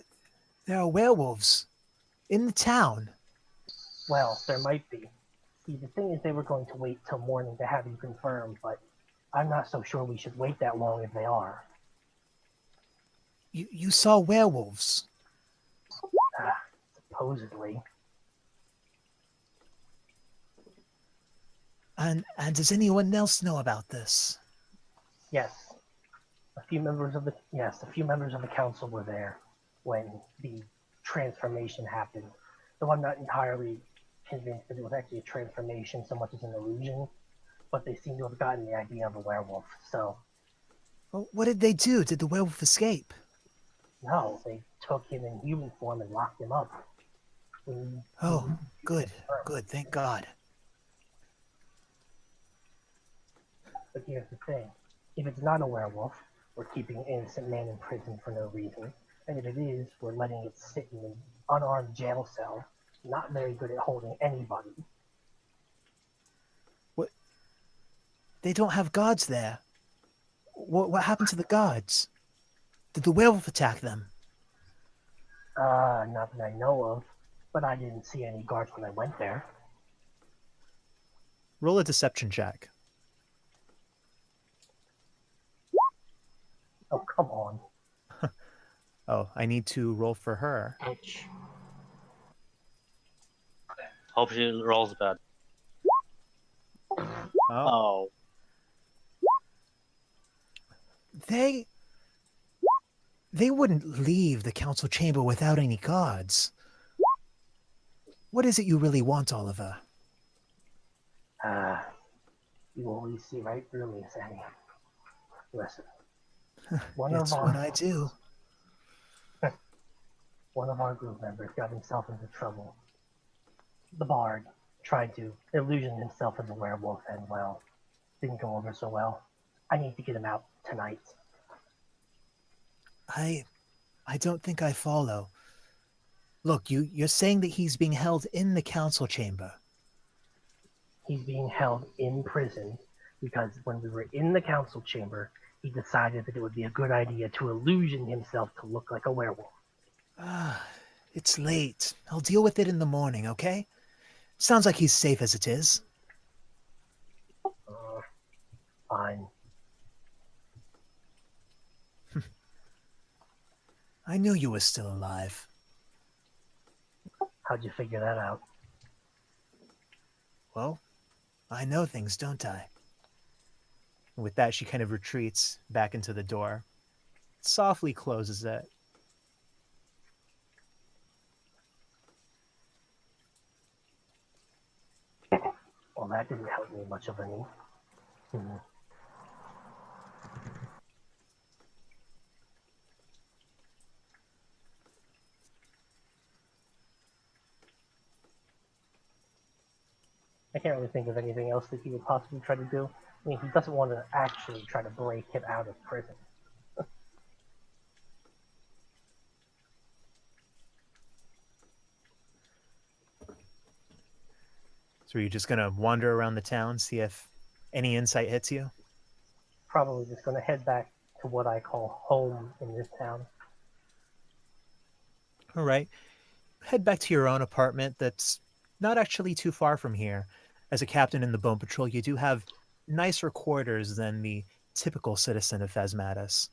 There are werewolves in the town. Well, there might be. See, the thing is they were going to wait till morning to have you confirmed, but I'm not so sure we should wait that long if they are. You saw werewolves. Supposedly. And does anyone else know about this? Yes. A few members of the council were there when the transformation happened. Though I'm not entirely convinced that it was actually a transformation so much as an illusion, but they seem to have gotten the idea of a werewolf, so... Well, what did they do? Did the werewolf escape? No, they took him in human form and locked him up. Oh, good, thank God. But here's the thing. If it's not a werewolf, we're keeping an innocent man in prison for no reason. And if it is, we're letting it sit in an unarmed jail cell, not very good at holding anybody. What? They don't have guards there. What happened to the guards? Did the werewolf attack them? Not that I know of, but I didn't see any guards when I went there. Roll a deception check. Oh, come on. Oh, I need to roll for her. Ouch. Hope she rolls bad. Oh, Oh. They wouldn't leave the council chamber without any guards. What is it you really want, Oliver? You always see right through me, Sammy. Listen. It's what I do. One of our group members got himself into trouble. The bard tried to illusion himself as a werewolf and, well, didn't go over so well. I need to get him out tonight. I don't think I follow. Look, you're saying that he's being held in the council chamber. He's being held in prison because when we were in the council chamber, he decided that it would be a good idea to illusion himself to look like a werewolf. It's late. I'll deal with it in the morning, okay? Sounds like he's safe as it is. Fine. I knew you were still alive. How'd you figure that out? Well, I know things, don't I? with that, she kind of retreats back into the door, softly closes it. Well, that didn't help me much of any. I can't really think of anything else that he would possibly try to do. I mean, he doesn't want to actually try to break him out of prison. So are you just going to wander around the town, see if any insight hits you? Probably just going to head back to what I call home in this town. All right. Head back to your own apartment that's not actually too far from here. As a captain in the Bone Patrol, you do have nicer quarters than the typical citizen of Phasmatis.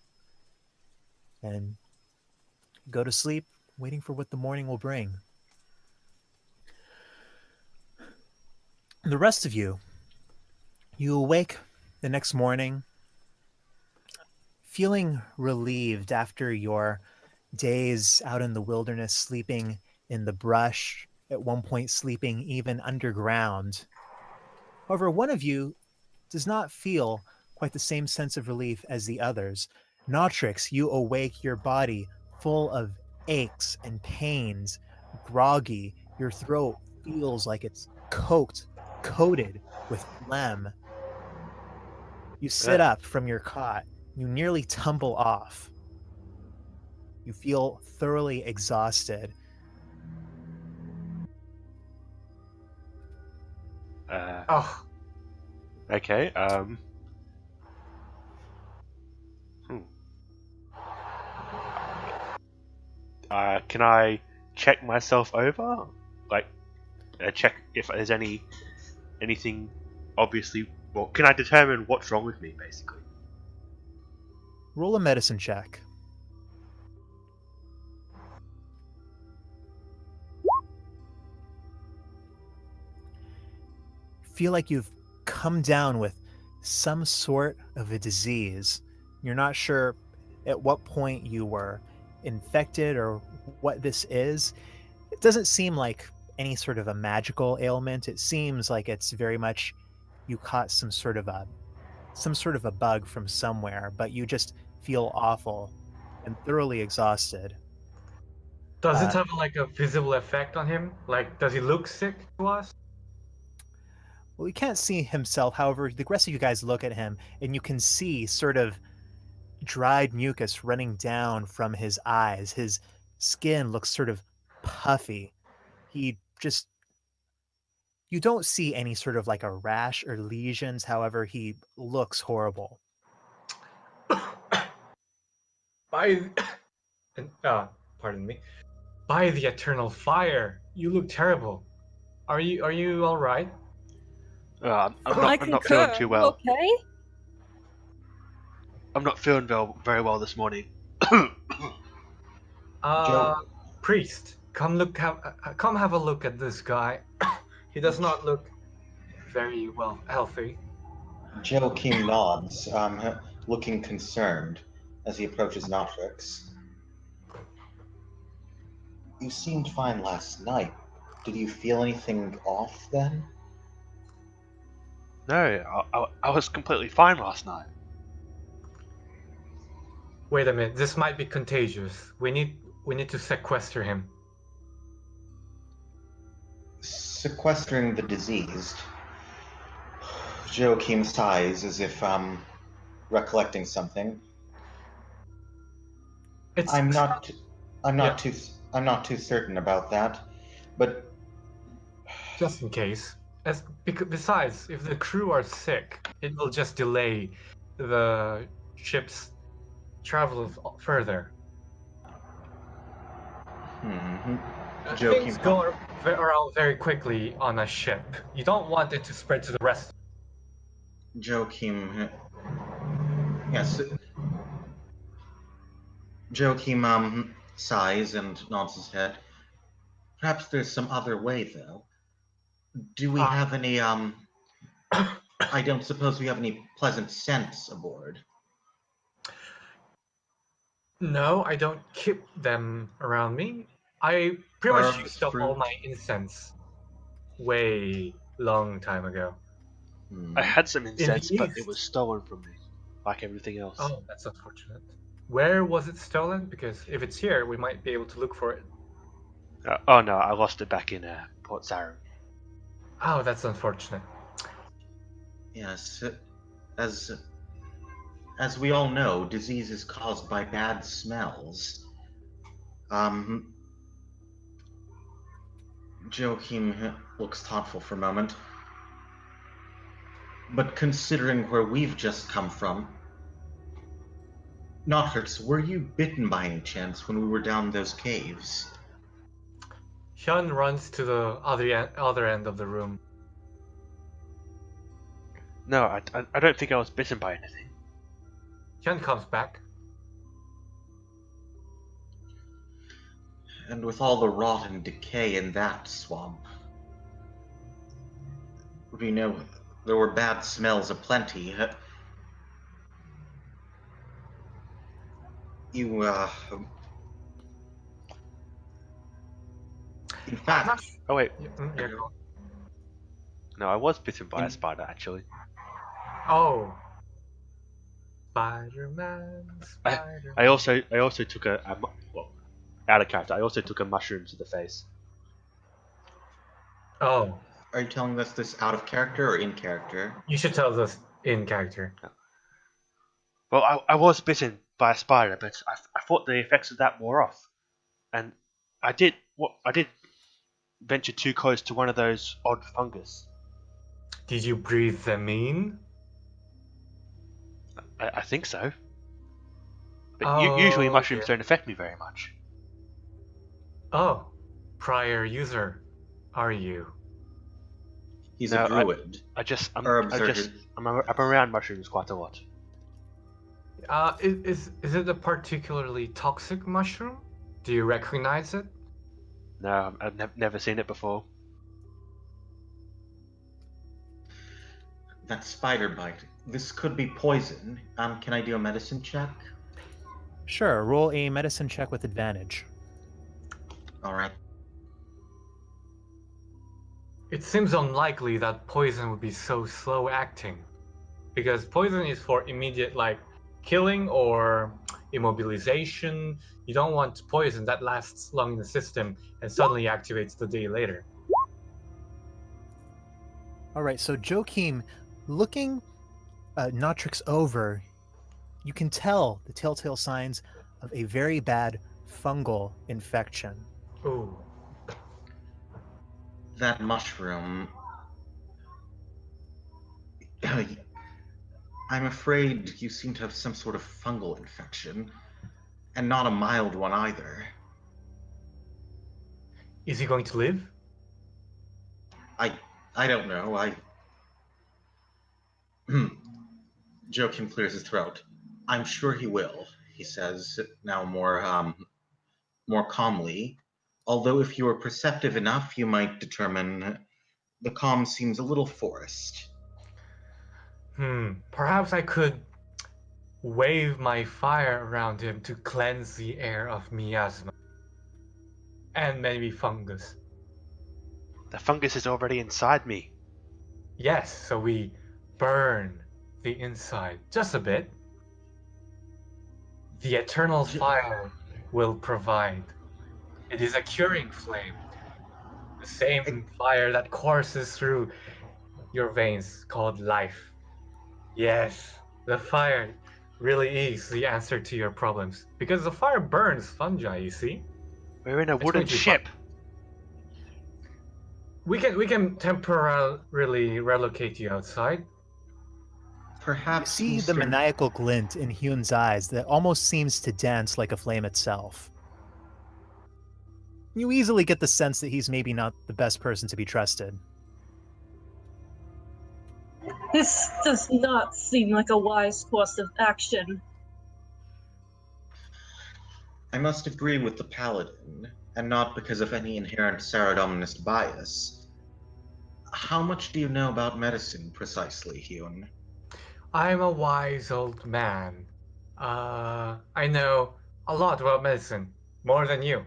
And go to sleep, waiting for what the morning will bring. The rest of you, you awake the next morning feeling relieved after your days out in the wilderness, sleeping in the brush, at one point sleeping even underground. However, one of you does not feel quite the same sense of relief as the others. Nautrix, you awake, your body full of aches and pains, groggy. Your throat feels like it's coated with phlegm. You sit up from your cot. You nearly tumble off. You feel thoroughly exhausted. Okay. Can I check myself over? Like, check if there's any anything obviously... Well, can I determine what's wrong with me, basically? Roll a medicine check. Feel like you've come down with some sort of a disease. You're not sure at what point you were infected or what this is. It doesn't seem like any sort of a magical ailment. It seems like it's very much you caught some sort of a bug from somewhere, but you just feel awful and thoroughly exhausted. Does it Uh, have like a visible effect on him? Like, does he look sick to us? Well, he can't see himself. However, the rest of you guys look at him, and you can see sort of dried mucus running down from his eyes. His skin looks sort of puffy. He just. You don't see any sort of like a rash or lesions. However, he looks horrible. By, pardon me. By the eternal fire, you look terrible. Are you all right? I'm I not feeling concur. too well. Okay. I'm not feeling very well this morning. Joe. Priest, come have a look at this guy. He does not look very well healthy. Joachim nods, looking concerned as he approaches Notrix. You seemed fine last night. Did you feel anything off then? No, I was completely fine last night. Wait a minute, this might be contagious. We need to sequester him. Sequestering the diseased. Joachim sighs as if recollecting something. I'm not too certain about that, but just in case. Besides, if the crew are sick, it will just delay the ship's travel further. Things go around very quickly on a ship. You don't want it to spread to the rest. Joachim, yes. Joachim sighs and nods his head. Perhaps there's some other way, though. Do we have any, I don't suppose we have any pleasant scents aboard? No, I don't keep them around me. I pretty much used up all my incense way long time ago. I had some incense, but it was stolen from me, like everything else. Oh, that's unfortunate. Where was it stolen? Because if it's here, we might be able to look for it. Oh no, I lost it back in Port Saru. Oh, that's unfortunate. Yes, as we all know, disease is caused by bad smells. Joachim looks thoughtful for a moment. But considering where we've just come from, Notrix, were you bitten by any chance when we were down those caves? Hyun runs to the other end of the room. No, I don't think I was bitten by anything. Hyun comes back. And with all the rot and decay in that swamp, we know there were bad smells aplenty. In fact... Oh wait. Yeah, go on. No, I was bitten by a spider, actually. Oh. Spider-Man. I also took well, out of character. I also took a mushroom to the face. Oh. Are you telling us this out of character or in character? You should tell us in character. Well, I was bitten by a spider, but I thought the effects of that wore off, and I did venture too close to one of those odd fungus. Did you breathe them in? I think so. But usually mushrooms don't affect me very much. Oh, prior user, are you? He's No, a druid. I'm Herbs are his... around mushrooms quite a lot. Is it a particularly toxic mushroom? Do you recognize it? No, I've never seen it before. That spider bite. This could be poison. Can I do a medicine check? Sure, roll a medicine check with advantage. All right. It seems unlikely that poison would be so slow acting, because poison is for immediate killing or immobilization. You don't want poison that lasts long in the system and suddenly activates the day later. All right, so Joachim, looking Notrix over, you can tell the telltale signs of a very bad fungal infection. Ooh. That mushroom... I'm afraid you seem to have some sort of fungal infection, and not a mild one either. Is he going to live? I don't know. Joachim clears his throat. I'm sure he will, he says, now more calmly. Although if you were perceptive enough, you might determine the calm seems a little forced. Perhaps I could wave my fire around him to cleanse the air of miasma. And maybe fungus. The fungus is already inside me. Yes, so we burn the inside just a bit. The eternal fire will provide. It is a curing flame. The same fire that courses through your veins called life. Yes, the fire really is the answer to your problems. Because the fire burns fungi, you see? We're in a It's wooden going to be ship. We can temporarily relocate you outside. You Perhaps see the maniacal glint in Hyun's eyes that almost seems to dance like a flame itself. You easily get the sense that he's maybe not the best person to be trusted. This does not seem like a wise course of action. I must agree with the paladin, and not because of any inherent Saradominist bias. How much do you know about medicine, precisely, Hyun? I'm a wise old man. I know a lot about medicine. More than you.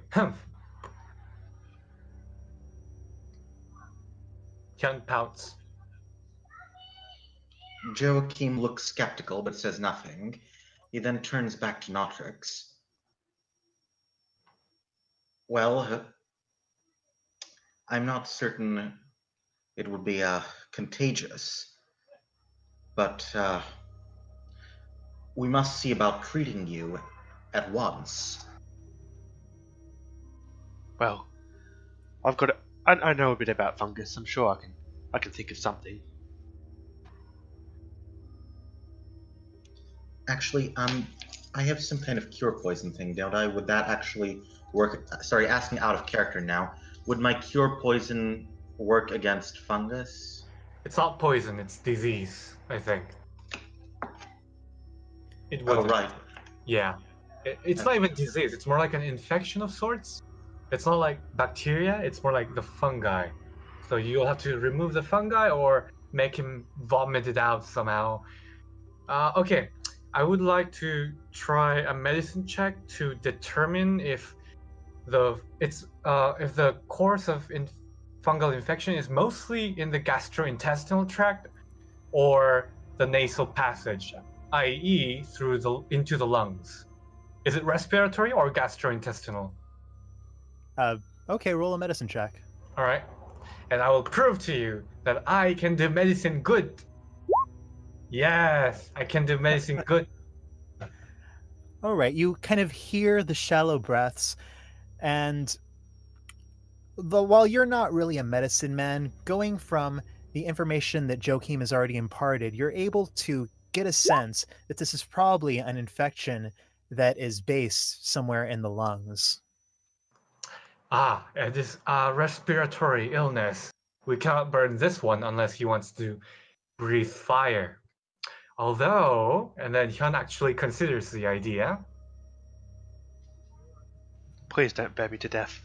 Hyun pouts. Joachim looks skeptical but says nothing. He then turns back to Notrix. Well, I'm not certain it would be contagious, but we must see about treating you at once. Well, I know a bit about fungus. I'm sure I can think of something. Actually, I have some kind of cure poison thing, don't I? Would that actually work? Sorry, asking out of character now. Would my cure poison work against fungus? It's not poison, it's disease, I think. It would. Oh, right. Yeah. It's not even disease, it's more like an infection of sorts. It's not like bacteria, it's more like the fungi. So you'll have to remove the fungi or make him vomit it out somehow. Okay, I would like to try a medicine check to determine if the course of fungal infection is mostly in the gastrointestinal tract or the nasal passage, i.e., into the lungs. Is it respiratory or gastrointestinal? Okay, roll a medicine check. All right, and I will prove to you that I can do medicine good. Yes, I can do medicine good. All right, you kind of hear the shallow breaths, and while you're not really a medicine man, going from the information that Joachim has already imparted, you're able to get a sense that this is probably an infection that is based somewhere in the lungs. It is a respiratory illness. we cannot burn this one unless he wants to breathe fire. Although, and then Hyun actually considers the idea. Please don't burn me to death.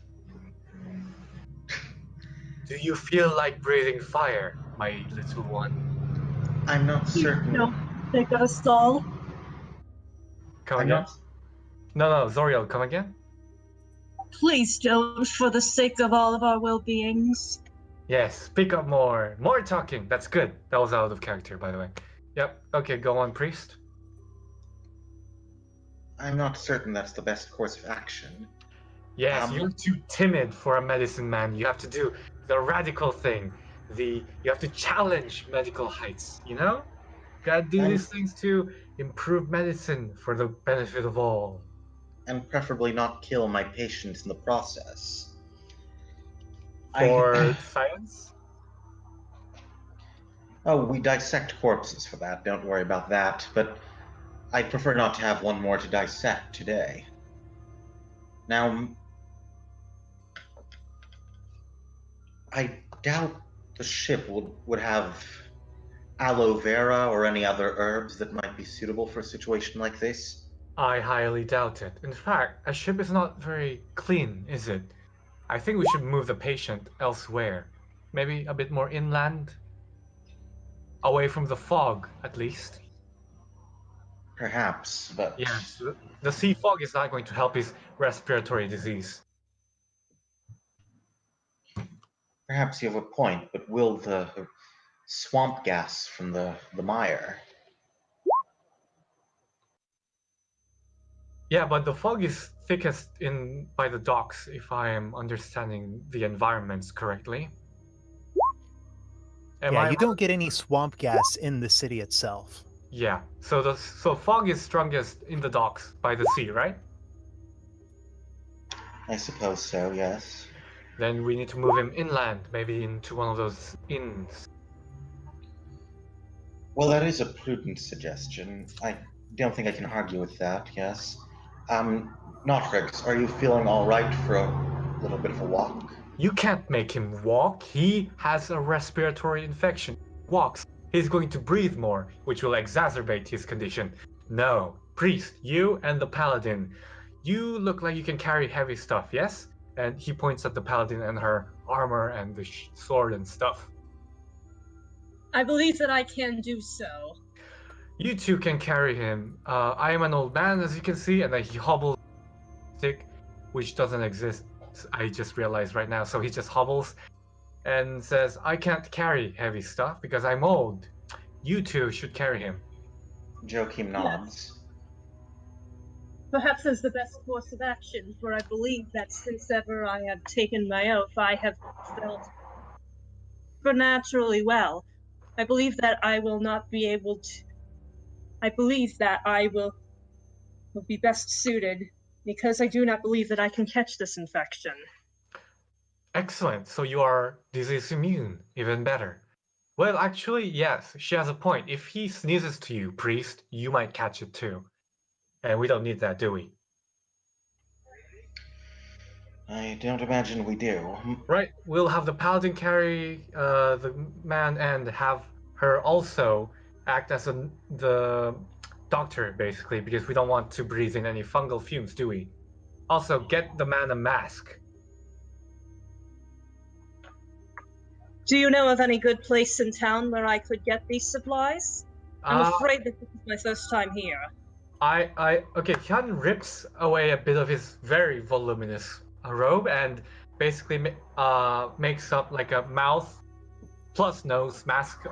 Do you feel like breathing fire, my little one? I'm not certain. No, they got a stall. Come I'm again? not. No, Zoriel, come again? Please don't, for the sake of all of our well-beings. Yes, speak up more. More talking. That's good. That was out of character, by the way. Yep. Okay, go on, priest. I'm not certain that's the best course of action. Yes, you're too timid for a medicine man. You have to do the radical thing. You have to challenge medical heights, you know? Gotta do these things to improve medicine for the benefit of all. And preferably not kill my patients in the process. For science? Oh, we dissect corpses for that. Don't worry about that. But I'd prefer not to have one more to dissect today. Now, I doubt the ship would have aloe vera or any other herbs that might be suitable for a situation like this. I highly doubt it. In fact, a ship is not very clean, is it? I think we should move the patient elsewhere. Maybe a bit more inland? Away from the fog, at least. Perhaps, but... Yes, the sea fog is not going to help his respiratory disease. Perhaps you have a point, but will the swamp gas from the mire... Yeah, but the fog is thickest by the docks, if I am understanding the environments correctly. You don't get any swamp gas in the city itself. Yeah, so fog is strongest in the docks by the sea, right? I suppose so, yes. Then we need to move him inland, maybe into one of those inns. Well, that is a prudent suggestion. I don't think I can argue with that, yes. Notrix, are you feeling all right for a little bit of a walk? You can't make him walk. He has a respiratory infection. Walks. He's going to breathe more, which will exacerbate his condition. No. Priest, you and the paladin. You look like you can carry heavy stuff, yes? And he points at the paladin and her armor and the sword and stuff. I believe that I can do so. You two can carry him. I am an old man, as you can see, and then he hobbles stick, which doesn't exist. I just realized right now. So he just hobbles and says, I can't carry heavy stuff because I'm old. You two should carry him. Joachim nods. Perhaps as the best course of action, for I believe that since ever I have taken my oath, I have felt preternaturally well. I believe that I will not be able to. I believe that I will be best suited because I do not believe that I can catch this infection. Excellent. So you are disease immune. Even better. Well, actually, yes, she has a point. If he sneezes to you, priest, you might catch it too. And we don't need that, do we? I don't imagine we do. Right. We'll have the paladin carry the man and have her also act as the doctor, basically, because we don't want to breathe in any fungal fumes, do we? Also, get the man a mask. Do you know of any good place in town where I could get these supplies? I'm afraid that this is my first time here. Okay, Hyun rips away a bit of his very voluminous robe and basically makes up like a mouth plus nose mask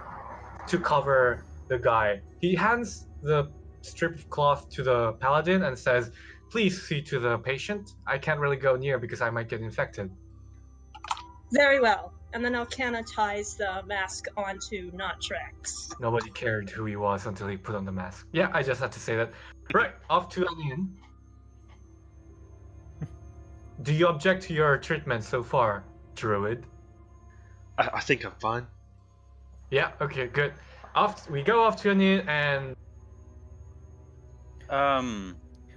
to cover the guy. He hands the strip of cloth to the paladin and says, please see to the patient. I can't really go near because I might get infected. Very well. And then I'll canitize the mask onto Notrix. Nobody cared who he was until he put on the mask. Yeah, I just had to say that. Right, off to an inn. Do you object to your treatment so far, Druid? I think I'm fine. Yeah, okay, good. We go off to an inn and...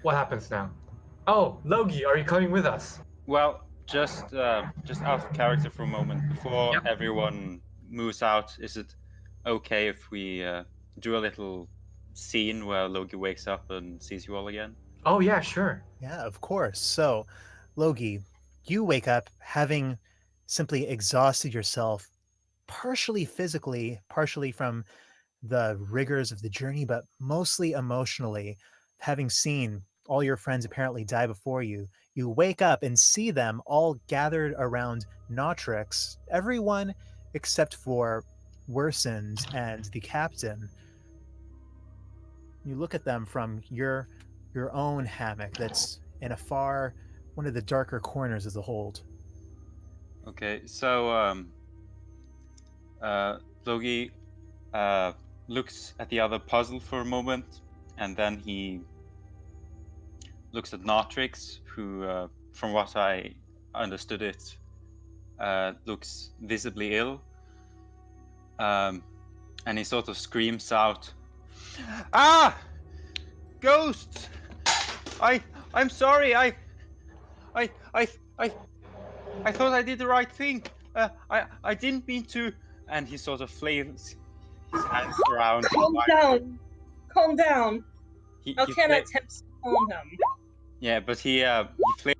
What happens now? Oh, Logi, are you coming with us? Well, just out of character for a moment before Yep. everyone moves out. Is it okay if we do a little scene where Loki wakes up and sees you all again? Oh yeah, sure. Yeah, of course. So, Logi, you wake up having simply exhausted yourself, partially physically, partially from the rigors of the journey, but mostly emotionally. Having seen all your friends apparently die before you, you wake up and see them all gathered around Nautrix, everyone except for Worsend and the captain. You look at them from your own hammock that's in a far one of the darker corners of the hold. Okay, so Logi looks at the other puzzle for a moment, and then he looks at Natrix, who, from what I understood it, looks visibly ill. And he sort of screams out, "Ah! Ghosts! I'm sorry. I I I I thought I did the right thing. I didn't mean to." And he sort of flails his hands around. Calm down. Calm down. How He can I fla- attempt to calm him? yeah, but he flails.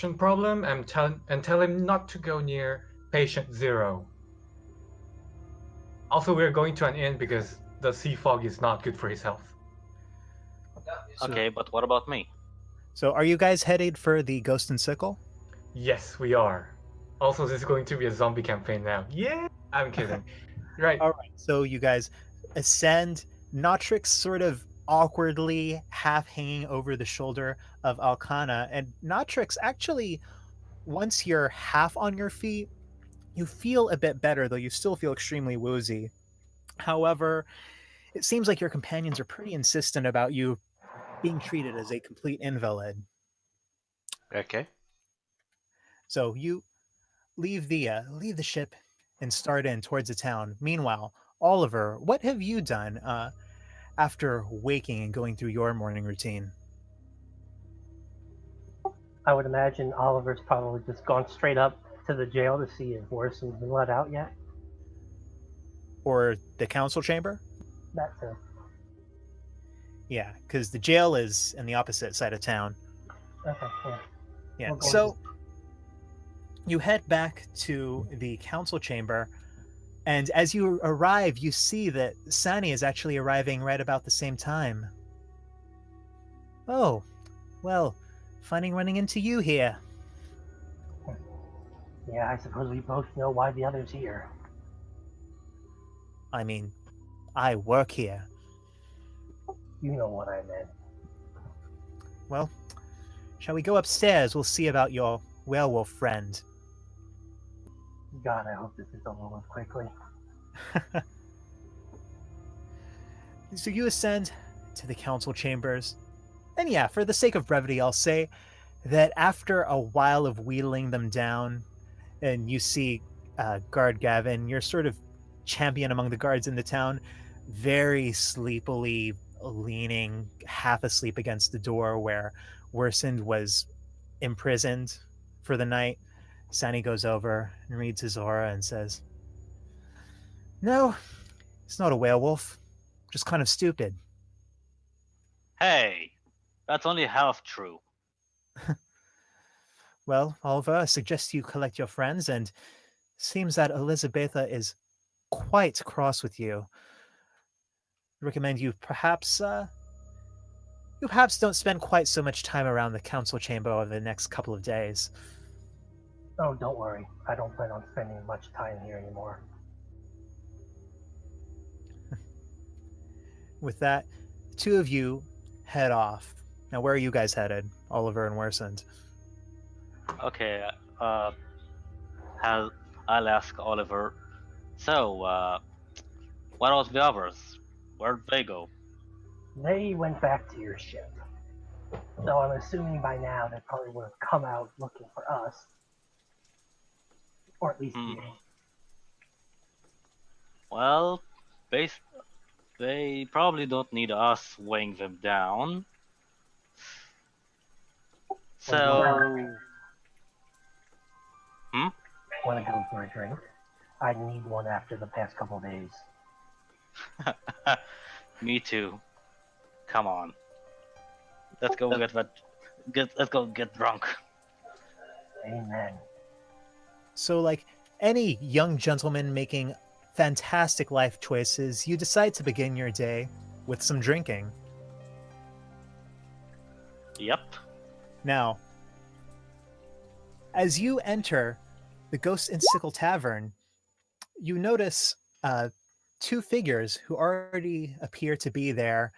infection problem and tell him not to go near patient 0. Also, we're going to an inn because the sea fog is not good for his health. Okay, but what about me? So, are you guys headed for the Ghost and Sickle? Yes, we are. Also, this is going to be a zombie campaign now. Yeah, I'm kidding. Right. All right. So you guys ascend. Notrix sort of awkwardly half hanging over the shoulder of Alcana, and Notrix actually, once you're half on your feet, you feel a bit better, though you still feel extremely woozy. However, it seems like your companions are pretty insistent about you being treated as a complete invalid. Okay. So you leave the ship and start in towards the town. Meanwhile, Oliver, what have you done after waking and going through your morning routine? I would imagine Oliver's probably just gone straight up to the jail to see if Worson's been let out yet. Or the council chamber? That too. Yeah, because the jail is in the opposite side of town. Okay, yeah. Yeah. We'll go So you head back to the council chamber, and as you arrive, you see that Sani is actually arriving right about the same time. Oh, well, funny running into you here. Yeah, I suppose we both know why the other's here. I mean, I work here. You know what I meant. Well, shall we go upstairs? We'll see about your werewolf friend. God, I hope this is over with quickly. So you ascend to the council chambers. And yeah, for the sake of brevity, I'll say that after a while of wheedling them down, and you see Guard Gavin, you're sort of champion among the guards in the town, very sleepily leaning half asleep against the door where Worsend was imprisoned for the night. Sani goes over and reads his aura and says, "No, it's not a werewolf. Just kind of stupid." Hey, that's only half true. Well, Oliver, I suggest you collect your friends, and seems that Elizabetha is quite cross with you. I recommend you perhaps don't spend quite so much time around the council chamber over the next couple of days. Oh, don't worry. I don't plan on spending much time here anymore. With that, the two of you head off. Now, where are you guys headed, Oliver and Worsend? Okay, I'll ask Oliver. So, what about the others? Where'd they go? They went back to your ship. So I'm assuming by now they probably would have come out looking for us. Or at least you. Well, they probably don't need us weighing them down. So... Want to go for a drink? I need one after the past couple of days. Me too. Come on. Let's go let's go get drunk. Amen. So, like any young gentleman making fantastic life choices, you decide to begin your day with some drinking. Yep. Now, as you enter the Ghost and Sickle Tavern, you notice two figures who already appear to be there,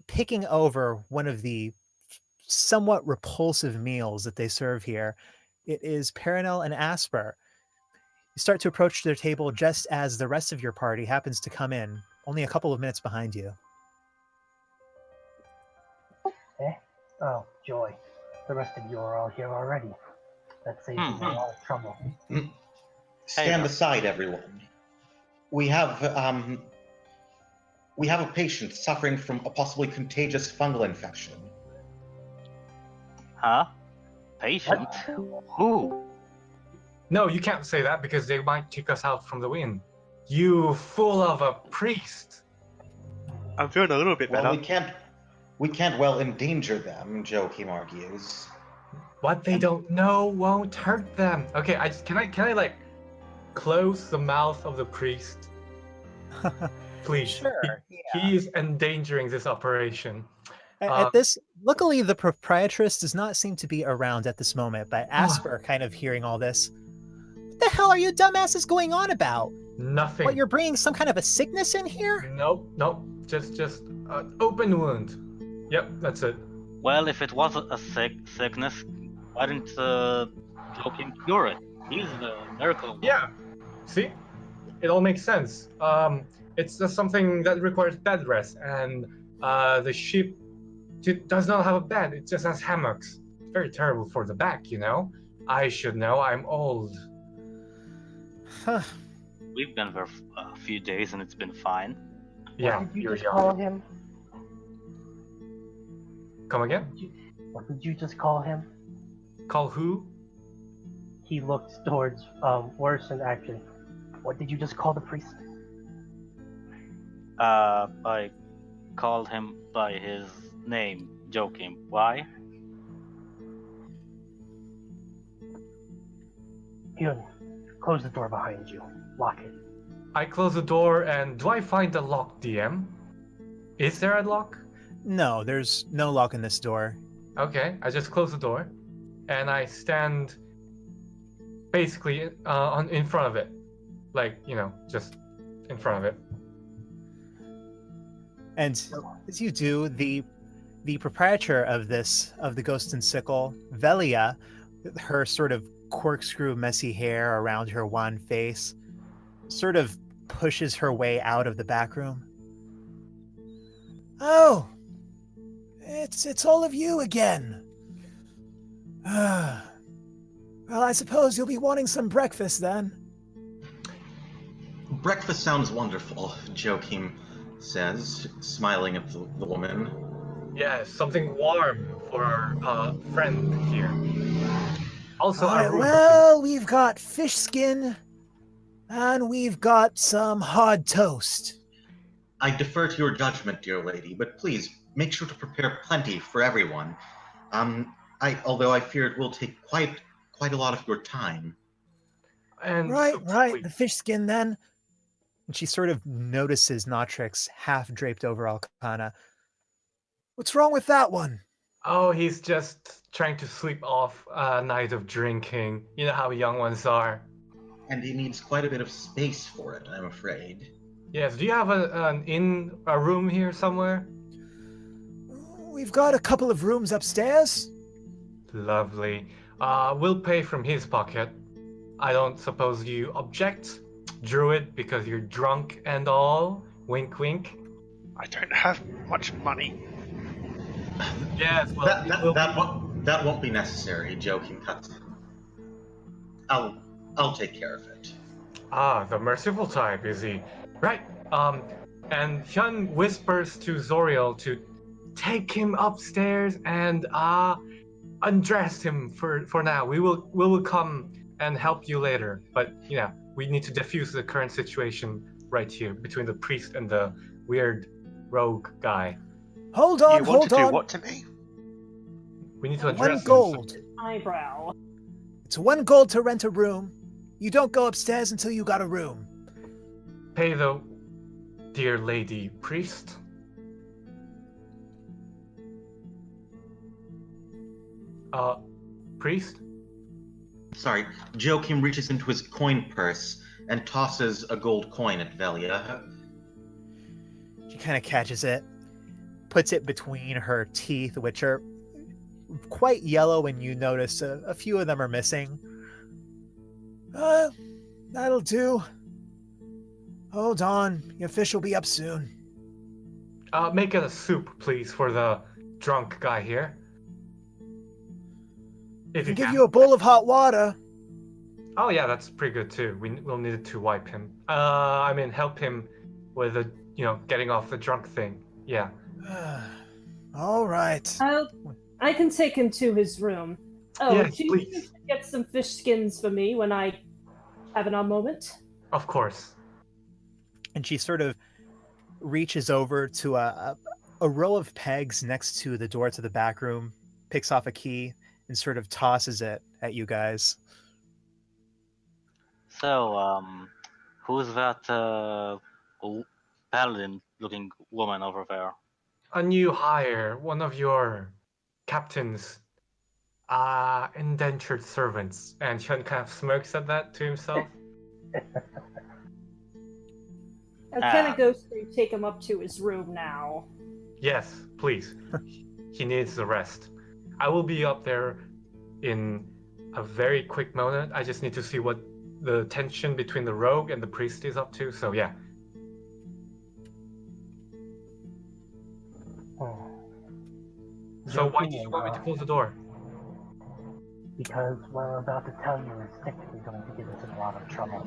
picking over one of the somewhat repulsive meals that they serve here. It is Perenelle and Asper. You start to approach their table just as the rest of your party happens to come in, only a couple of minutes behind you. Eh? Oh, joy. The rest of you are all here already. That saves me a lot of trouble. Stand aside, everyone. We have a patient suffering from a possibly contagious fungal infection. Huh? Patient? Who? No, you can't say that because they might kick us out from the inn. You fool of a priest! I'm feeling a little bit better. Well, we can't well endanger them, Joachim argues. What they don't know won't hurt them. Okay, can I like close the mouth of the priest? Please. Sure. He is endangering this operation. At this, luckily, the proprietress does not seem to be around at this moment, but Asper, kind of hearing all this, what the hell are you dumbasses going on about? Nothing. What, you're bringing some kind of a sickness in here? Nope. Just an open wound. Yep, that's it. Well, if it was a sickness, why didn't Joking cure it? He's the miracle. Yeah. See, it all makes sense. It's just something that requires bed rest, and the ship does not have a bed. It just has hammocks. It's very terrible for the back, you know. I should know. I'm old. Huh. We've been there a few days and it's been fine. Yeah, What did you you're just young. call him? Come again? What did you just call him? Call who? He looks towards worse in action. What did you just call the priest? I called him by his name, Joking. Why? Hyun, close the door behind you. Lock it. I close the door, and do I find a lock, DM? Is there a lock? No, there's no lock in this door. Okay, I just close the door, and I stand basically in front of it, like, you know, just in front of it. And as you do, the proprietor of the Ghost and Sickle, Velia, her sort of corkscrew messy hair around her wan face, sort of pushes her way out of the back room. Oh, it's all of you again. Well, I suppose you'll be wanting some breakfast then. Breakfast sounds wonderful, Joachim says, smiling at the woman. Yeah, something warm for our friend here. Also, All right, our well, we've got fish skin, and we've got some hard toast. I defer to your judgment, dear lady, but please make sure to prepare plenty for everyone. Although I fear it will take quite a lot of your time. And Right, soup, right, please. the fish skin then. And she sort of notices Nautrix half draped over Alcana. What's wrong with that one? Oh, he's just trying to sleep off a night of drinking. You know how young ones are. And he needs quite a bit of space for it, I'm afraid. Yes, do you have a room here somewhere? We've got a couple of rooms upstairs. Lovely. We'll pay from his pocket. I don't suppose you object, Druid, because you're drunk and all. Wink, wink. I don't have much money. Yes, well, That won't be necessary, Joachim cuts in. I'll take care of it. Ah, the merciful type, is he? Right. And Hyun whispers to Zoriel to take him upstairs and undress him for now. We will come and help you later. But yeah, we need to defuse the current situation right here between the priest and the weird rogue guy. Hold on, You want hold to do on. what to me? We need to address One him. gold. Eyebrow. It's 1 gold to rent a room. You don't go upstairs until you got a room. Pay the dear lady priest. Priest? Sorry, Joachim reaches into his coin purse and tosses a gold coin at Velia. She kind of catches it, puts it between her teeth, which are quite yellow, and you notice a few of them are missing. That'll do. Hold on, your fish will be up soon. Make it a soup, please, for the drunk guy here. I If can you give can. you a bowl of hot water. Oh yeah, that's pretty good too. We'll need it to wipe him. Help him with the, getting off the drunk thing. Yeah. All right. I can take him to his room. Oh, Yes, do you please. need to get some fish skins for me when I have a moment? Of course. And she sort of reaches over to a row of pegs next to the door to the back room, picks off a key, and sort of tosses it at you guys. So, who's that paladin-looking woman over there? A new hire, one of your captain's indentured servants. And Shun kind of smirks at that to himself. Arcana goes to take him up to his room now. Yes, please. He needs the rest. I will be up there in a very quick moment. I just need to see what the tension between the rogue and the priest is up to. So yeah. So why do you want me to close the door? Because what I'm about to tell you is technically going to get us in a lot of trouble.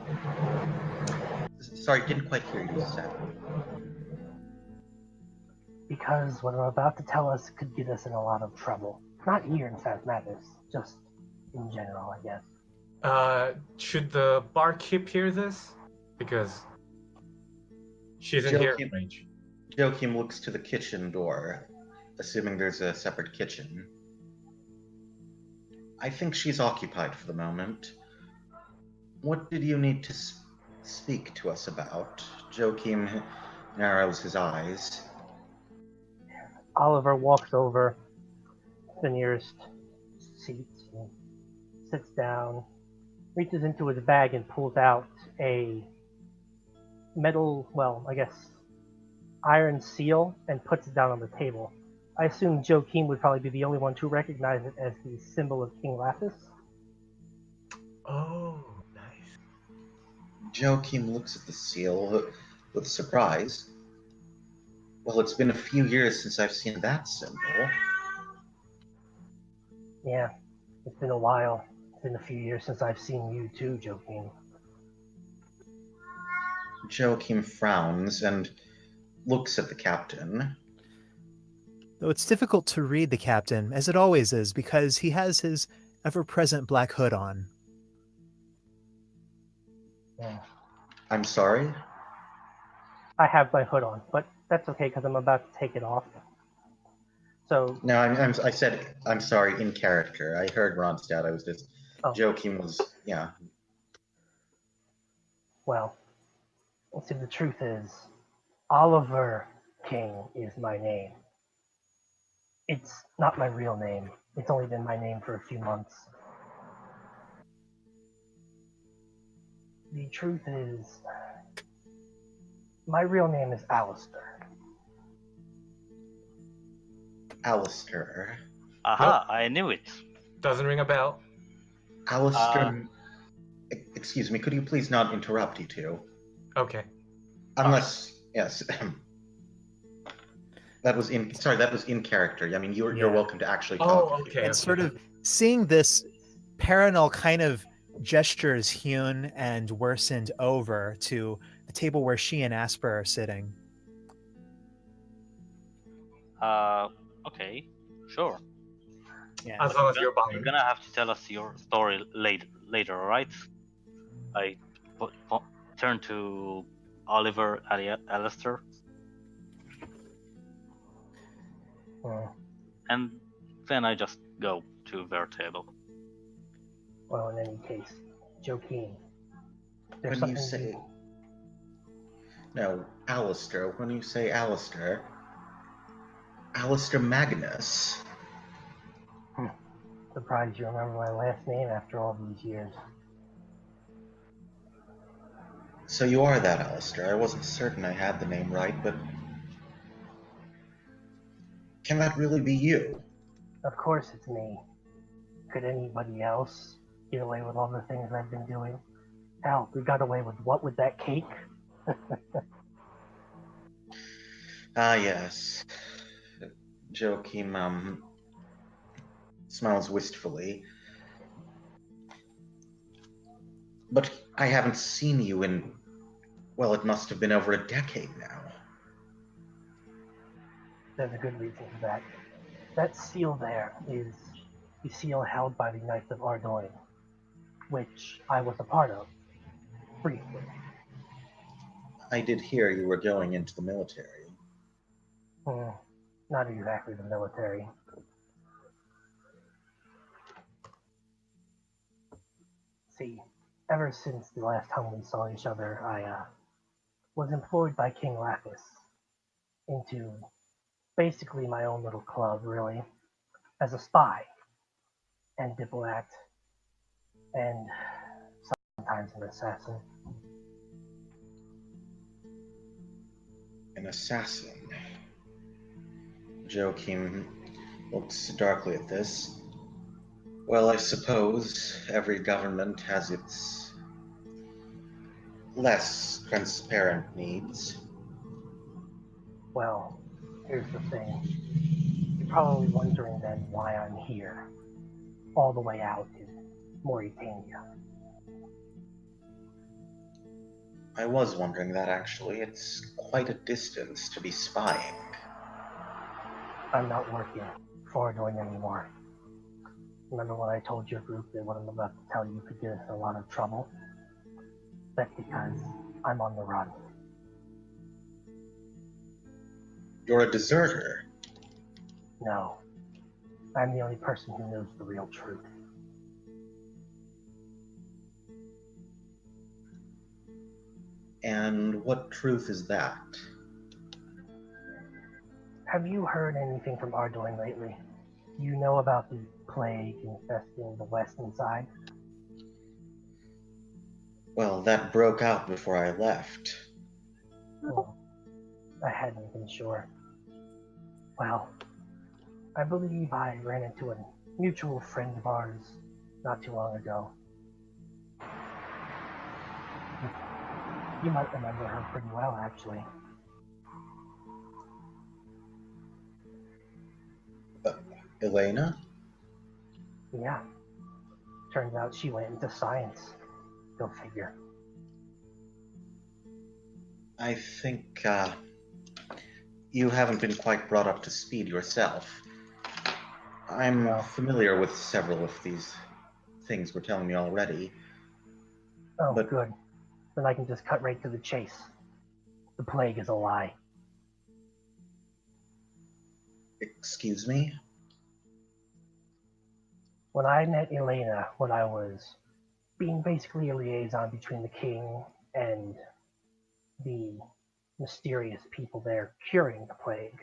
Sorry, didn't quite hear you, Seth. Because what I'm about to tell us could get us in a lot of trouble. Not here in South Madness, just in general, I guess. Should the barkeep hear this? Because she's in hearing Joachim, range. Joachim looks to the kitchen door, assuming there's a separate kitchen. I think she's occupied for the moment. What did you need to speak to us about? Joachim narrows his eyes. Oliver walks over to the nearest seat and sits down, reaches into his bag and pulls out a metal, well, I guess, iron seal and puts it down on the table. I assume Joachim would probably be the only one to recognize it as the symbol of King Lapis. Oh, nice. Joachim looks at the seal with surprise. Well, it's been a few years since I've seen that symbol. Yeah, it's been a while. It's been a few years since I've seen you too, Joachim. Joachim frowns and looks at the captain. Though it's difficult to read the captain, as it always is, because he has his ever-present black hood on. Yeah. I'm sorry? I have my hood on, but that's okay because I'm about to take it off. So No, I said I'm sorry in character. I heard Ronstadt. I was just Joachim was well, see, the truth is, Oliver King is my name. It's not my real name. It's only been my name for a few months. The truth is, my real name is Alistair. Alistair. Aha, I knew it. Doesn't ring a bell. Alistair. Excuse me, could you please not interrupt, you two? Okay. Unless, yes. That was in character. I mean, you're welcome to actually talk. Oh, okay. And sort of seeing this, Paranel kind of gestures hewn and worsened over to the table where she and Asper are sitting. Okay, sure. Yeah. As long as you're buying. You're gonna have to tell us your story later, right? I turn to Oliver Alistair. And then I just go to their table. Well, in any case, Joachim. When you say... No, Alistair. When you say Alistair Magnus. Surprised you remember my last name after all these years. So you are that Alistair. I wasn't certain I had the name right, but... Can that really be you? Of course it's me. Could anybody else get away with all the things I've been doing? Hell, we got away with what with that cake? Ah, yes. Joachim, smiles wistfully. But I haven't seen you in... Well, it must have been over a decade now. There's a good reason for that. That seal there is the seal held by the Knights of Ardoin, which I was a part of, briefly. I did hear you were going into the military. Not exactly the military. See, ever since the last time we saw each other, I was employed by King Lapis into basically my own little club, really, as a spy and diplomat and sometimes an assassin. An assassin. Joachim looks darkly at this. Well, I suppose every government has its less transparent needs. Well, here's the thing. You're probably wondering then why I'm here, all the way out in Mauritania. I was wondering that actually. It's quite a distance to be spying. I'm not working for Ardoin anymore. Remember when I told your group that what I'm about to tell you could get us in a lot of trouble? That's because I'm on the run. You're a deserter. No, I'm the only person who knows the real truth. And what truth is that? Have you heard anything from Ardoin lately? Do you know about the plague infesting the western side? Well, that broke out before I left. Oh, I hadn't been sure. Well, I believe I ran into a mutual friend of ours not too long ago. You might remember her pretty well, actually. Elena? Yeah. Turns out she went into science. Go figure. I think, you haven't been quite brought up to speed yourself. I'm No. familiar with several of these things we're telling me already. Oh, But- good. Then I can just cut right to the chase. The plague is a lie. Excuse me? When I met Elena, when I was being basically a liaison between the king and the mysterious people there curing the plague,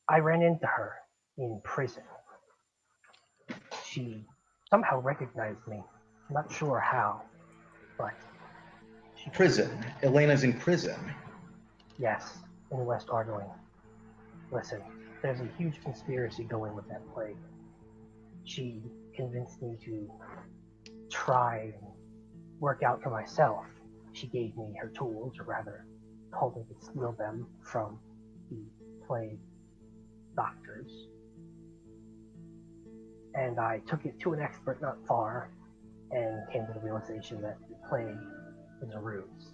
I ran into her in prison. She somehow recognized me. I'm not sure how, but she... Prison. Elena's in prison. Yes, in West Ardoin. Listen, there's a huge conspiracy going with that plague. She convinced me to try and work out for myself. She gave me her tools, or rather, told me to steal them from the plague doctors. And I took it to an expert not far, and came to the realization that the plague is a ruse.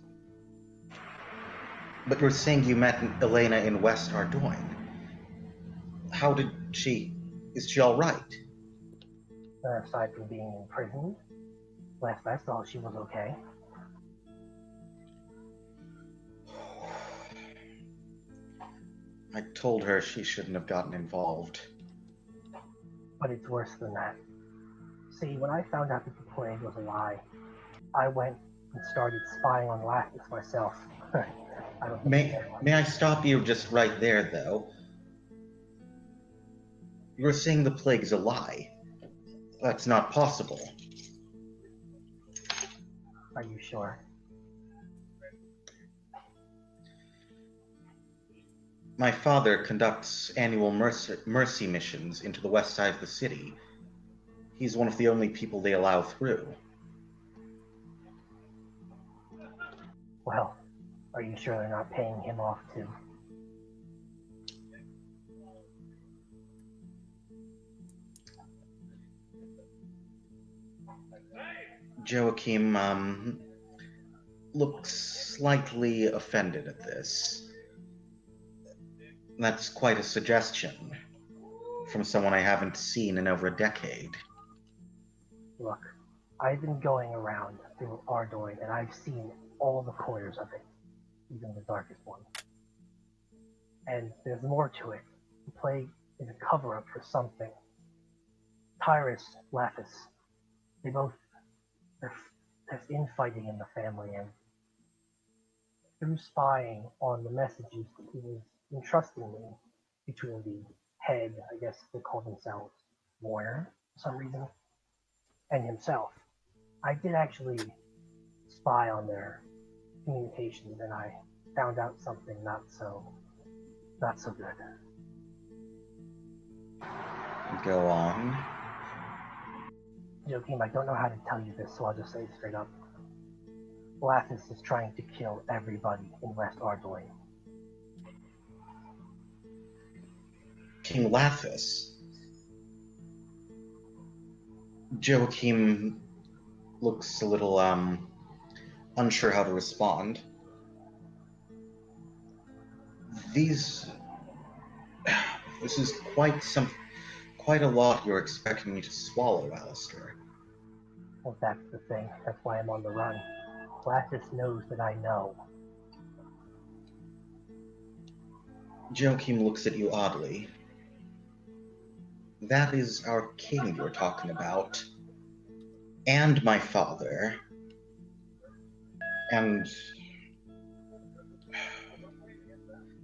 But you're saying you met Elena in West Ardoin. How did she... Is she alright? Aside from being imprisoned, last I saw she was okay. I told her she shouldn't have gotten involved. But it's worse than that. See, when I found out that the plague was a lie, I went and started spying on Lapis myself. I don't think May I stop you just right there, though? You're saying the plague's a lie. That's not possible. Are you sure? My father conducts annual mercy missions into the west side of the city. He's one of the only people they allow through. Well, are you sure they're not paying him off too? Joachim, looks slightly offended at this. That's quite a suggestion from someone I haven't seen in over a decade. Look, I've been going around through Ardoin and I've seen all the corners of it, even the darkest one. And there's more to it. The plague is a cover-up for something. Tyrus, Lapis, they both there's infighting in the family, and through spying on the messages that he was entrusting me between the head, I guess they call themselves warrior for some reason, and himself, I did actually spy on their communications, and I found out something not so good. Go on. Joachim, I don't know how to tell you this, so I'll just say it straight up. Lathis is trying to kill everybody in West Ardoin. King Lathis. Joachim looks a little unsure how to respond. This is quite a lot you're expecting me to swallow, Alistair. Well, that's the thing. That's why I'm on the run. Lathis knows that I know. Joachim looks at you oddly. That is our king you're talking about. And my father. And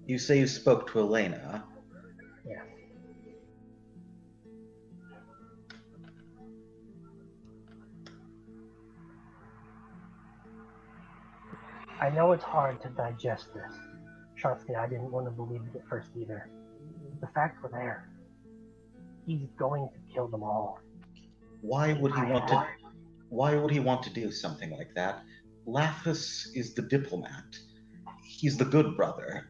you say you spoke to Elena. Yeah. I know it's hard to digest this. Trust me, I didn't want to believe it at first either. The facts were there. He's going to kill them all. Why would he want to do something like that? Lathis is the diplomat. He's the good brother,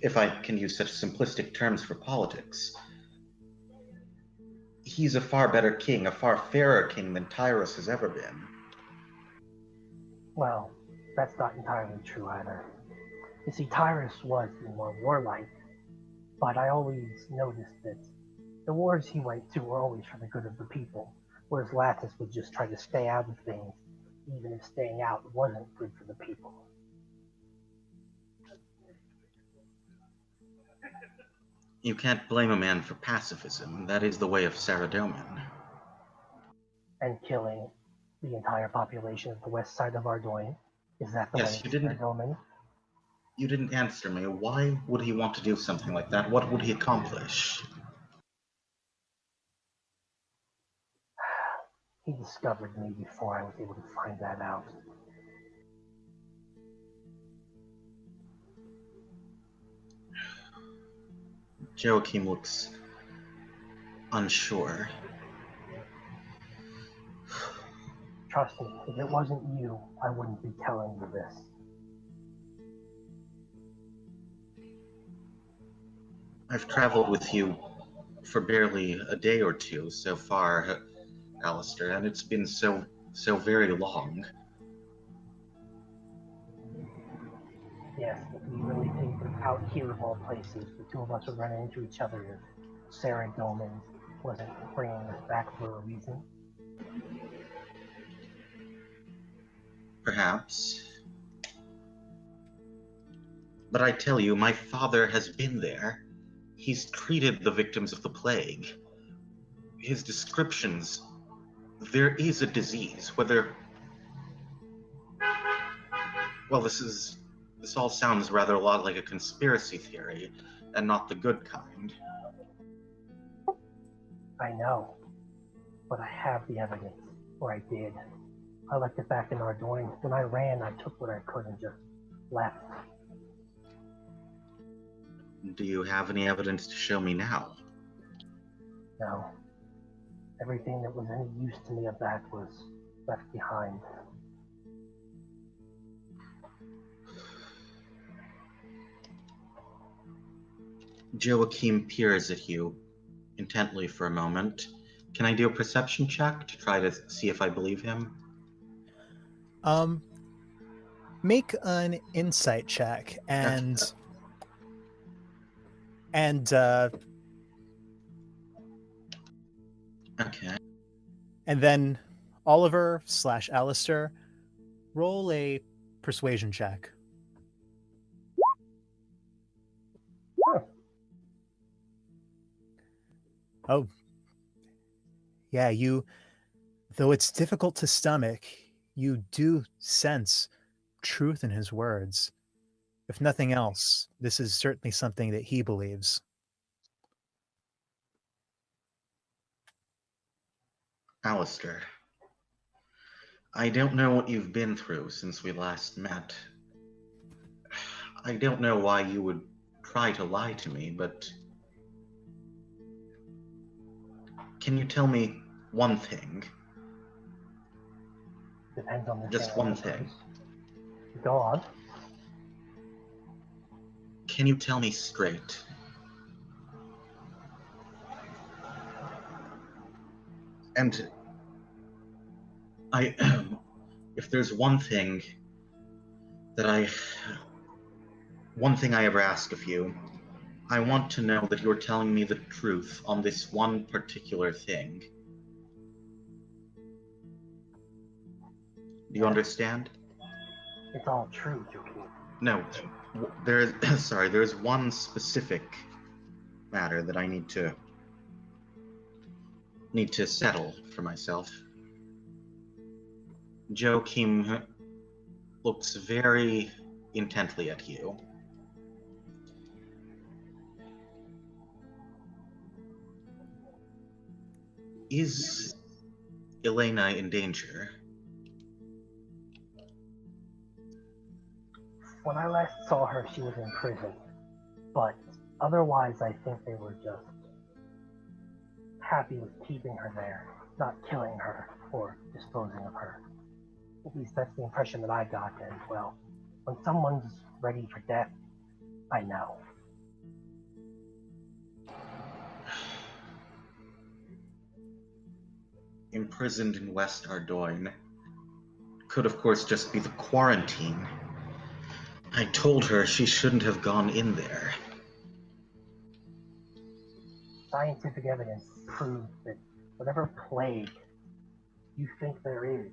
if I can use such simplistic terms for politics. He's a far better king, a far fairer king than Tyrus has ever been. Well, that's not entirely true either. You see, Tyrus was the more warlike, but I always noticed that the wars he went to were always for the good of the people, whereas Lathis would just try to stay out of things, even if staying out wasn't good for the people. You can't blame a man for pacifism. That is the way of Saradomin. And killing the entire population of the west side of Ardoin. Is that the way of Saradomin? You didn't answer me. Why would he want to do something like that? What would he accomplish? He discovered me before I was able to find that out. Joachim looks unsure. Trust me, if it wasn't you, I wouldn't be telling you this. I've traveled with you for barely a day or two so far, Alistair, and it's been so very long. Yes, if you really think that out here of all places, the two of us would run into each other if Sarah Dolman wasn't bringing us back for a reason. Perhaps. But I tell you, my father has been there. He's treated the victims of the plague. His descriptions, there is a disease, whether... Well, this all sounds rather a lot like a conspiracy theory, and not the good kind. I know, but I have the evidence, or I did. I left it back in Ardoin. When I ran, I took what I could and just left. Do you have any evidence to show me now? No. Everything that was any use to me of that was left behind. Joachim peers at you intently for a moment. Can I do a perception check to try to see if I believe him? Make an insight check and Okay. And then Oliver/Alistair, roll a persuasion check. Oh. Yeah, though it's difficult to stomach, You do sense truth in his words. If nothing else, this is certainly something that he believes. Alistair, I don't know what you've been through since we last met. I don't know why you would try to lie to me, but can you tell me one thing? Depends on the Just thing, I one suppose. thing. Go on. Can you tell me straight? And if there's one thing I ever ask of you, I want to know that you're telling me the truth on this one particular thing. Do you understand? It's all true, Joaquin. No, there's one specific matter that I need to settle for myself. Joachim looks very intently at you. Is Elena in danger? When I last saw her, she was in prison. But otherwise, I think they were just happy with keeping her there, not killing her or disposing of her. At least that's the impression that I got, and well, when someone's ready for death, I know. Imprisoned in West Ardoyne. Could of course just be the quarantine. I told her she shouldn't have gone in there. Scientific evidence proves that whatever plague you think there is,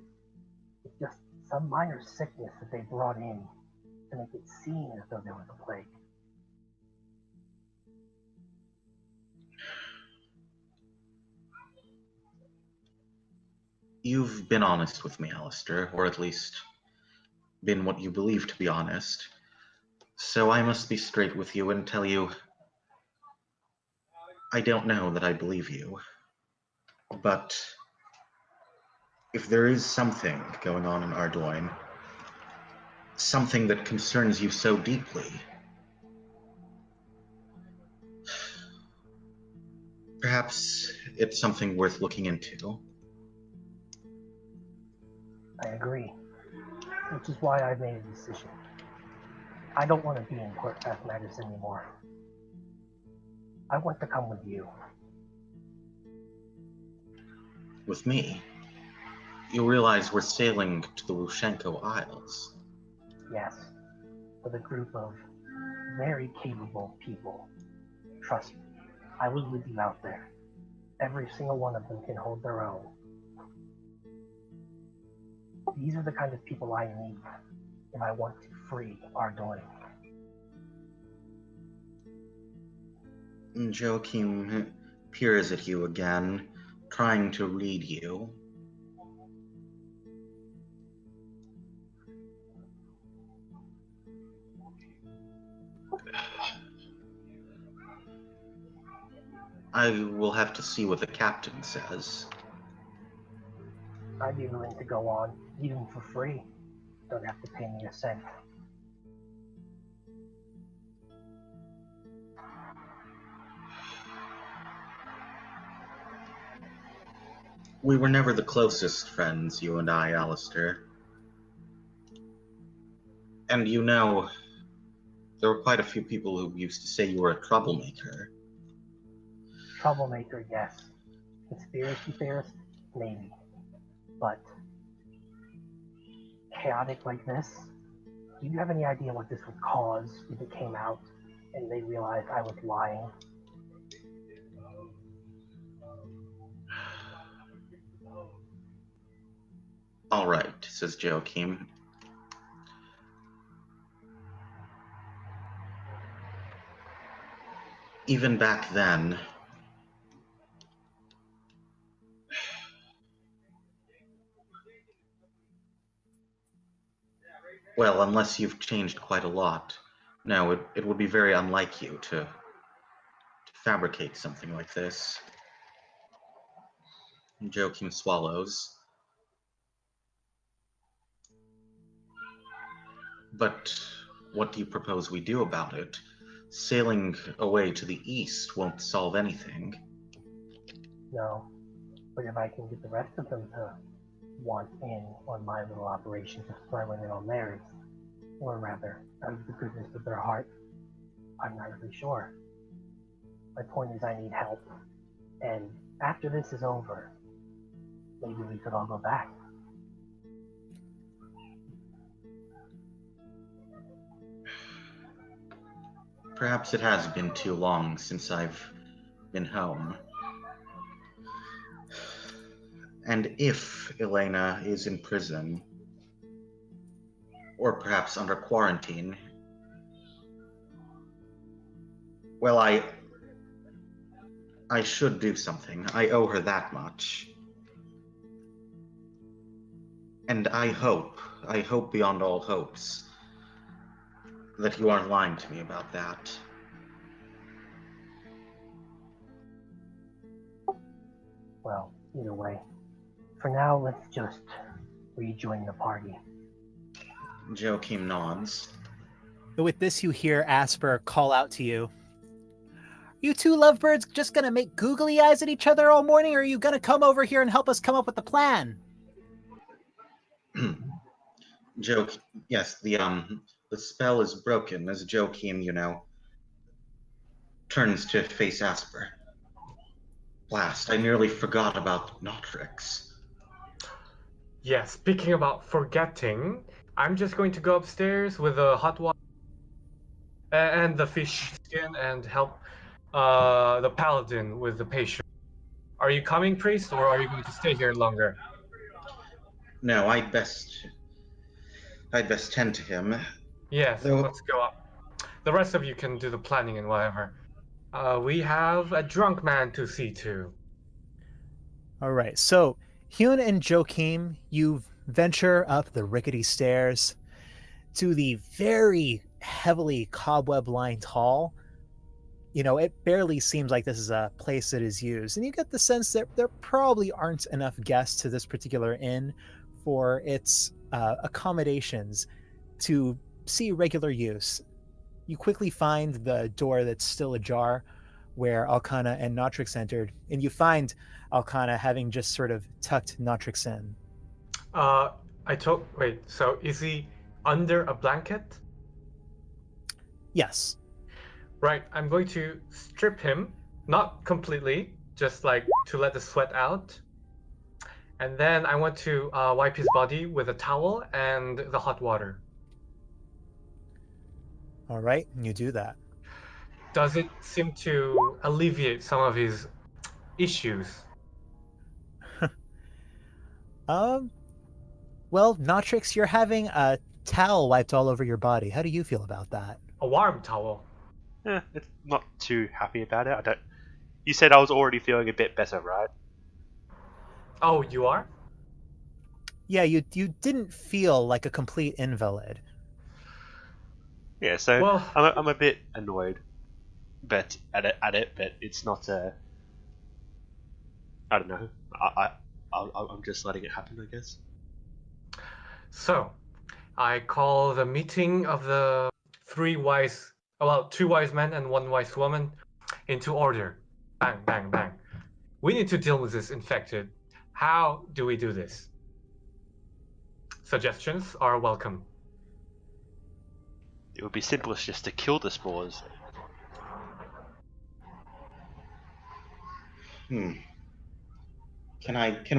it's just some minor sickness that they brought in to make it seem as though there was a plague. You've been honest with me, Alistair, or at least been what you believe to be honest. So I must be straight with you and tell you I don't know that I believe you. But if there is something going on in Ardoyne, something that concerns you so deeply, perhaps it's something worth looking into. I agree, which is why I made a decision. I don't want to be in Port Path Matters anymore. I want to come with you. With me? You realize we're sailing to the Wushenko Isles. Yes, with a group of very capable people. Trust me, I was with you out there. Every single one of them can hold their own. These are the kind of people I need if I want to free Ardoyne. Joachim peers at you again, trying to read you. I will have to see what the captain says. I'd be willing to go on, even for free. Don't have to pay me a cent. We were never the closest friends, you and I, Alistair. And you know, there were quite a few people who used to say you were a troublemaker. Troublemaker, yes. Conspiracy theorist, maybe. But chaotic like this, do you have any idea what this would cause if it came out and they realized I was lying? All right, says Joachim. Even back then, Well, unless you've changed quite a lot. No, it would be very unlike you to fabricate something like this. Joking swallows. But what do you propose we do about it? Sailing away to the east won't solve anything. No, but if I can get the rest of them to want in on my little operation of throwing in on theirs, or rather, out of the goodness of their heart, I'm not really sure. My point is I need help, and after this is over, maybe we could all go back. Perhaps it has been too long since I've been home. And if Elena is in prison, or perhaps under quarantine, well, I should do something. I owe her that much. And I hope beyond all hopes, that you aren't lying to me about that. Well, either way, for now, let's just rejoin the party. Joachim nods. With this, you hear Asper call out to you. You two lovebirds just gonna make googly eyes at each other all morning, or are you gonna come over here and help us come up with a plan? Yes, the spell is broken as Joachim, turns to face Asper. Blast, I nearly forgot about Notrix. Yeah, speaking about forgetting, I'm just going to go upstairs with the hot water and the fish skin and help the paladin with the patient. Are you coming, priest, or are you going to stay here longer? No, I'd best tend to him. Yes, Though- let's go up. The rest of you can do the planning and whatever. We have a drunk man to see to. All right, so Hyun and Joachim, you venture up the rickety stairs to the very heavily cobweb-lined hall. It barely seems like this is a place that is used, and you get the sense that there probably aren't enough guests to this particular inn for its accommodations to see regular use. You quickly find the door that's still ajar where Alcana and Notrix entered, and you find Alcana having just sort of tucked Notrix in. Wait, so is he under a blanket? Yes. Right, I'm going to strip him, not completely, just like to let the sweat out. And then I want to wipe his body with a towel and the hot water. All right, you do that. Does it seem to alleviate some of his issues? Well, Notrix, you're having a towel wiped all over your body. How do you feel about that? A warm towel. It's not too happy about it. You said I was already feeling a bit better, right? Oh, you are? Yeah, you didn't feel like a complete invalid. Yeah, so Well, I'm a bit annoyed, but at it, but it's not I don't know. I'm just letting it happen, I guess. so I call the meeting of the two wise men and one wise woman into order. Bang, bang, bang. We need to deal with this infected. How do we do this? Suggestions are welcome. It would be simplest just to kill the spores. Can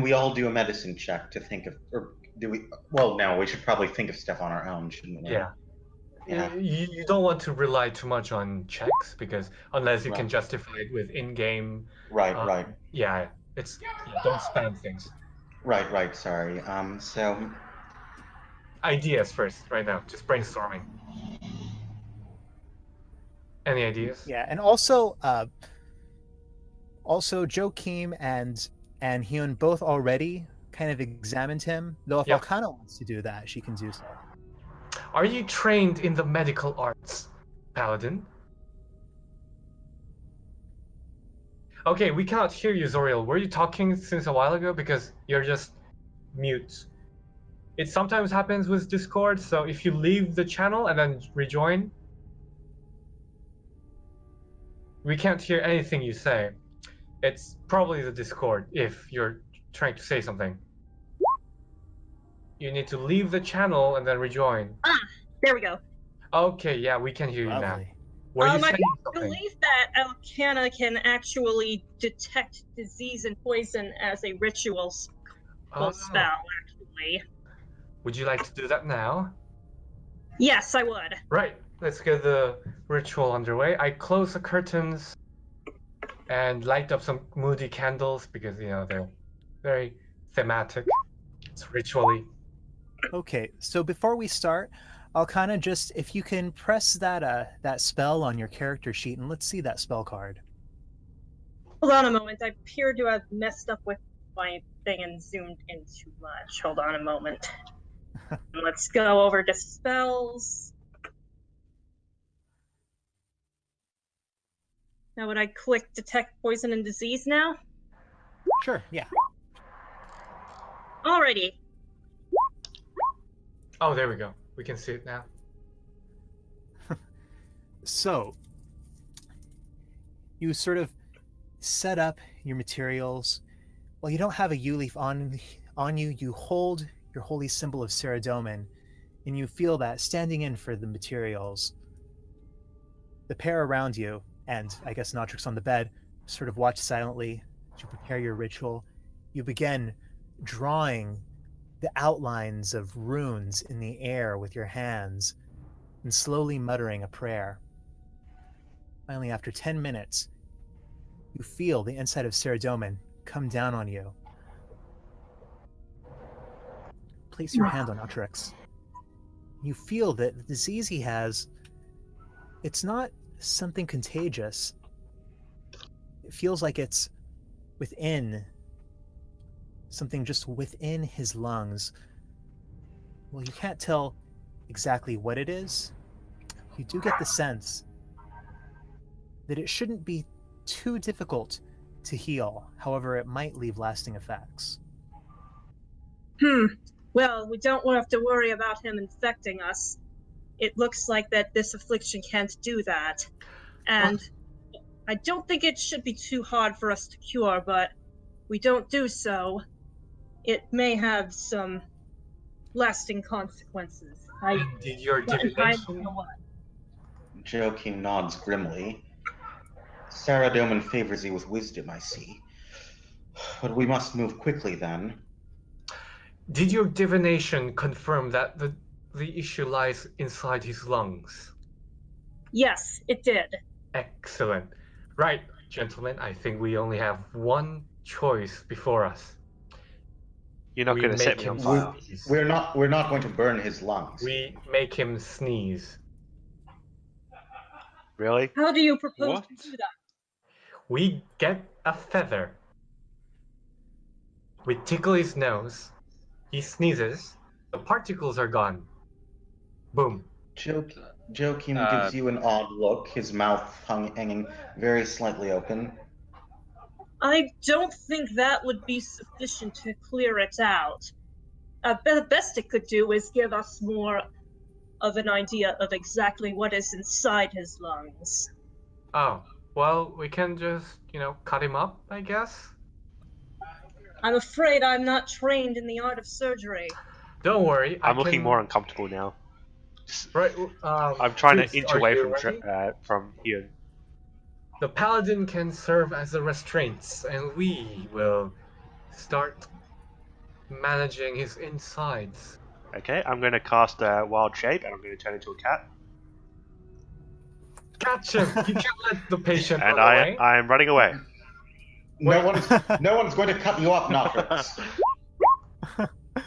we all do a medicine check to think of, or do we? Well, no, we should probably think of stuff on our own, shouldn't we? Yeah. Yeah. You don't want to rely too much on checks because unless you can Right. justify it with in-game. Right. Yeah, don't spam things. Right. Sorry. So Ideas first, right now. Just brainstorming. Any ideas? Yeah, and also Joachim and Hyun both already kind of examined him. Though if Yep. Alcana wants to do that, she can do so. Are you trained in the medical arts, Paladin? Okay, we cannot hear you, Zoriel. Were you talking since a while ago? Because you're just mute. It sometimes happens with Discord, so if you leave the channel and then rejoin, we can't hear anything you say. It's probably the Discord if you're trying to say something. You need to leave the channel and then rejoin. There we go. Okay, yeah, we can hear you now. Lovely. Were you I saying something? believe that Arcana can actually detect disease and poison as a ritual Oh, spell, actually. would you like to do that now? Yes, I would. Right, let's get the ritual underway. I close the curtains and light up some moody candles because, you know, they're very thematic. It's ritually. Okay, so before we start, I'll kind of just, if you can press that spell on your character sheet, and let's see that spell card. Hold on a moment. I appear to have messed up with my thing and zoomed in too much. Hold on a moment. Let's go over to spells. Now, would I click detect poison and disease now? Sure, yeah. Alrighty. Oh, there we go. We can see it now. So, you sort of set up your materials. Well, you don't have a yew leaf on you. You hold your holy symbol of Saradomin, and you feel that standing in for the materials. The pair around you, and I guess Notrix on the bed, sort of watch silently as you prepare your ritual. You begin drawing the outlines of runes in the air with your hands, and slowly muttering a prayer. Finally, after 10 minutes, you feel the inside of Saradomin come down on you. Place your hand on Notrix. You feel that the disease he has, it's not something contagious. It feels like it's within, something just within his lungs. Well, you can't tell exactly what it is. You do get the sense that it shouldn't be too difficult to heal. However, it might leave lasting effects. Well, we don't have to worry about him infecting us. It looks like that this affliction can't do that. And I don't think it should be too hard for us to cure, but we don't do so, it may have some lasting consequences. Did your Not entirely divination? sure what. Joachim nods grimly. Saradomin favors you with wisdom, I see. But we must move quickly then. Did your divination confirm that the issue lies inside his lungs? Yes, it did. Excellent. Right, gentlemen, I think we only have one choice before us. You're not We going to set make me on him fire. sneeze. We're not going to burn his lungs. We make him sneeze. Really? How do you propose What? to do that? We get a feather. We tickle his nose. He sneezes. The particles are gone. Boom. Joachim gives you an odd look, his mouth hanging very slightly open. I don't think that would be sufficient to clear it out. The best it could do is give us more of an idea of exactly what is inside his lungs. Oh, well, we can just, cut him up, I guess? I'm afraid I'm not trained in the art of surgery. Don't worry. I'm looking more uncomfortable now. Right. I'm trying Fritz, to inch are away you from ready? from here. The paladin can serve as the restraints, and we will start managing his insides. Okay, I'm going to cast a wild shape, and I'm going to turn into a cat. Gotcha! You can't let the patient And run away. I am running away. No one's going to cut you up, Notrix.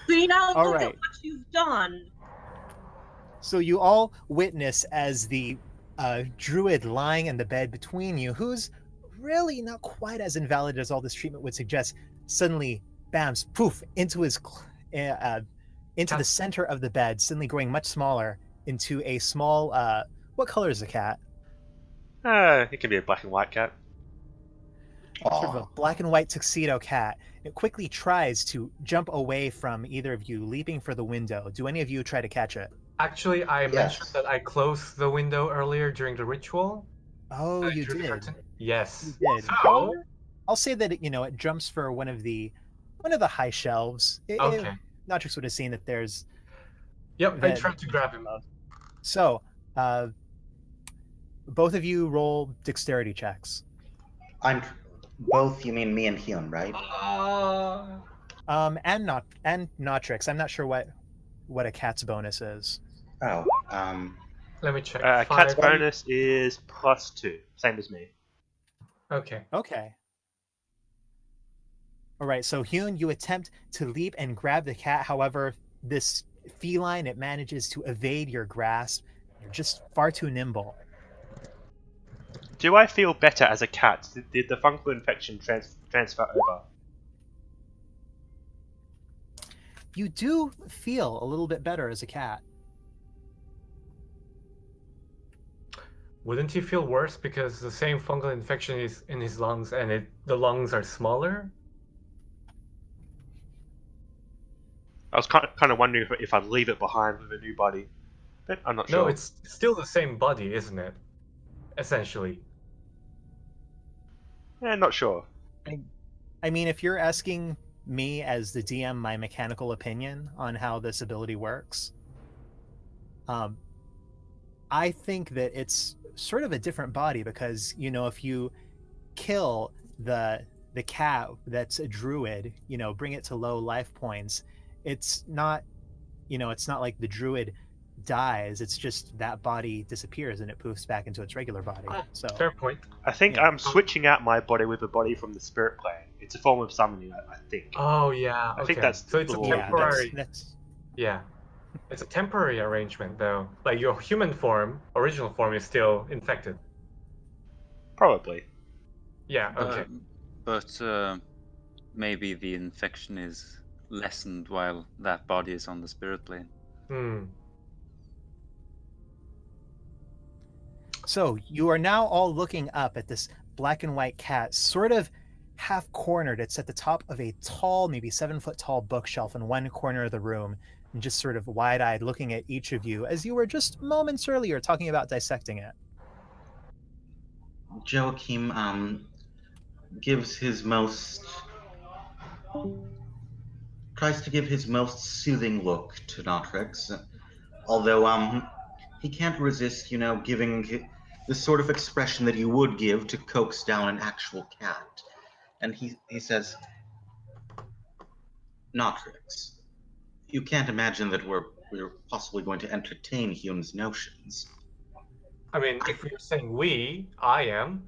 See, now All look right. at what you've done. So you all witness as the druid lying in the bed between you, who's really not quite as invalid as all this treatment would suggest, suddenly bams, poof, into his into the center of the bed, suddenly growing much smaller, into a small. What color is the cat? It can be a black and white cat. Sort of Aw. a black and white tuxedo cat. It quickly tries to jump away from either of you, leaping for the window. Do any of you try to catch it? Actually, I mentioned Yes. that I closed the window earlier during the ritual. Oh, I you drew the did. curtain. Yes. You did. So, I'll say that it jumps for one of the high shelves. okay. Natrix would have seen that there's Yep, I that. tried to grab him. So, both of you roll dexterity checks. I'm both. You mean me and Hyun, right? And Natrix. I'm not sure what a cat's bonus is. Oh. Let me check. Cat's 5. bonus is +2, same as me. Okay. Okay. All right. So Hyun, you attempt to leap and grab the cat. However, this feline, it manages to evade your grasp. You're just far too nimble. Do I feel better as a cat? Did the fungal infection transfer over? You do feel a little bit better as a cat. Wouldn't he feel worse because the same fungal infection is in his lungs and the lungs are smaller? I was kind of wondering if I'd leave it behind with a new body, but I'm not sure. No, it's still the same body, isn't it? Essentially. Not sure. I mean, if you're asking me as the DM my mechanical opinion on how this ability works, I think that it's sort of a different body because if you kill the cat that's a druid, bring it to low life points, it's not like the druid dies, it's just that body disappears and it poofs back into its regular body. So Fair point. I think Yeah. I'm switching out my body with a body from the spirit plane. It's a form of summoning, I think. Oh yeah. I think okay. that's so. It's a the law. yeah, temporary. that's Yeah. It's a temporary arrangement, though. Like your human form, original form, is still infected. Probably. Yeah. Okay. But maybe the infection is lessened while that body is on the spirit plane. Hmm. So you are now all looking up at this black and white cat, sort of half cornered. It's at the top of a tall, maybe 7-foot tall bookshelf in one corner of the room, and just sort of wide eyed looking at each of you as you were just moments earlier talking about dissecting it. Joachim gives his most tries to give his most soothing look to Notrix, although he can't resist, giving the sort of expression that you would give to coax down an actual cat. And he says, Notrix, you can't imagine that we're possibly going to entertain Hume's notions. I mean, if you're saying we, I am.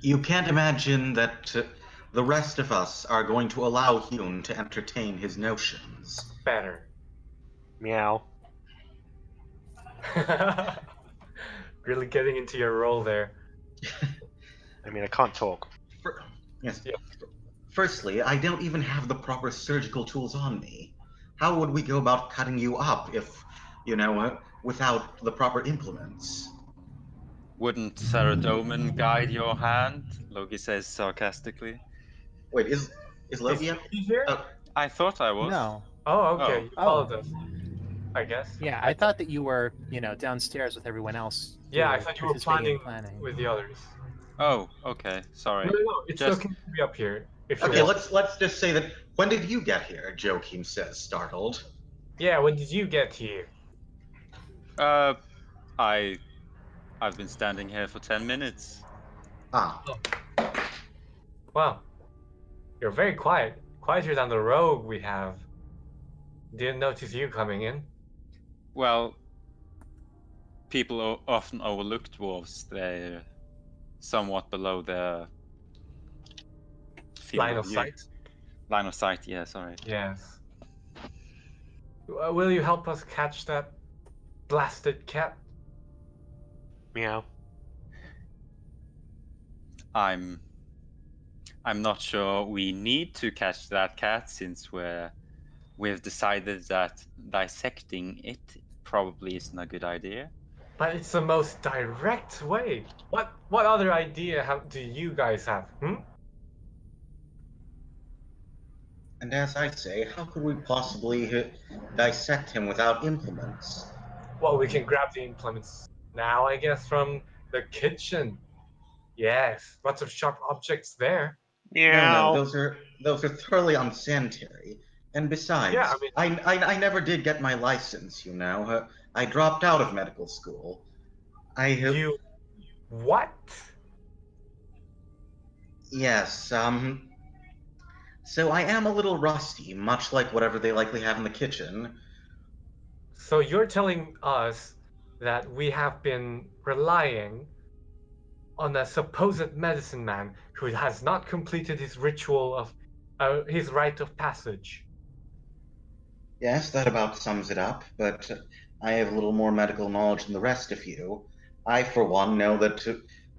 You can't imagine that the rest of us are going to allow Hume to entertain his notions. Better. Meow. Really getting into your role there. I mean, I can't talk. Yes. Yeah. Firstly, I don't even have the proper surgical tools on me. How would we go about cutting you up if, without the proper implements? Wouldn't Saradomin guide your hand? Loki says sarcastically. Wait, is Lovia? You here? I thought I was. No. Oh, okay. You Oh. followed us. I guess. Yeah, I thought that you were, downstairs with everyone else. Yeah, I thought you were participating planning in with the others. Oh, okay. Sorry. No. It's Just- okay to be up here. If you Okay, want. let's just say that. When did you get here? Joachim says, startled. Yeah, when did you get here? I've been standing here for 10 minutes. Ah, Wow. You're very quiet. Quieter than the rogue we have. Didn't notice you coming in. Well, people often overlook dwarves. They're somewhat below their field Line of view. sight. Line of sight, yeah, sorry. Yes. Will you help us catch that blasted cat? Meow. I'm not sure we need to catch that cat since we're we've decided that dissecting it probably isn't a good idea. But it's the most direct way. What other idea do you guys have? And as I say, how could we possibly dissect him without implements? Well, we can grab the implements now, I guess, from the kitchen. Yes, lots of sharp objects there. No, Meow. those are thoroughly unsanitary. And Yeah, besides, I mean, I never did get my license, you know. I dropped out of medical school. you what? Yes, so I am a little rusty, much like whatever they likely have in the kitchen. So you're telling us that we have been relying on a supposed medicine man who has not completed his ritual of his rite of passage. Yes, that about sums it up, but I have a little more medical knowledge than the rest of you. I, for one, know that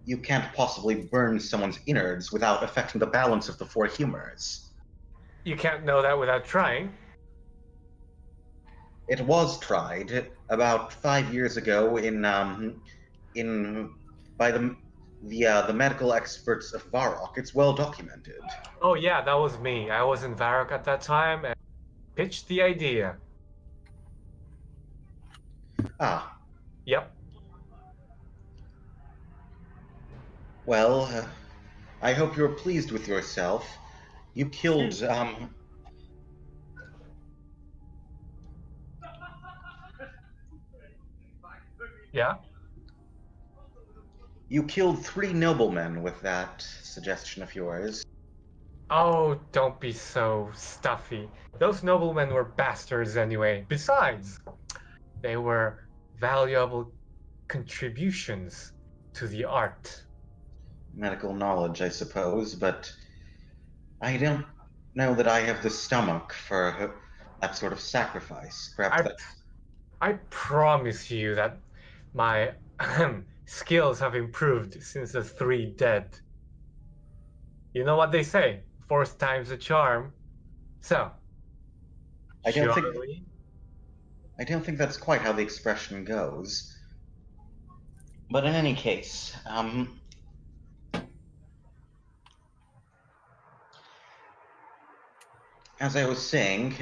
you can't possibly burn someone's innards without affecting the balance of the four humors. You can't know that without trying. It was tried about 5 years ago by the medical experts of Varrock. It's well documented. Oh yeah, that was me. I was in Varrock at that time and pitched the idea. Ah, Yep. well, I hope you're pleased with yourself. You killed Yeah. you killed 3 noblemen with that suggestion of yours. Oh, don't be so stuffy. Those noblemen were bastards anyway. Besides, they were valuable contributions to the art. Medical knowledge, I suppose, but I don't know that I have the stomach for that sort of sacrifice. Perhaps I promise you that my skills have improved since the 3 dead. You know what they say? 4th time's a charm. So, I don't think shall we? I don't think that's quite how the expression goes. But in any case, as I was saying,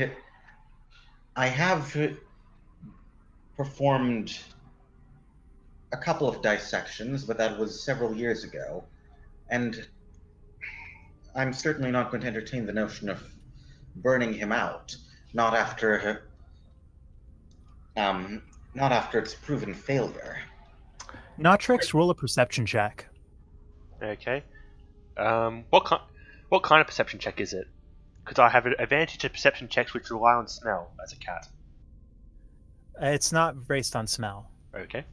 I have performed a couple of dissections, but that was several years ago, and I'm certainly not going to entertain the notion of burning him out, not after its proven failure. Notrix, roll a perception check. Okay. What kind of perception check is it? Because I have an advantage to perception checks which rely on smell as a cat. It's not based on smell. Okay.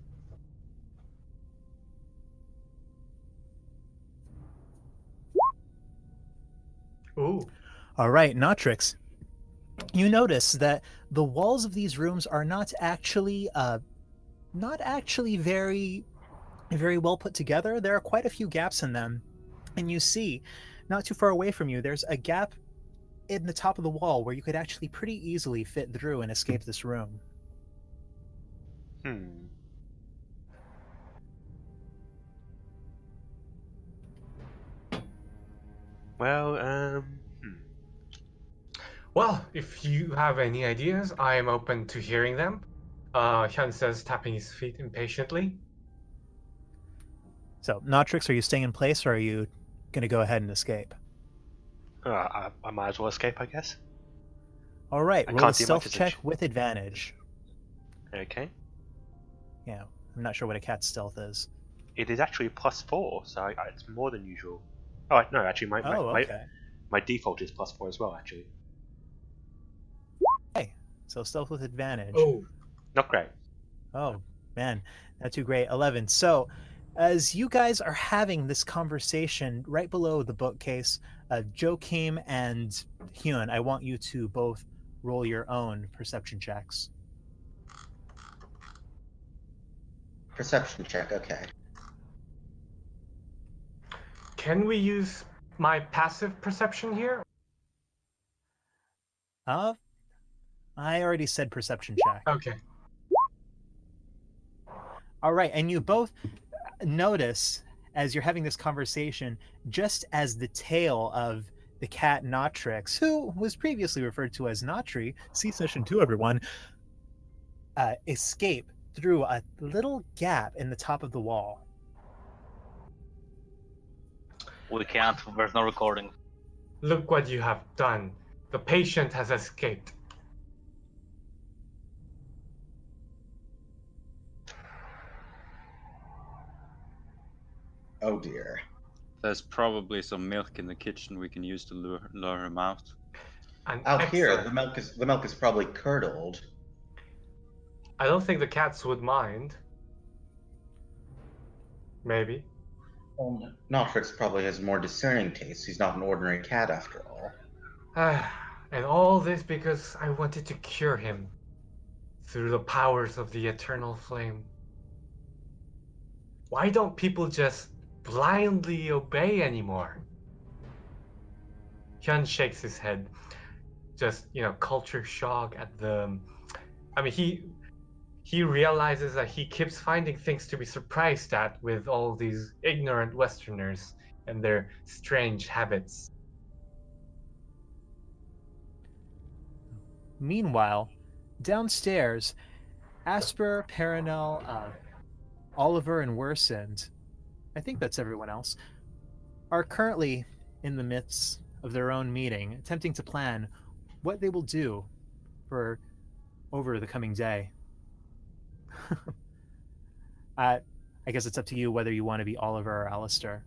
Ooh. All right, Notrix. You notice that the walls of these rooms are not actually very well put together. There are quite a few gaps in them. And you see, not too far away from you, there's a gap in the top of the wall where you could actually pretty easily fit through and escape this room. Well, Well, if you have any ideas, I am open to hearing them. Hyun says, tapping his feet impatiently. So, Notrix, are you staying in place or are you going to go ahead and escape? I might as well escape, I guess. All right, I roll a can't see my stealth check with advantage. Okay. Yeah, I'm not sure what a cat's stealth is. It is actually +4, so it's more than usual. Oh, no, actually, my default is +4 as well, actually. Okay, so stealth with advantage. Oh. Not great. Oh, man, not too great. 11. So, as you guys are having this conversation right below the bookcase, Joachim and Hyun, I want you to both roll your own perception checks. Perception check, okay. Can we use my passive perception here? I already said perception check. Okay. All right, and you both notice as you're having this conversation, just as the tail of the cat Notrix, who was previously referred to as Notri, see session 2, everyone, escape through a little gap in the top of the wall. We can't. There's no recording. Look what you have done. The patient has escaped. Oh dear. There's probably some milk in the kitchen we can use to lure him out. Out here, the milk is probably curdled. I don't think the cats would mind. Maybe. And Notrix probably has more discerning tastes. He's not an ordinary cat after all. And all this because I wanted to cure him through the powers of the eternal flame. Why don't people just blindly obey anymore? Hyun shakes his head. Just, culture shock at the... I mean, he realizes that he keeps finding things to be surprised at with all these ignorant Westerners and their strange habits. Meanwhile, downstairs, Asper, Paranel, Oliver, and Worsend, I think that's everyone else, are currently in the midst of their own meeting, attempting to plan what they will do for over the coming day. I guess it's up to you whether you want to be Oliver or Alistair.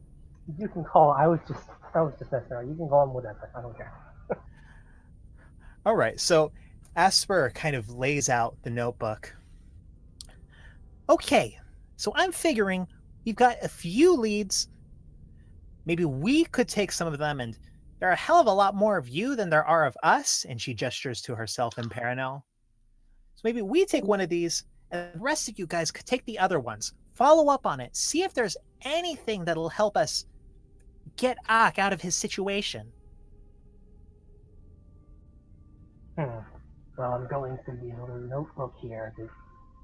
You can call. I was just messing around. You can call him whatever. I don't care. All right, so Asper kind of lays out the notebook. Okay, so I'm figuring we've got a few leads. Maybe we could take some of them, and there are a hell of a lot more of you than there are of us. And she gestures to herself and Paranel. So maybe we take one of these, and the rest of you guys could take the other ones. Follow up on it. See if there's anything that'll help us get Ak out of his situation. Well, I'm going through the little notebook here that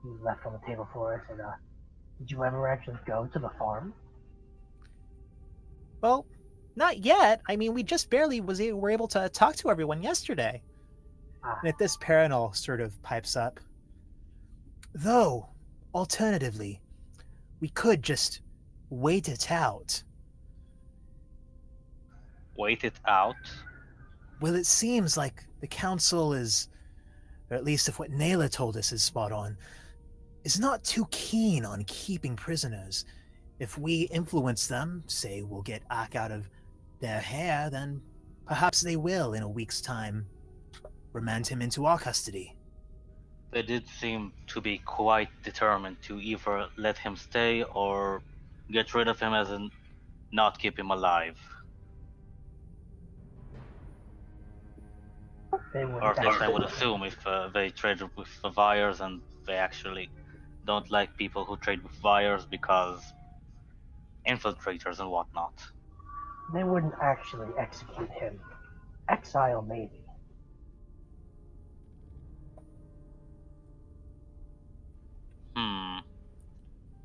you left on the table for us. And did you ever actually go to the farm? Well, not yet. I mean, we just barely were able to talk to everyone yesterday. And at this, Paranel sort of pipes up. Though, alternatively, we could just wait it out. Wait it out? Well, it seems like the council is, or at least if what Naila told us is spot on, is not too keen on keeping prisoners. If we influence them, say we'll get Ak out of their hair, then perhaps they will, in a week's time, remand him into our custody. They did seem to be quite determined to either let him stay or get rid of him, as in not keep him alive. Or at least I would assume if they traded with the Vyres and they actually don't like people who trade with Vyres because infiltrators and whatnot. They wouldn't actually execute him. Exile, maybe.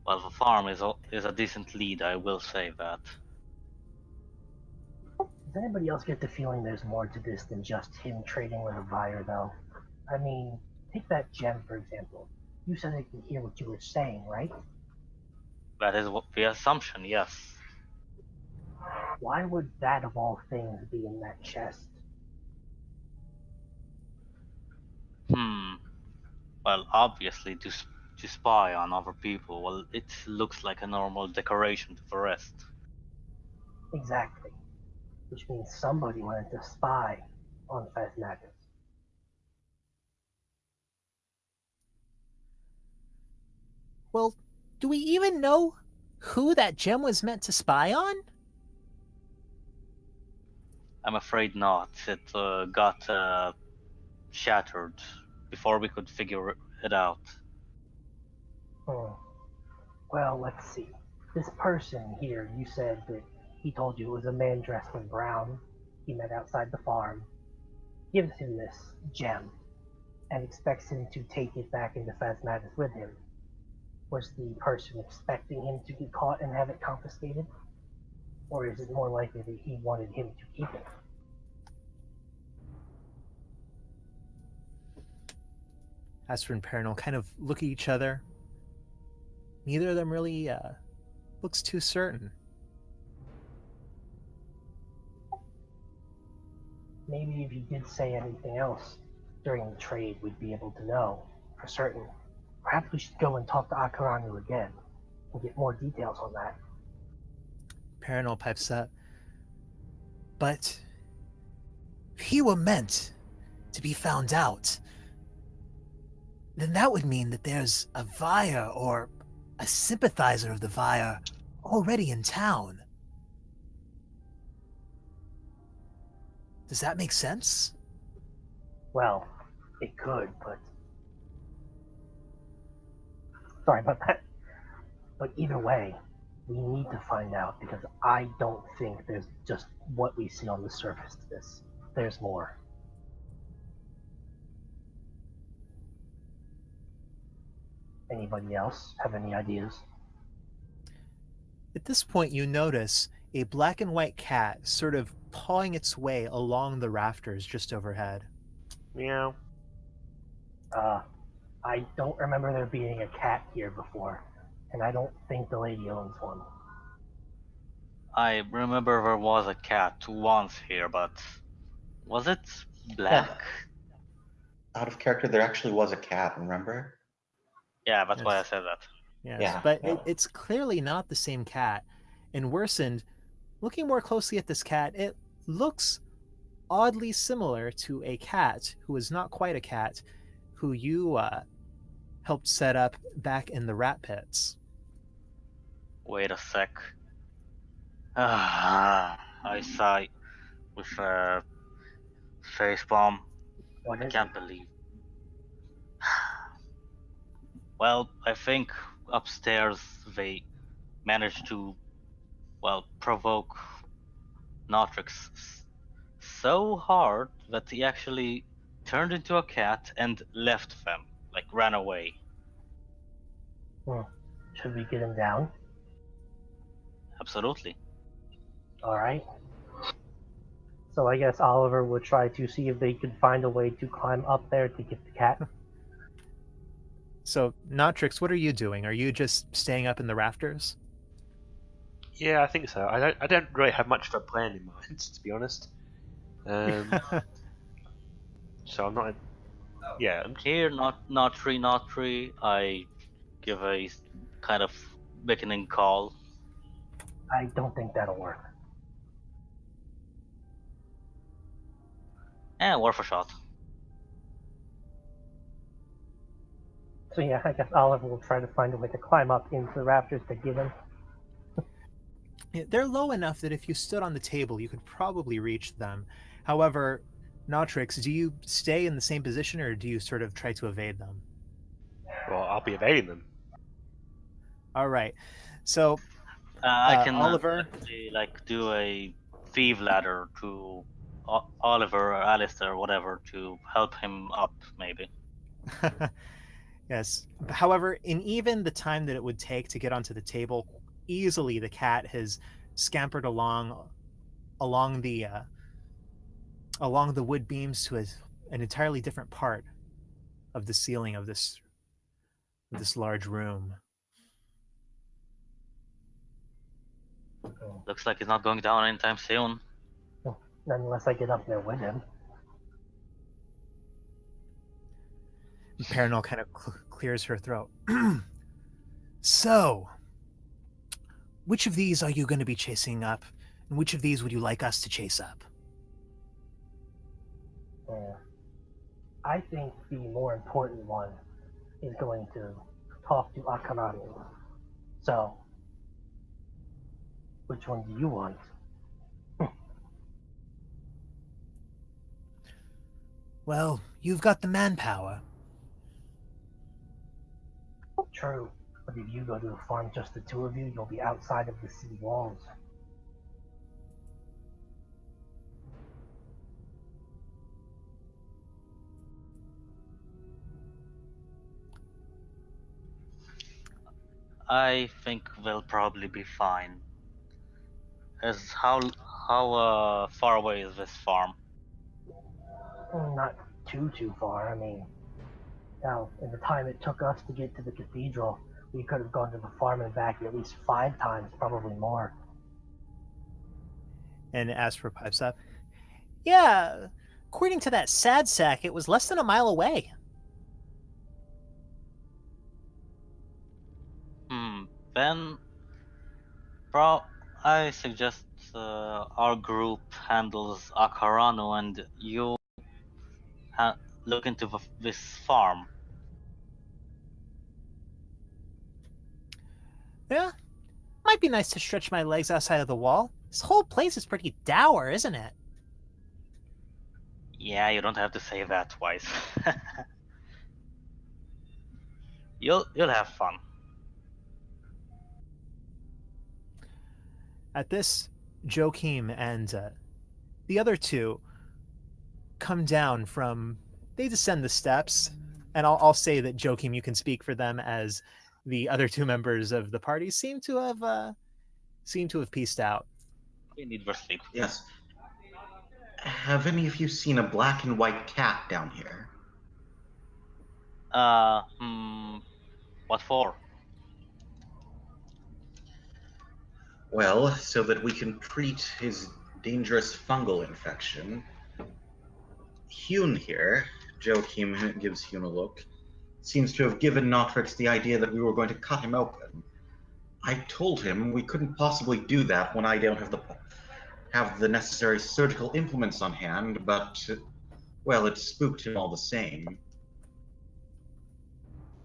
Well, the farm is a decent lead, I will say that. Does anybody else get the feeling there's more to this than just him trading with a buyer, though? I mean, take that gem, for example. You said they could hear what you were saying, right? That is the assumption, yes. Why would that, of all things, be in that chest? Well, obviously, to spy on other people, well, it looks like a normal decoration to the rest. Exactly. Which means somebody wanted to spy on Phasmagus. Well, do we even know who that gem was meant to spy on? I'm afraid not. It got shattered before we could figure it out. Well, let's see. This person here, you said that he told you it was a man dressed in brown he met outside the farm. Gives him this gem. and expects him to take it back into Phasmatis with him. Was the person expecting him to get caught and have it confiscated? Or is it more likely that he wanted him to keep it? Asper and Paranol kind of look at each other. Neither of them really looks too certain. Maybe if you did say anything else during the trade, we'd be able to know for certain. Perhaps we should go and talk to Haranu again and get more details on that. Paranol pipes up. But if he were meant to be found out, then that would mean that there's a Vyre or a sympathizer of the Vyre already in town. Does that make sense? Well, it could, but... Sorry about that. But either way, we need to find out, because I don't think there's just what we see on the surface to this. There's more. Anybody else have any ideas? At this point, you notice a black and white cat sort of pawing its way along the rafters just overhead. Meow. I don't remember there being a cat here before, and I don't think the lady owns one. I remember there was a cat once here, but was it black? Out of character, there actually was a cat, remember? Yeah, that's why I Yes. said that. Yes, Yeah, but yeah. it's clearly not the same cat. And worsened, looking more closely at this cat, it looks oddly similar to a cat who is not quite a cat, who you helped set up back in the rat pits. Wait a sec. I sigh with a face bomb. What I is can't it? believe. Well, I think upstairs they managed to, well, provoke Notrix so hard that he actually turned into a cat and left them, like ran away. Should we get him down? Absolutely. Alright. So I guess Oliver would try to see if they could find a way to climb up there to get the cat. So, Notrix, what are you doing? Are you just staying up in the rafters? Yeah, I think so. I don't really have much of a plan in mind, to be honest. So I'm not. Yeah. Here, not tree. I give a kind of beckoning call. I don't think that'll work. Worth a shot. So yeah, I guess Oliver will try to find a way to climb up into the rafters to get him. Yeah, they're low enough that if you stood on the table, you could probably reach them. However, Notrix, do you stay in the same position or do you sort of try to evade them? Well, I'll be evading them. All right. So, I can Oliver? like do a thief ladder to Oliver or Alistair or whatever to help him up, maybe. Yes. However, in even the time that it would take to get onto the table, easily the cat has scampered along the wood beams to an entirely different part of the ceiling of this large room. Looks like he's not going down anytime soon. Unless I get up there with him. Paranol kind of clears her throat. So, which of these are you going to be chasing up, and which of these would you like us to chase up? I think the more important one is going to talk to Haranu. So, which one do you want? Well, you've got the manpower. True, but if you go to the farm, just the two of you, you'll be outside of the city walls. I think we'll probably be fine. As how far away is this farm? Not too far. I mean, now, in the time it took us to get to the cathedral, we could have gone to the farm and back at least 5 times, probably more. And Asper pipes up. Yeah, according to that sad sack, it was less than a mile away. Then, I suggest our group handles Haranu and you look into this farm. Yeah, might be nice to stretch my legs outside of the wall. This whole place is pretty dour, isn't it? Yeah, you don't have to say that twice. You'll have fun. At this, Joachim and the other two come down from. They descend the steps, and I'll say that Joachim, you can speak for them, as the other two members of the party seem to have pieced out. We need for sleep. Yes. Have any of you seen a black and white cat down here? What for? Well, so that we can treat his dangerous fungal infection. Hune here, Joachim gives Hune a look, seems to have given Notrix the idea that we were going to cut him open. I told him we couldn't possibly do that when I don't have the necessary surgical implements on hand, but, well, it spooked him all the same.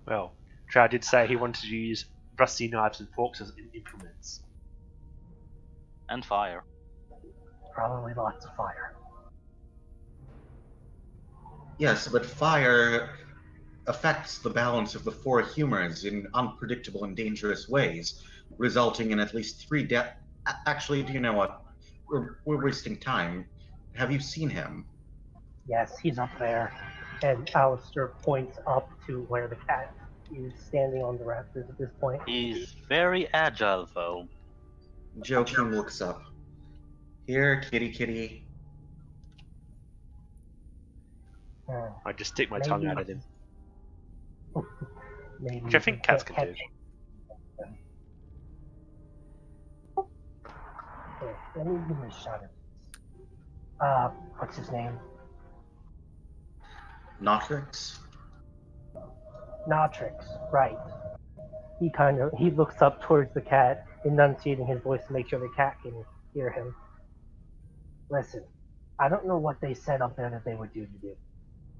Well, Trow did say he wanted to use rusty knives and forks as implements. And fire. Probably lots of fire. Yes, but fire affects the balance of the 4 humors in unpredictable and dangerous ways, resulting in at least 3 deaths. Actually, do you know what? We're wasting time. Have you seen him? Yes, he's up there. And Alistair points up to where the cat is standing on the rafters at this point. He's very agile, though. Joachim looks up. Here, kitty. I just stick my tongue out at him. Maybe Which I think cats can do. Here, let me give him a shot at this. What's his name? Notrix? Notrix, right. He looks up towards the cat, enunciating his voice to make sure the cat can hear him. Listen, I don't know what they said up there that they would do to you,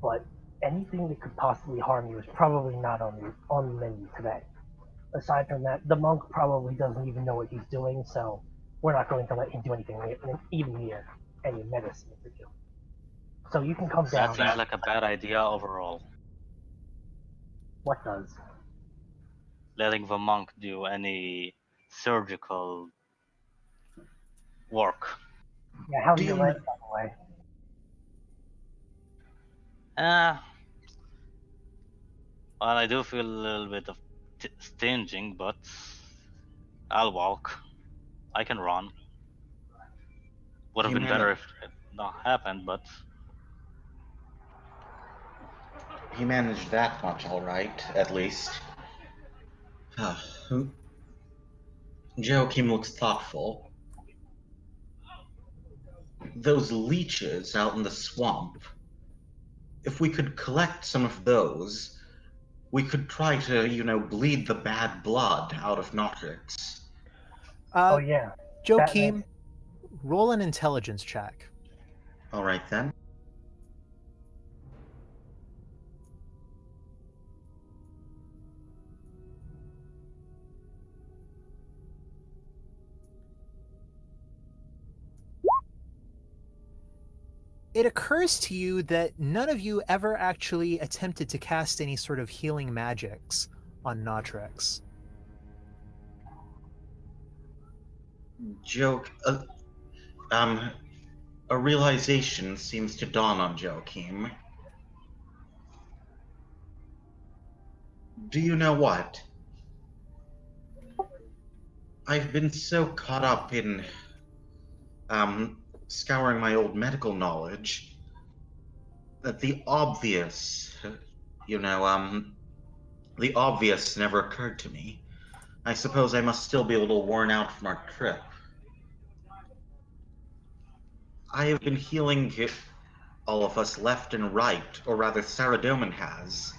but anything that could possibly harm you is probably not on the menu today. Aside from that, the monk probably doesn't even know what he's doing, so we're not going to let him do anything even near any medicine for you. So you can come down. That seems like a bad idea overall. What does? Letting the monk do any surgical work. Yeah, how's your leg, by the way? Well, I do feel a little bit of stinging, but I'll walk. I can run. Would have been better if it not happened, but He managed that much all right, at least. Joachim looks thoughtful. Those leeches out in the swamp, if we could collect some of those, we could try to, bleed the bad blood out of Notrix. Oh yeah. Joachim, roll an intelligence check. All right then. It occurs to you that none of you ever actually attempted to cast any sort of healing magics on Notrix. A realization seems to dawn on Joachim. Do you know what? I've been so caught up in scouring my old medical knowledge that the obvious, the obvious never occurred to me. I suppose I must still be a little worn out from our trip. I have been healing all of us left and right, or rather Saradomin has.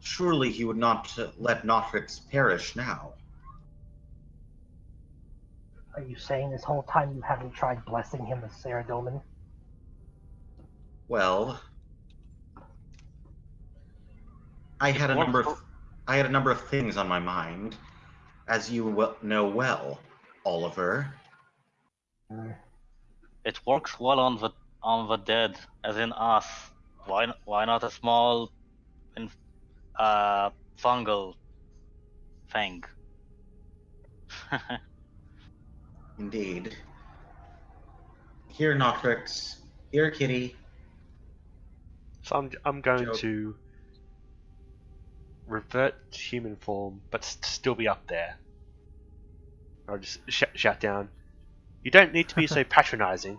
Surely he would not let Notrix perish now. Are you saying this whole time you haven't tried blessing him with Saradomin? Well, I had a number of things on my mind, as you know well, Oliver. It works well on the dead, as in us. Why not a small fungal thing? Indeed. Here, Notrix. Here, Kitty. So I'm going Joke. to revert to human form, but still be up there. I'll just shout down. You don't need to be so patronizing.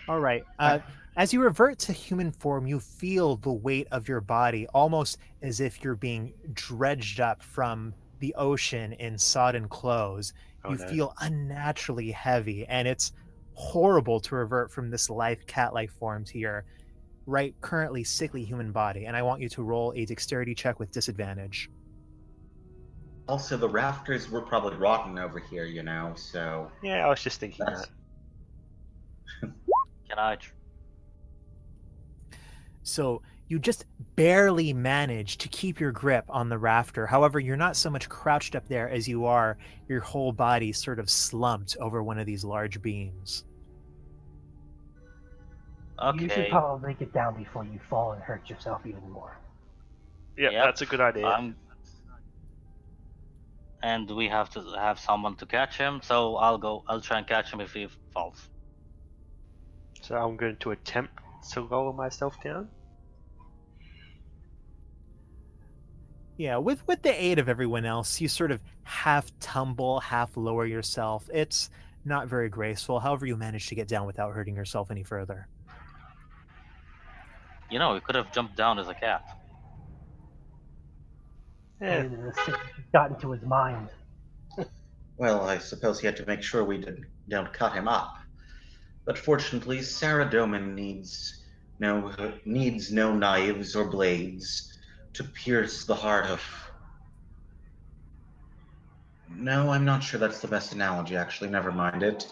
All right. As you revert to human form, you feel the weight of your body almost as if you're being dredged up from the ocean in sodden clothes. Oh, You no. feel unnaturally heavy, and it's horrible to revert from this life cat-like form to your currently sickly human body. And I want you to roll a dexterity check with disadvantage. Also, the rafters were probably rotten over here, so... Yeah, I was just thinking that. Can I? So you just barely manage to keep your grip on the rafter. However, you're not so much crouched up there as you are your whole body sort of slumped over one of these large beams. Okay. You should probably get down before you fall and hurt yourself even more. Yep, that's a good idea. And we have to have someone to catch him, so I'll try and catch him if he falls. So I'm going to attempt to lower myself down. Yeah, with the aid of everyone else, you sort of half tumble, half lower yourself. It's not very graceful. However, you manage to get down without hurting yourself any further. You know, he could have jumped down as a cat. Yeah. Maybe the sickness got into his mind. Well, I suppose he had to make sure we don't cut him up. But fortunately, Saradomin needs no knives or blades to pierce the heart of... No, I'm not sure that's the best analogy, actually. Never mind it.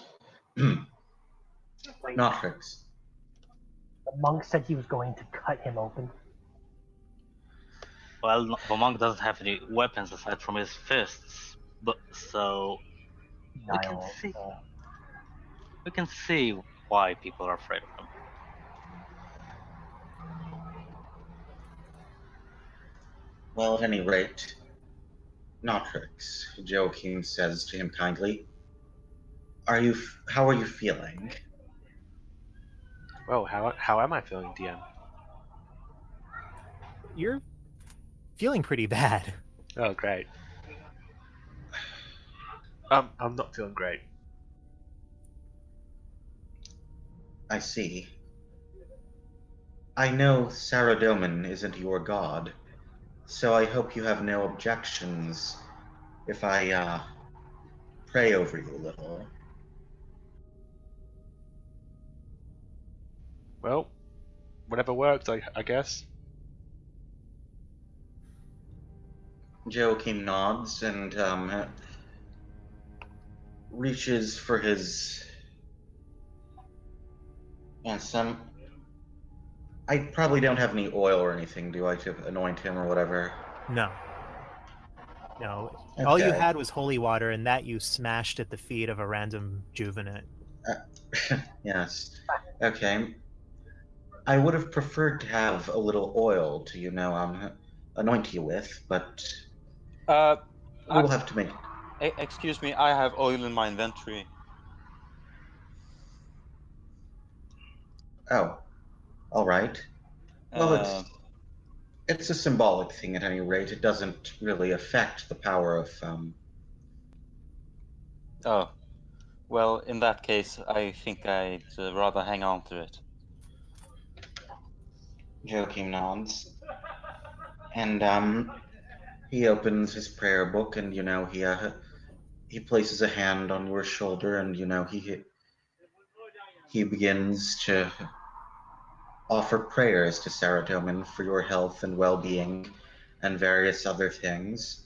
Notrix. The monk said he was going to cut him open. Well, the monk doesn't have any weapons aside from his fists, but so we can see why people are afraid of him. Well, at any rate, Notrix, Joachim says to him kindly, how are you feeling? Well, how am I feeling, DM? You're feeling pretty bad. Oh, great. I'm not feeling great. I see. I know Saradomin isn't your god, so I hope you have no objections if I pray over you a little. Well, whatever works, I guess. Joachim nods and reaches for his... I probably don't have any oil or anything, do I, to anoint him or whatever? No. Okay. All you had was holy water, and that you smashed at the feet of a random juvenate. Yes. Okay. I would have preferred to have a little oil to, anoint you with, but we'll have to make... Excuse me, I have oil in my inventory. Oh. All right. Well, it's a symbolic thing at any rate. It doesn't really affect the power of Oh, well, in that case, I think I'd rather hang on to it. Joachim nods. And he opens his prayer book, and he places a hand on your shoulder, and he begins to offer prayers to Saratomen for your health and well-being, and various other things.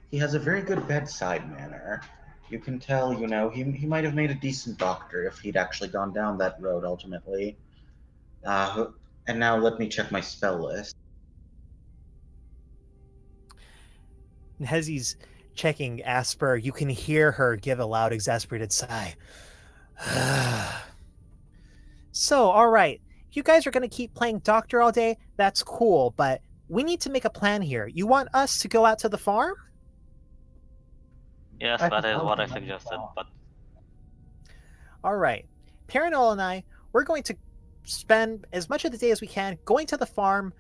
He has a very good bedside manner. You can tell, he might have made a decent doctor if he'd actually gone down that road ultimately. And now let me check my spell list. And as he's checking Asper, you can hear her give a loud, exasperated sigh. So, all right. If you guys are going to keep playing Doctor all day, that's cool, but we need to make a plan here. You want us to go out to the farm? Yes, I that is suppose what I we might as suggested, well. but All right. Paranol and I, we're going to spend as much of the day as we can going to the farm,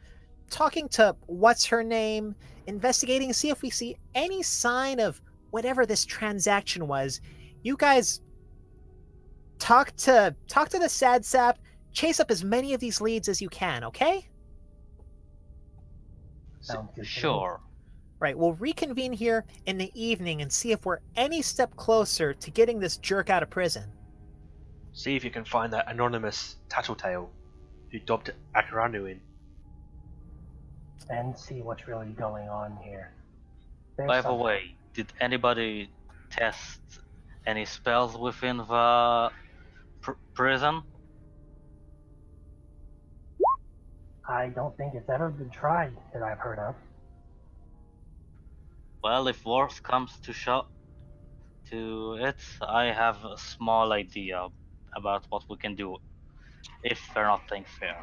talking to what's her name, investigating, see if we see any sign of whatever this transaction was. You guys talk to the sad sap, chase up as many of these leads as you can, okay? Sounds good to me. sure. Right, we'll reconvene here in the evening and see if we're any step closer to getting this jerk out of prison. See if you can find that anonymous tattletale who dobbed Haranu in. And see what's really going on here. There's By the something. way, did anybody test any spells within the prison? I don't think it's ever been tried that I've heard of. Well, if worse comes to it, I have a small idea about what we can do if they're not playing fair.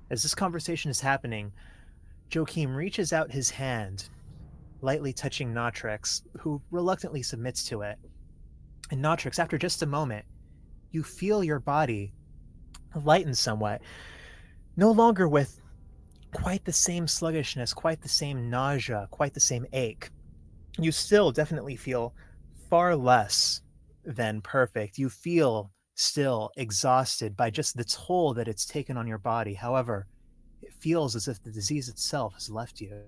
As this conversation is happening, Joachim reaches out his hand, lightly touching Notrix, who reluctantly submits to it. And Notrix, after just a moment, you feel your body lighten somewhat, no longer with quite the same sluggishness, quite the same nausea, quite the same ache. You still definitely feel far less than perfect. You feel still exhausted by just the toll that it's taken on your body. However, it feels as if the disease itself has left you.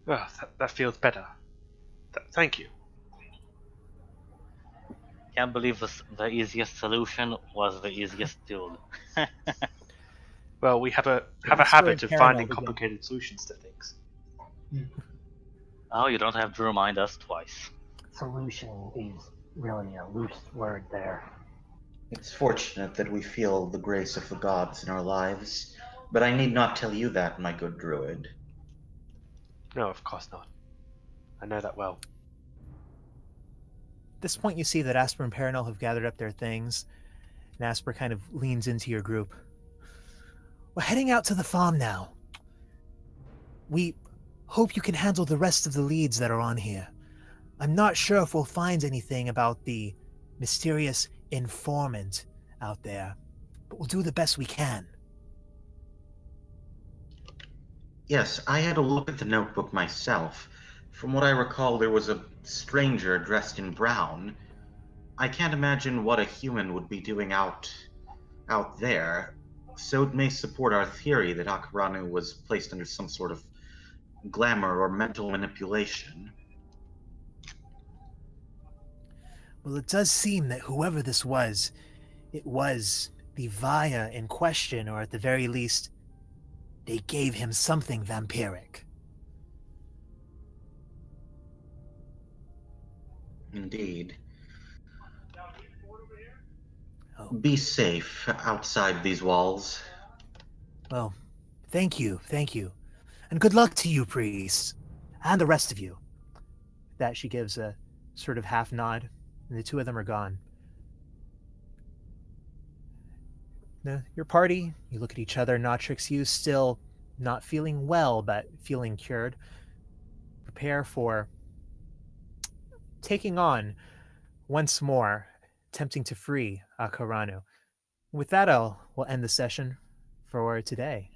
Well, that feels better. Thank you. Can't believe the easiest solution was the easiest tool. Well, we have a Asper habit and of finding Paranel begin. complicated solutions to things. Oh, you don't have to remind us twice. Solution is really a loose word there. It's fortunate that we feel the grace of the gods in our lives, but I need not tell you that, my good druid. No, of course not. I know that well. At this point, you see that Asper and Paranel have gathered up their things, and Asper kind of leans into your group. We're heading out to the farm now. We hope you can handle the rest of the leads that are on here. I'm not sure if we'll find anything about the mysterious informant out there, but we'll do the best we can. Yes, I had a look at the notebook myself. From what I recall, there was a stranger dressed in brown. I can't imagine what a human would be doing out there, so it may support our theory that Haranu was placed under some sort of glamour or mental manipulation. Well, it does seem that whoever this was, it was the Vaya in question, or at the very least, they gave him something vampiric. Indeed. Oh, Be safe outside these walls. well, thank you. And good luck to you, priest, and the rest of you. That she gives a sort of half nod, and the two of them are gone. Your party, you look at each other, Notrix, you still not feeling well, but feeling cured. Prepare for taking on once more, attempting to free Haranu. With that, we'll end the session for today.